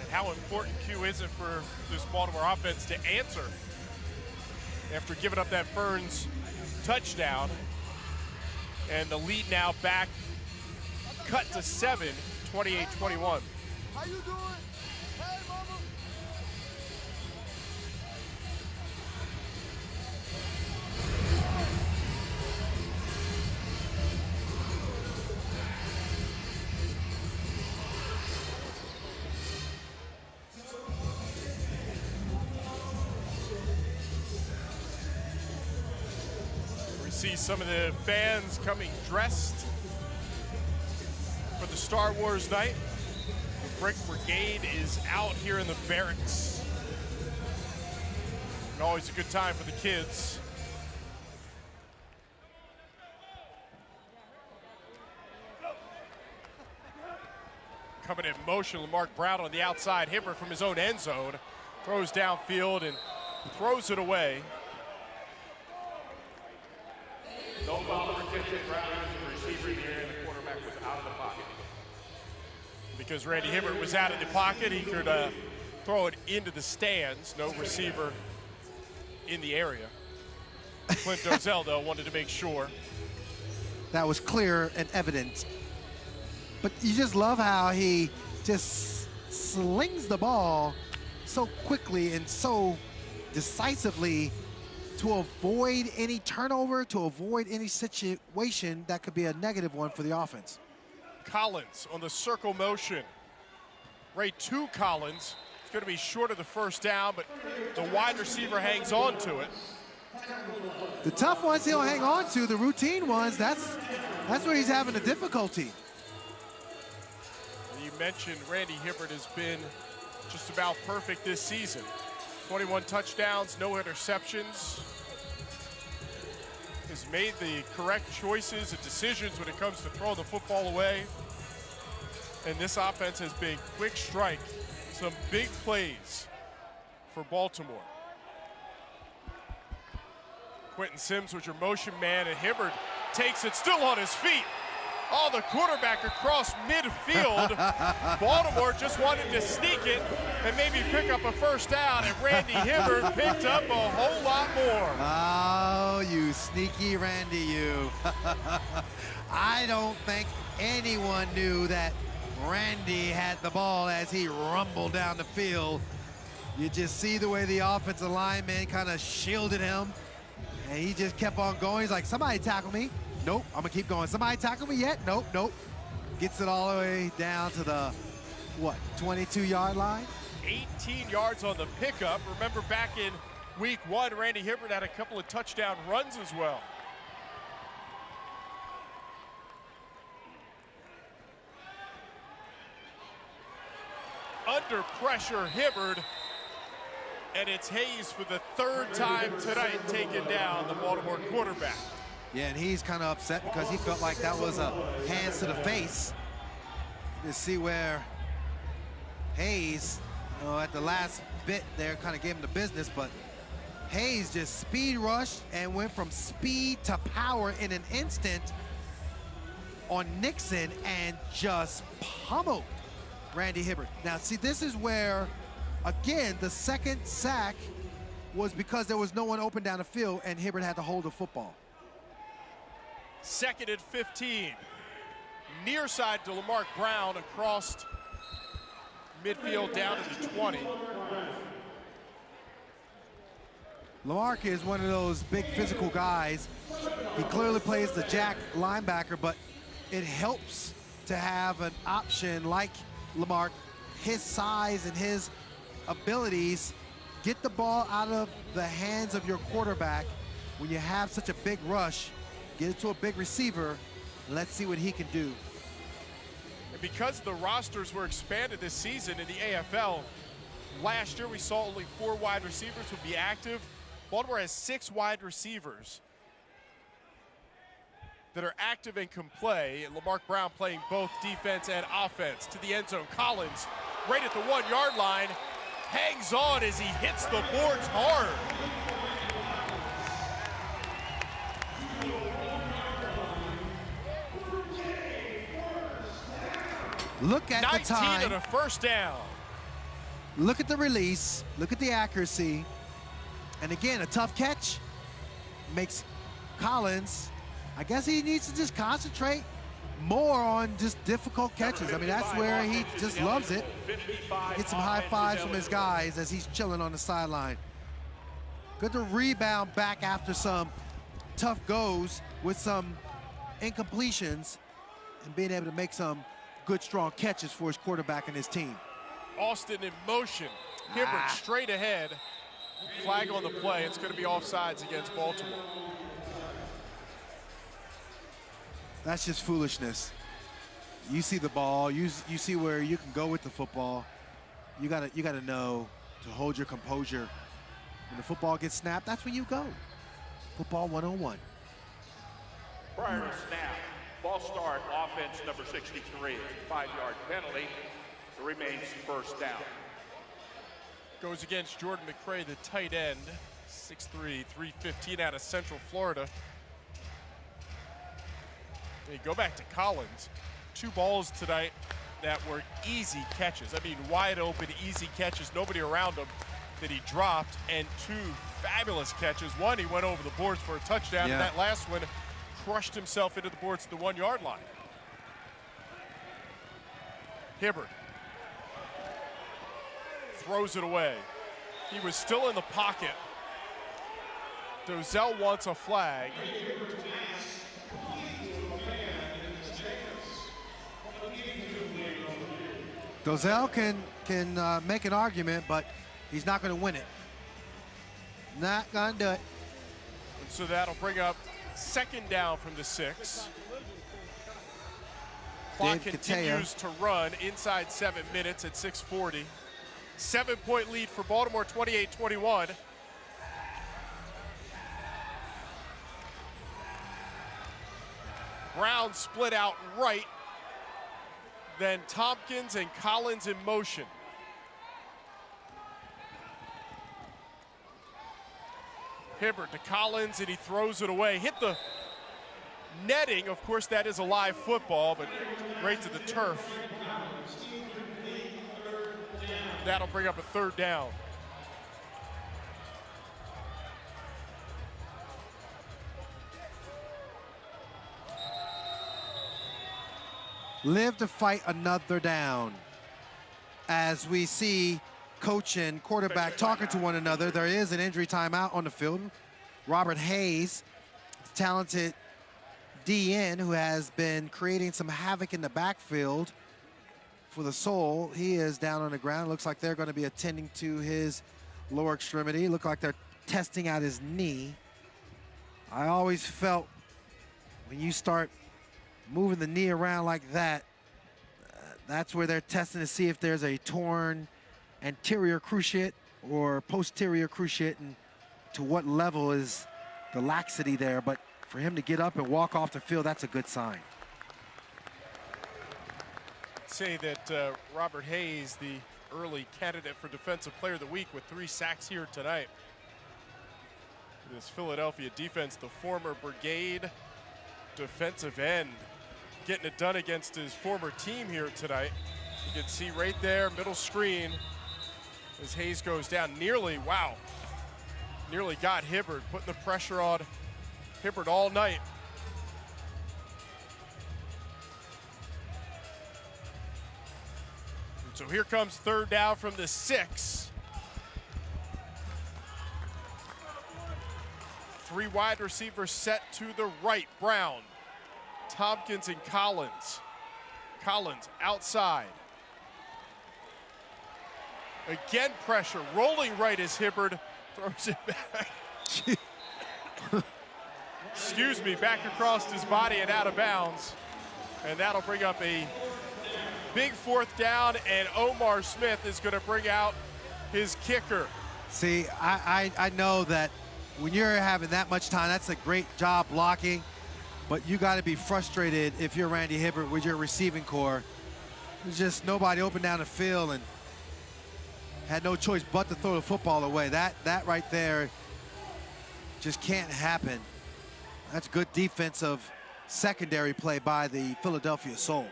And how important, Q, is it for this Baltimore offense to answer after giving up that Ferns touchdown? And the lead now back, cut to 7, 28-21. How you doing? Hey, mama. We see some of the fans coming dressed for the Star Wars night. The Brigade is out here in the barracks. And always a good time for the kids. Coming in motion, Lamarck Brown on the outside. Hibbert from his own end zone. Throws downfield and throws it away. No foul retention. Brown used the receiver in the air, and the quarterback was out of the pocket. Because Randy Hibbert was out of the pocket, he could throw it into the stands. No receiver in the area. Clint Dozel, though, wanted to make sure. That was clear and evident. But you just love how he just slings the ball so quickly and so decisively to avoid any turnover, to avoid any situation that could be a negative one for the offense. Collins on the circle motion. Ray to Collins. It's going to be short of the first down, but the wide receiver hangs on to it. The tough ones he'll hang on to, the routine ones, that's where he's having the difficulty. You mentioned Randy Hibbert has been just about perfect this season. 21 touchdowns, no interceptions. Has made the correct choices and decisions when it comes to throwing the football away. And this offense has been quick strike, some big plays for Baltimore. Quentin Sims was your motion man, and Hibbert takes it still on his feet. Oh, the quarterback across midfield. Baltimore just wanted to sneak it and maybe pick up a first down, and Randy Hibbert picked up a whole lot more. Oh, you sneaky Randy, you. I don't think anyone knew that Randy had the ball as he rumbled down the field. You just see the way the offensive lineman kind of shielded him, and he just kept on going. He's like, somebody tackle me. Nope, I'm gonna keep going. Somebody tackle me yet? Nope, nope. Gets it all the way down to the, what, 22-yard line? 18 yards on the pickup. Remember back in week 1, Randy Hibbert had a couple of touchdown runs as well. Under pressure, Hibbert, and it's Hayes for the 3rd time tonight taking down the Baltimore quarterback. Yeah, and he's kind of upset because he felt like that was a hands to the face. You see where Hayes, you know, at the last bit there kind of gave him the business, but Hayes just speed rushed and went from speed to power in an instant on Nixon and just pummeled Randy Hibbert. Now, see, this is where, again, the second sack was because there was no one open down the field and Hibbert had to hold the football. 2nd and 15. Near side to Lamarck Brown across midfield down to the 20. Lamarck is one of those big physical guys. He clearly plays the jack linebacker, but it helps to have an option like Lamarck, his size and his abilities, get the ball out of the hands of your quarterback when you have such a big rush, get it to a big receiver, and let's see what he can do. And because the rosters were expanded this season in the AFL, last year we saw only 4 wide receivers would be active. Baltimore has 6 wide receivers that are active and can play. And Lamarck Brown playing both defense and offense to the end zone. Collins right at the 1-yard line, hangs on as he hits the boards hard. Look at the time. 19 on a first down. Look at the release. Look at the accuracy. And again, a tough catch makes Collins, I guess he needs to just concentrate more on just difficult catches. I mean, that's where he just loves it. Get some high fives from his guys as he's chilling on the sideline. Good to rebound back after some tough goes with some incompletions and being able to make some good, strong catches for his quarterback and his team. Austin in motion. Hibbert straight ahead. Flag on the play. It's going to be offsides against Baltimore. That's just foolishness. You see the ball. You see where you can go with the football. You gotta know to hold your composure. When the football gets snapped, that's when you go. Football 101. Prior to snap, false start, offense number 63, 5-yard penalty. It remains first down. Goes against Jordan Mccray, the tight end, 6'3", 315 out of Central Florida. You go back to Collins. 2 balls tonight that were easy catches. I mean, wide open, easy catches, nobody around him that he dropped, and 2 fabulous catches. One, he went over the boards for a touchdown, and that last one crushed himself into the boards at the 1-yard line. Hibbert throws it away. He was still in the pocket. Dozell wants a flag. Dozell can make an argument, but he's not going to win it. Not going to do it. And so that'll bring up 2nd down from the 6. Clock continues to run inside 7 minutes at 6:40. 7-point lead for Baltimore, 28-21. Brown split out right. Then Tompkins and Collins in motion. Hibbert to Collins, and he throws it away. Hit the netting. Of course, that is a live football, but right to the turf. That'll bring up a 3rd down. Live to fight another down. As we see coach and quarterback talking to one another, there is an injury timeout on the field. Robert Hayes, talented DN who has been creating some havoc in the backfield for the Soul. He is down on the ground. Looks like they're going to be attending to his lower extremity. Look like they're testing out his knee. I always felt when you start moving the knee around like that, that's where they're testing to see if there's a torn anterior cruciate or posterior cruciate, and to what level is the laxity there. But for him to get up and walk off the field, that's a good sign. Say that Robert Hayes, the early candidate for Defensive Player of the Week with 3 sacks here tonight. This Philadelphia defense, the former Brigade defensive end, getting it done against his former team here tonight. You can see right there, middle screen, as Hayes goes down. Nearly got Hibbert, putting the pressure on Hibbert all night. And so here comes 3rd down from the 6. 3 wide receivers set to the right. Brown, Tompkins, and Collins. Collins outside. Again pressure, rolling right as Hibbert throws it back. excuse me, back across his body and out of bounds. And that'll bring up a big 4th down, and Omar Smith is going to bring out his kicker. See, I know that when you're having that much time, that's a great job blocking, but you got to be frustrated if you're Randy Hibbert with your receiving core. There's just nobody open down the field and had no choice but to throw the football away. That right there just can't happen. That's good defensive secondary play by the Philadelphia Soul.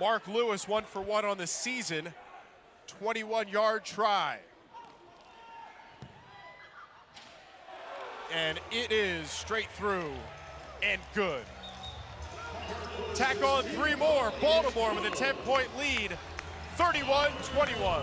Mark Lewis 1 for 1 on the season, 21-yard try. And it is straight through and good. Tack on 3 more. Baltimore with a 10-point lead, 31-21.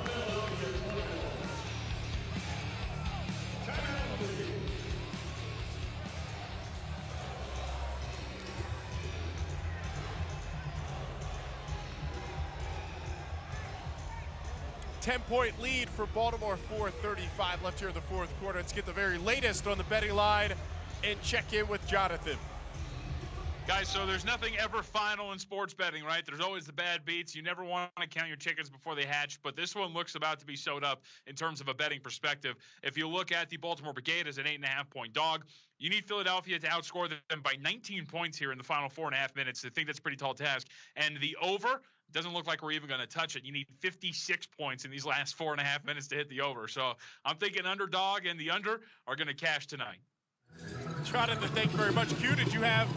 Ten-point lead for Baltimore, 4:35 left here in the 4th quarter. Let's get the very latest on the betting line and check in with Jonathan. Guys, so there's nothing ever final in sports betting, right? There's always the bad beats. You never want to count your chickens before they hatch, but this one looks about to be sewed up in terms of a betting perspective. If you look at the Baltimore Brigade as an 8.5-point dog, you need Philadelphia to outscore them by 19 points here in the final 4.5 minutes. I think that's a pretty tall task. And the over doesn't look like we're even going to touch it. You need 56 points in these last 4.5 minutes to hit the over. So I'm thinking underdog and the under are going to cash tonight. Jonathan, thank you very much. Q, did you have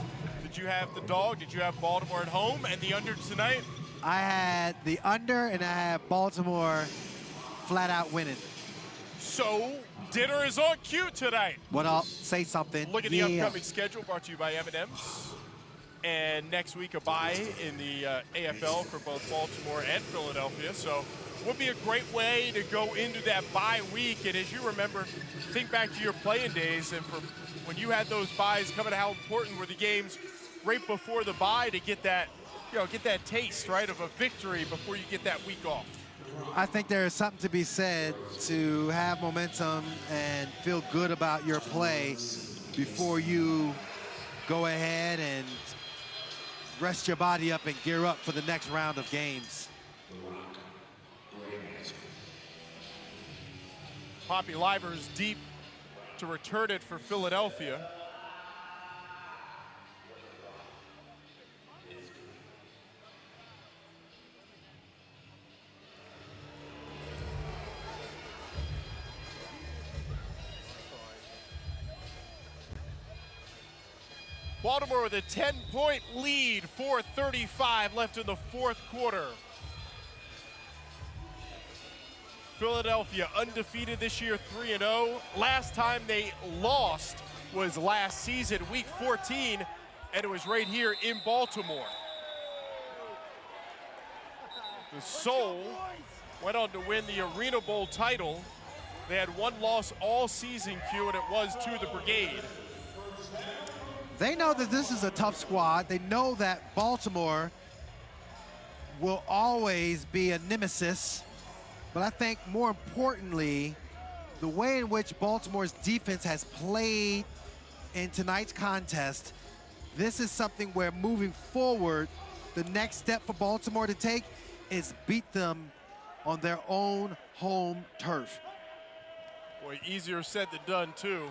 the dog? Did you have Baltimore at home and the under tonight? I had the under, and I had Baltimore flat out winning. So dinner is on cue tonight. Well, I'll say something. Look at the upcoming schedule brought to you by M&M's. And next week a bye in the AFL for both Baltimore and Philadelphia. So would be a great way to go into that bye week. And as you remember, think back to your playing days and from when you had those byes, coming to how important were the games right before the bye to get that, get that taste, right, of a victory before you get that week off. I think there is something to be said to have momentum and feel good about your play before you go ahead and rest your body up and gear up for the next round of games. Poppy Livers deep to return it for Philadelphia. Baltimore with a 10-point lead, 4:35 left in the 4th quarter. Philadelphia undefeated this year, 3-0. Last time they lost was last season, week 14, and it was right here in Baltimore. The Soul went on to win the Arena Bowl title. They had one loss all season, Q, and it was to the Brigade. They know that this is a tough squad. They know that Baltimore will always be a nemesis. But I think more importantly, the way in which Baltimore's defense has played in tonight's contest, this is something where moving forward, the next step for Baltimore to take is beat them on their own home turf. Boy, easier said than done, too.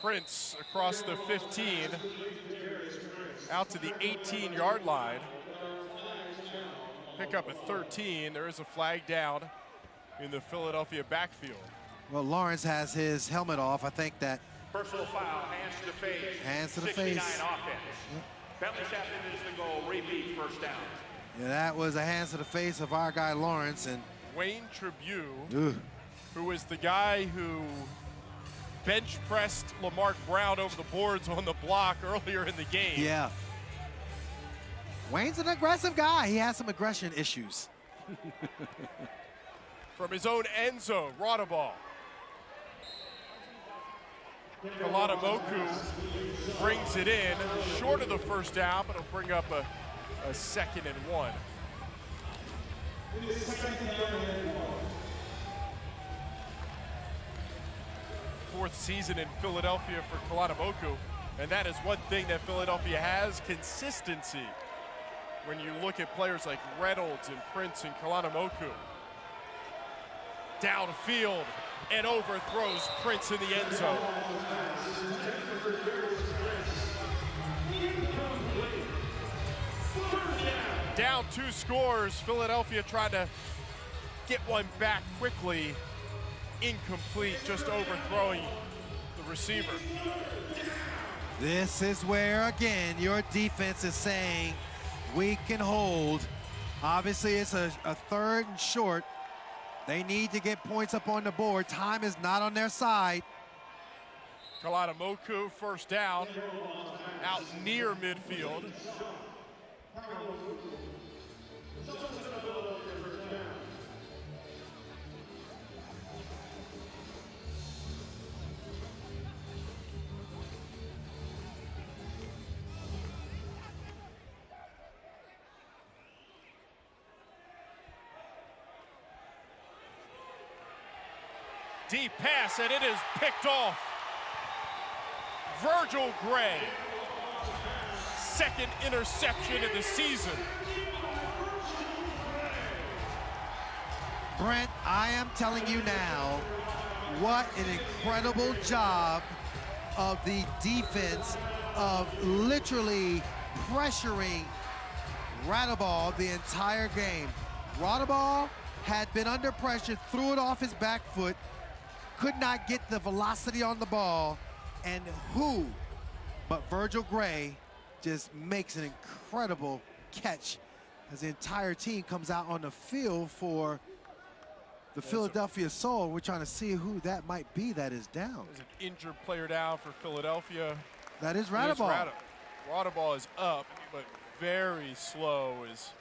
Prince across the 15, out to the 18-yard line. Pick up a 13. There is a flag down in the Philadelphia backfield. Well, Lawrence has his helmet off. I think that personal foul, hands to the face. Hands to the 69 face. offense. Penalty shot is the goal. Repeat, first down. Yeah, that was a hands to the face of our guy Lawrence. And Wayne Tribune, who was the guy who bench pressed Lamarck Brown over the boards on the block earlier in the game. Yeah. Wayne's an aggressive guy. He has some aggression issues. From his own end zone, Rodaball. Kalana Moku brings it in, short of the first down, but it'll bring up a 2nd and 1. 4th season in Philadelphia for Kalanamoku, and that is one thing that Philadelphia has, consistency. When you look at players like Reynolds and Prince and Kalanamoku. Downfield and overthrows Prince in the end zone. Down 2 scores, Philadelphia trying to get one back quickly. Incomplete, just overthrowing the receiver. This is where, again, your defense is saying, we can hold. Obviously, it's a 3rd and short. They need to get points up on the board. Time is not on their side. Kalanamoku, first down, out near midfield. Deep pass, and it is picked off. Virgil Gray, 2nd interception of the season. Brent, I am telling you now, what an incredible job of the defense of literally pressuring Radaball the entire game. Radaball had been under pressure, threw it off his back foot, could not get the velocity on the ball, and who but Virgil Gray just makes an incredible catch as the entire team comes out on the field for the Philadelphia Soul. We're trying to see who that might be that is down. There's an injured player down for Philadelphia. That is Radaball. Radaball is up, but very slow as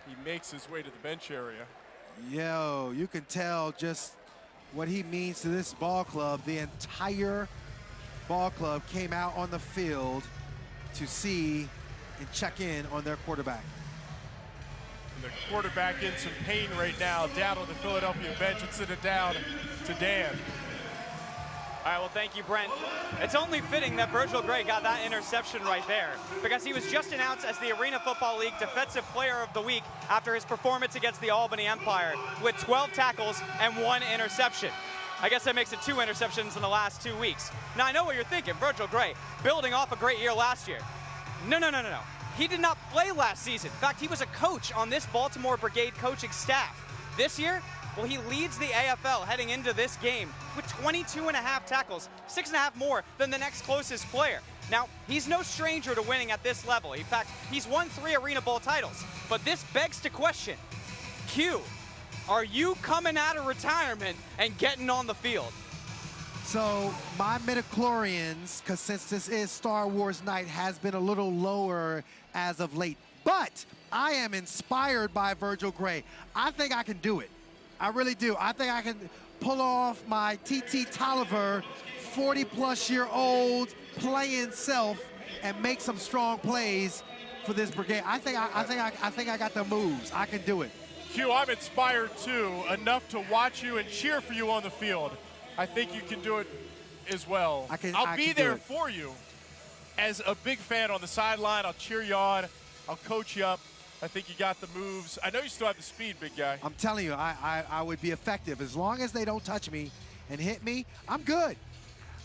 he makes his way to the bench area. Yo, you can tell just what he means to this ball club. The entire ball club came out on the field to see and check in on their quarterback. And the quarterback in some pain right now, down on the Philadelphia bench. It's sitting down to Dan. All right, well, thank you, Brent. It's only fitting that Virgil Gray got that interception right there, because he was just announced as the Arena Football League Defensive Player of the Week after his performance against the Albany Empire with 12 tackles and 1 interception. I guess that makes it 2 interceptions in the last 2 weeks. Now, I know what you're thinking, Virgil Gray, building off a great year last year. No. He did not play last season. In fact, he was a coach on this Baltimore Brigade coaching staff. This year, well, he leads the AFL heading into this game with 22.5 tackles, 6.5 more than the next closest player. Now, he's no stranger to winning at this level. In fact, he's won 3 Arena Bowl titles. But this begs to question, Q, are you coming out of retirement and getting on the field? So my midichlorians, because since this is Star Wars night, has been a little lower as of late. But I am inspired by Virgil Gray. I think I can do it. I really do. I think I can pull off my T.T. Tolliver, 40-plus-year-old playing self and make some strong plays for this brigade. I think I got the moves. I can do it. Q, I'm inspired too, enough to watch you and cheer for you on the field. I think you can do it as well. I'll be there for you as a big fan on the sideline. I'll cheer you on. I'll coach you up. I think you got the moves. I know you still have the speed, big guy. I'm telling you, I would be effective. As long as they don't touch me and hit me, I'm good.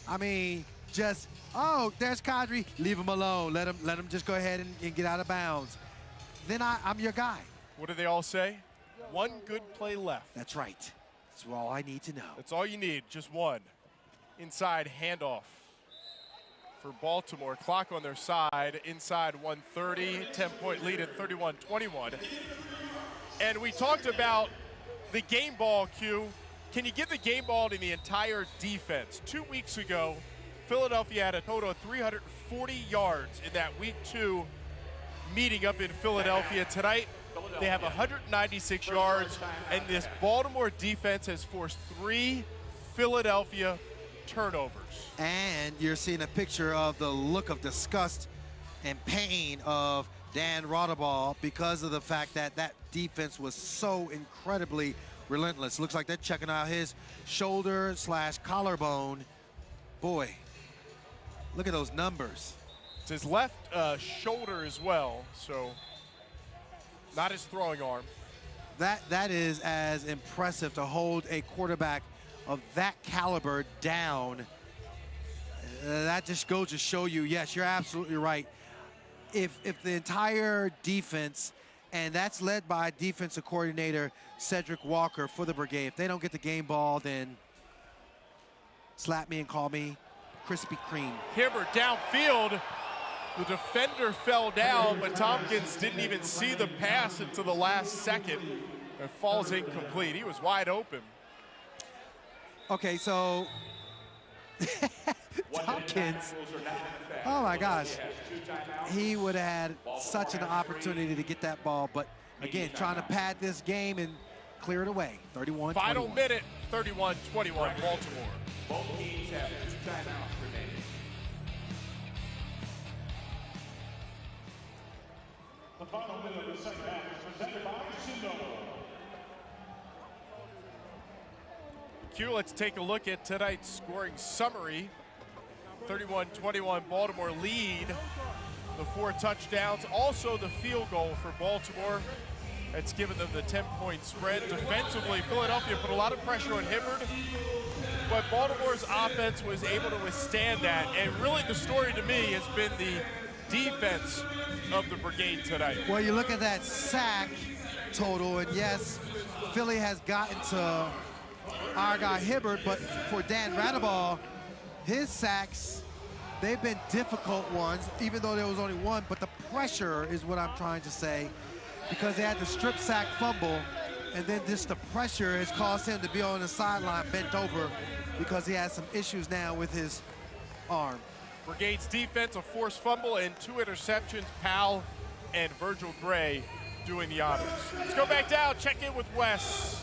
I mean, just, oh, there's Kadri. Leave him alone. Let him just go ahead and get out of bounds. Then I'm your guy. What do they all say? One good play left. That's right. That's all I need to know. That's all you need, just one. Inside handoff for Baltimore. Clock on their side, inside 130, 10-point lead at 31-21. And we talked about the game ball, Q. Can you give the game ball to the entire defense? 2 weeks ago, Philadelphia had a total of 340 yards in that week 2 meeting up in Philadelphia. Tonight, they have 196 yards, and this Baltimore defense has forced 3 Philadelphia turnovers. And you're seeing a picture of the look of disgust and pain of Dan Radaball because of the fact that that defense was so incredibly relentless. Looks like they're checking out his shoulder/collarbone Boy, look at those numbers. It's his left shoulder as well, so not his throwing arm. That is as impressive to hold a quarterback of that caliber down. That just goes to show you, yes, you're absolutely right. If the entire defense, and that's led by defensive coordinator Cedric Walker for the Brigade, if they don't get the game ball, then slap me and call me Krispy Kreme. Hibbert downfield. The defender fell down, but Tompkins didn't even see the pass until the last second. It falls incomplete. He was wide open. Okay, so Tompkins, oh my gosh, he would have had such an opportunity to get that ball, but again, trying to pad this game and clear it away. 31-21. Final minute, 31-21, Baltimore. Both teams have 2 timeouts remaining. The final minute of the second half is presented by Sindo. Q, let's take a look at tonight's scoring summary. 31-21 Baltimore lead. The 4 touchdowns, also the field goal for Baltimore. That's given them the 10-point spread. Defensively, Philadelphia put a lot of pressure on Hibbert, but Baltimore's offense was able to withstand that. And really the story to me has been the defense of the Brigade tonight. Well, you look at that sack total, and yes, Philly has gotten to our guy Hibbert, but for Dan Radeball, his sacks, they've been difficult ones, even though there was only one, but the pressure is what I'm trying to say, because they had the strip sack fumble, and then just the pressure has caused him to be on the sideline bent over because he has some issues now with his arm. Brigade's defense, a forced fumble and 2 interceptions. Powell and Virgil Gray doing the honors. Let's go back down, check in with Wes.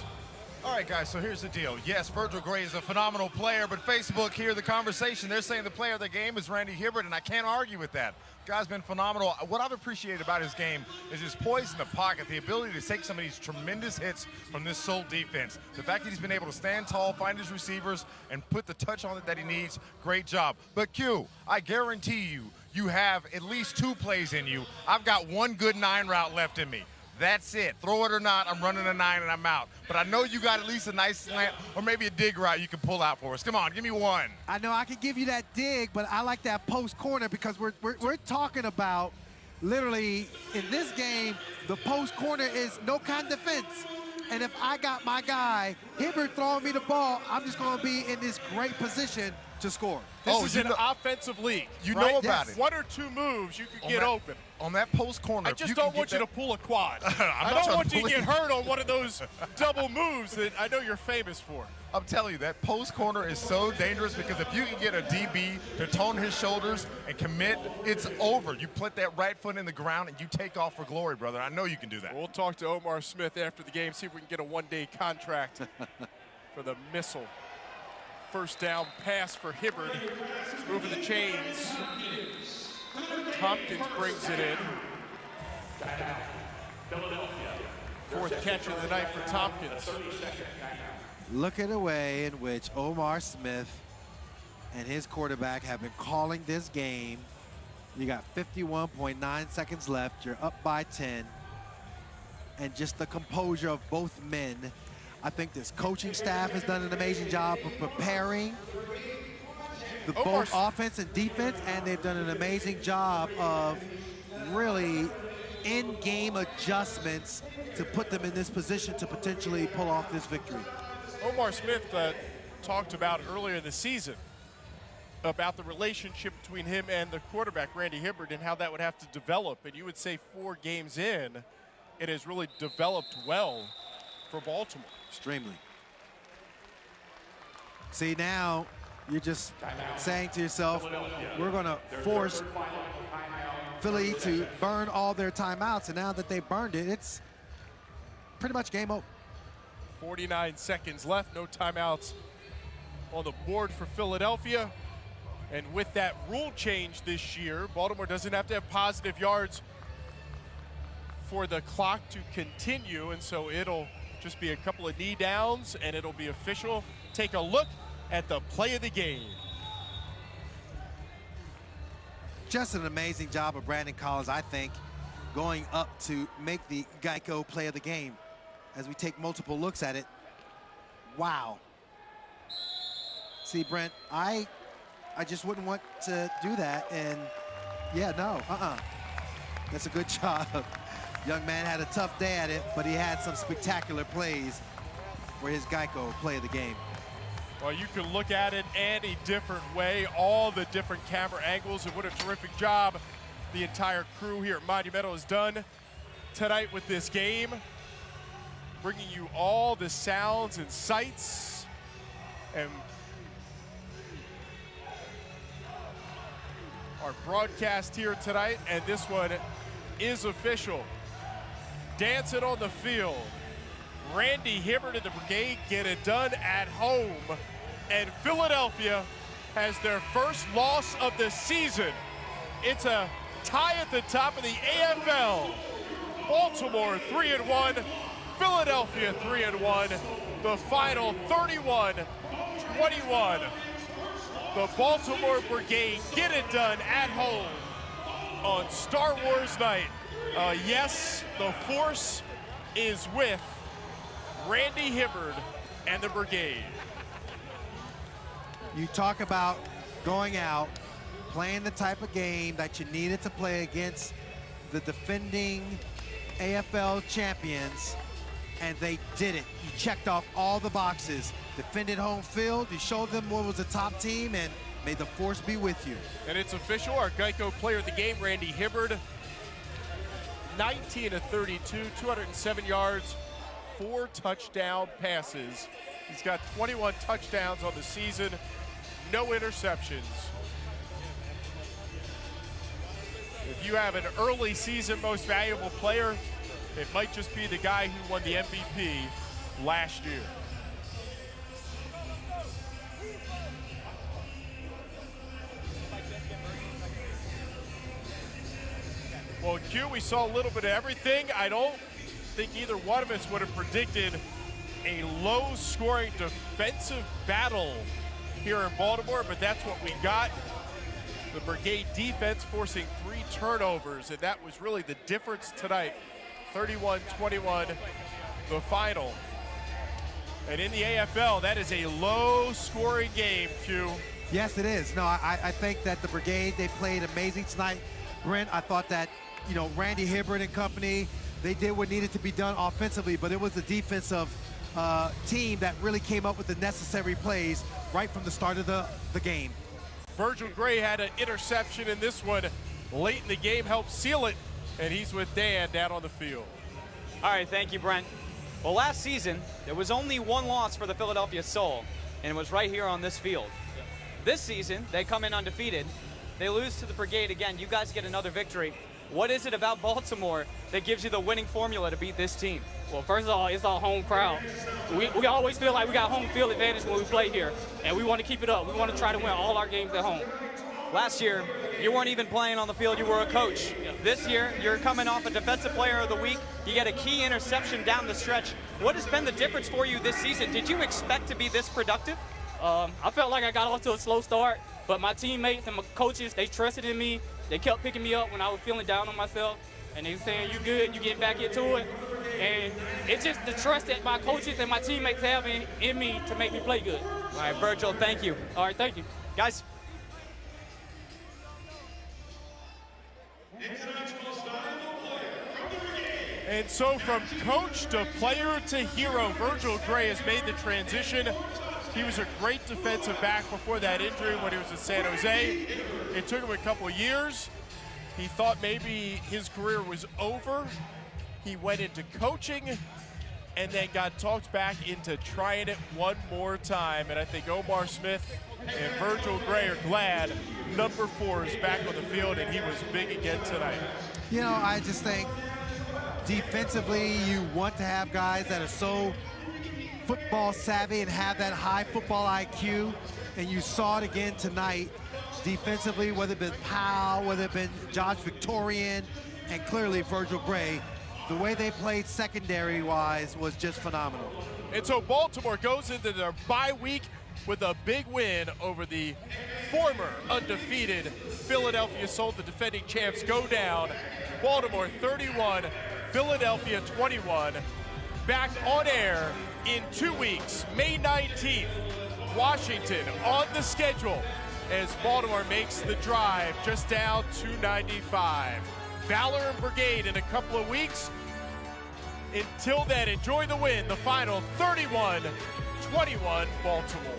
All right, guys, so here's the deal. Yes, Virgil Gray is a phenomenal player, but Facebook, hear the conversation. They're saying the player of the game is Randy Hibbert, and I can't argue with that. Guy's been phenomenal. What I've appreciated about his game is his poise in the pocket, the ability to take some of these tremendous hits from this Soul defense. The fact that he's been able to stand tall, find his receivers, and put the touch on it that he needs, great job. But Q, I guarantee you, you have at least 2 plays in you. I've got 1 good 9 route left in me. That's it. Throw it or not, I'm running a 9 and I'm out. But I know you got at least a nice slant or maybe a dig route you can pull out for us. Come on, give me 1. I know I can give you that dig, but I like that post corner because we're talking about literally in this game, the post corner is no kind of defense. And if I got my guy, Hibbert throwing me the ball, I'm just going to be in this great position to score. This is an offensive league. You know about it. 1 or 2 moves, you could get open. On that post corner. I just don't want you to pull a quad. I don't want you to get hurt on one of those double moves that I know you're famous for. I'm telling you, that post corner is so dangerous because if you can get a DB to tone his shoulders and commit, it's over. You put that right foot in the ground and you take off for glory, brother. I know you can do that. We'll talk to Omar Smith after the game, see if we can get a 1-day contract for the missile. First down pass for Hibbert. Moving the chains. Tompkins brings it in. 4th catch of the night for Tompkins. Look at the way in which Omar Smith and his quarterback have been calling this game. You got 51.9 seconds left. You're up by 10. And just the composure of both men. I think this coaching staff has done an amazing job of preparing both offense and defense, and they've done an amazing job of really in-game adjustments to put them in this position to potentially pull off this victory. Omar Smith talked about earlier in the season about the relationship between him and the quarterback, Randy Hibbert, and how that would have to develop. And you would say 4 games in, it has really developed well for Baltimore. Extremely. See, now you're just saying to yourself, we're going to force Philly to burn all their timeouts. And now that they've burned it, it's pretty much game over. 49 seconds left, no timeouts on the board for Philadelphia. And with that rule change this year, Baltimore doesn't have to have positive yards for the clock to continue, and so it'll just be a couple of knee downs and it'll be official. Take a look at the play of the game. Just an amazing job of Brandon Collins, I think, going up to make the Geico play of the game. As we take multiple looks at it, wow. See, Brent, I just wouldn't want to do that, and yeah, no, That's a good job. Young man had a tough day at it, but he had some spectacular plays for his Geico play of the game. Well, you can look at it any different way, all the different camera angles, and what a terrific job the entire crew here at Monumental has done tonight with this game, bringing you all the sounds and sights. And our broadcast here tonight, and this one is official. Dancing on the field, Randy Hibbert and the Brigade get it done at home, and Philadelphia has their first loss of the season. It's a tie at the top of the AFL. Baltimore 3-1, Philadelphia 3-1. The final 31-21. The Baltimore Brigade get it done at home on Star Wars night. Yes, the Force is with Randy Hibbert and the Brigade. You talk about going out, playing the type of game that you needed to play against the defending AFL champions, and they did it. You checked off all the boxes. Defended home field, you showed them what was the top team, and may the Force be with you. And it's official, our Geico player of the game, Randy Hibbert, 19 of 32, 207 yards, 4 touchdown passes. He's got 21 touchdowns on the season, no interceptions. If you have an early season most valuable player, it might just be the guy who won the MVP last year. Well, Q, we saw a little bit of everything. I don't think either one of us would have predicted a low-scoring defensive battle here in Baltimore, but that's what we got. The Brigade defense forcing 3 turnovers, and that was really the difference tonight. 31-21, the final. And in the AFL, that is a low-scoring game, Q. Yes, it is. No, I think that the Brigade, they played amazing tonight. Brent, I thought that, you know, Randy Hibbert and company, they did what needed to be done offensively, but it was the defensive team that really came up with the necessary plays right from the start of the game. Virgil Gray had an interception in this one late in the game, helped seal it, and he's with Dan down on the field. All right, thank you, Brent. Well, last season, there was only one loss for the Philadelphia Soul, and it was right here on this field. This season, they come in undefeated. They lose to the Brigade again. You guys get another victory. What is it about Baltimore that gives you the winning formula to beat this team? Well, first of all, it's our home crowd. We always feel like we got home field advantage when we play here, and we want to keep it up. We want to try to win all our games at home. Last year, you weren't even playing on the field, you were a coach. This year, you're coming off a Defensive Player of the Week. You get a key interception down the stretch. What has been the difference for you this season? Did you expect to be this productive? I felt like I got off to a slow start, but my teammates and my coaches, they trusted in me. They kept picking me up when I was feeling down on myself, and they were saying, you good, you get back into it. And it's just the trust that my coaches and my teammates have in me to make me play good. All right, Virgil, thank you. All right, thank you. Guys. And so from coach to player to hero, Virgil Gray has made the transition. He was a great defensive back before that injury when he was in San Jose. It took him a couple years. He thought maybe his career was over. He went into coaching and then got talked back into trying it one more time. And I think Omar Smith and Virgil Gray are glad number 4 is back on the field, and he was big again tonight. You know, I just think defensively you want to have guys that are so football savvy and have that high football IQ, and you saw it again tonight defensively, whether it been Powell, whether it been Josh Victorian, and clearly Virgil Gray. The way they played secondary-wise was just phenomenal. And so Baltimore goes into their bye week with a big win over the former undefeated Philadelphia Soul. The defending champs go down. Baltimore 31, Philadelphia 21. Back on air in 2 weeks, May 19th. Washington on the schedule as Baltimore makes the drive just down 295. Valor and Brigade in a couple of weeks. Until then, enjoy the win. The final 31-21 Baltimore.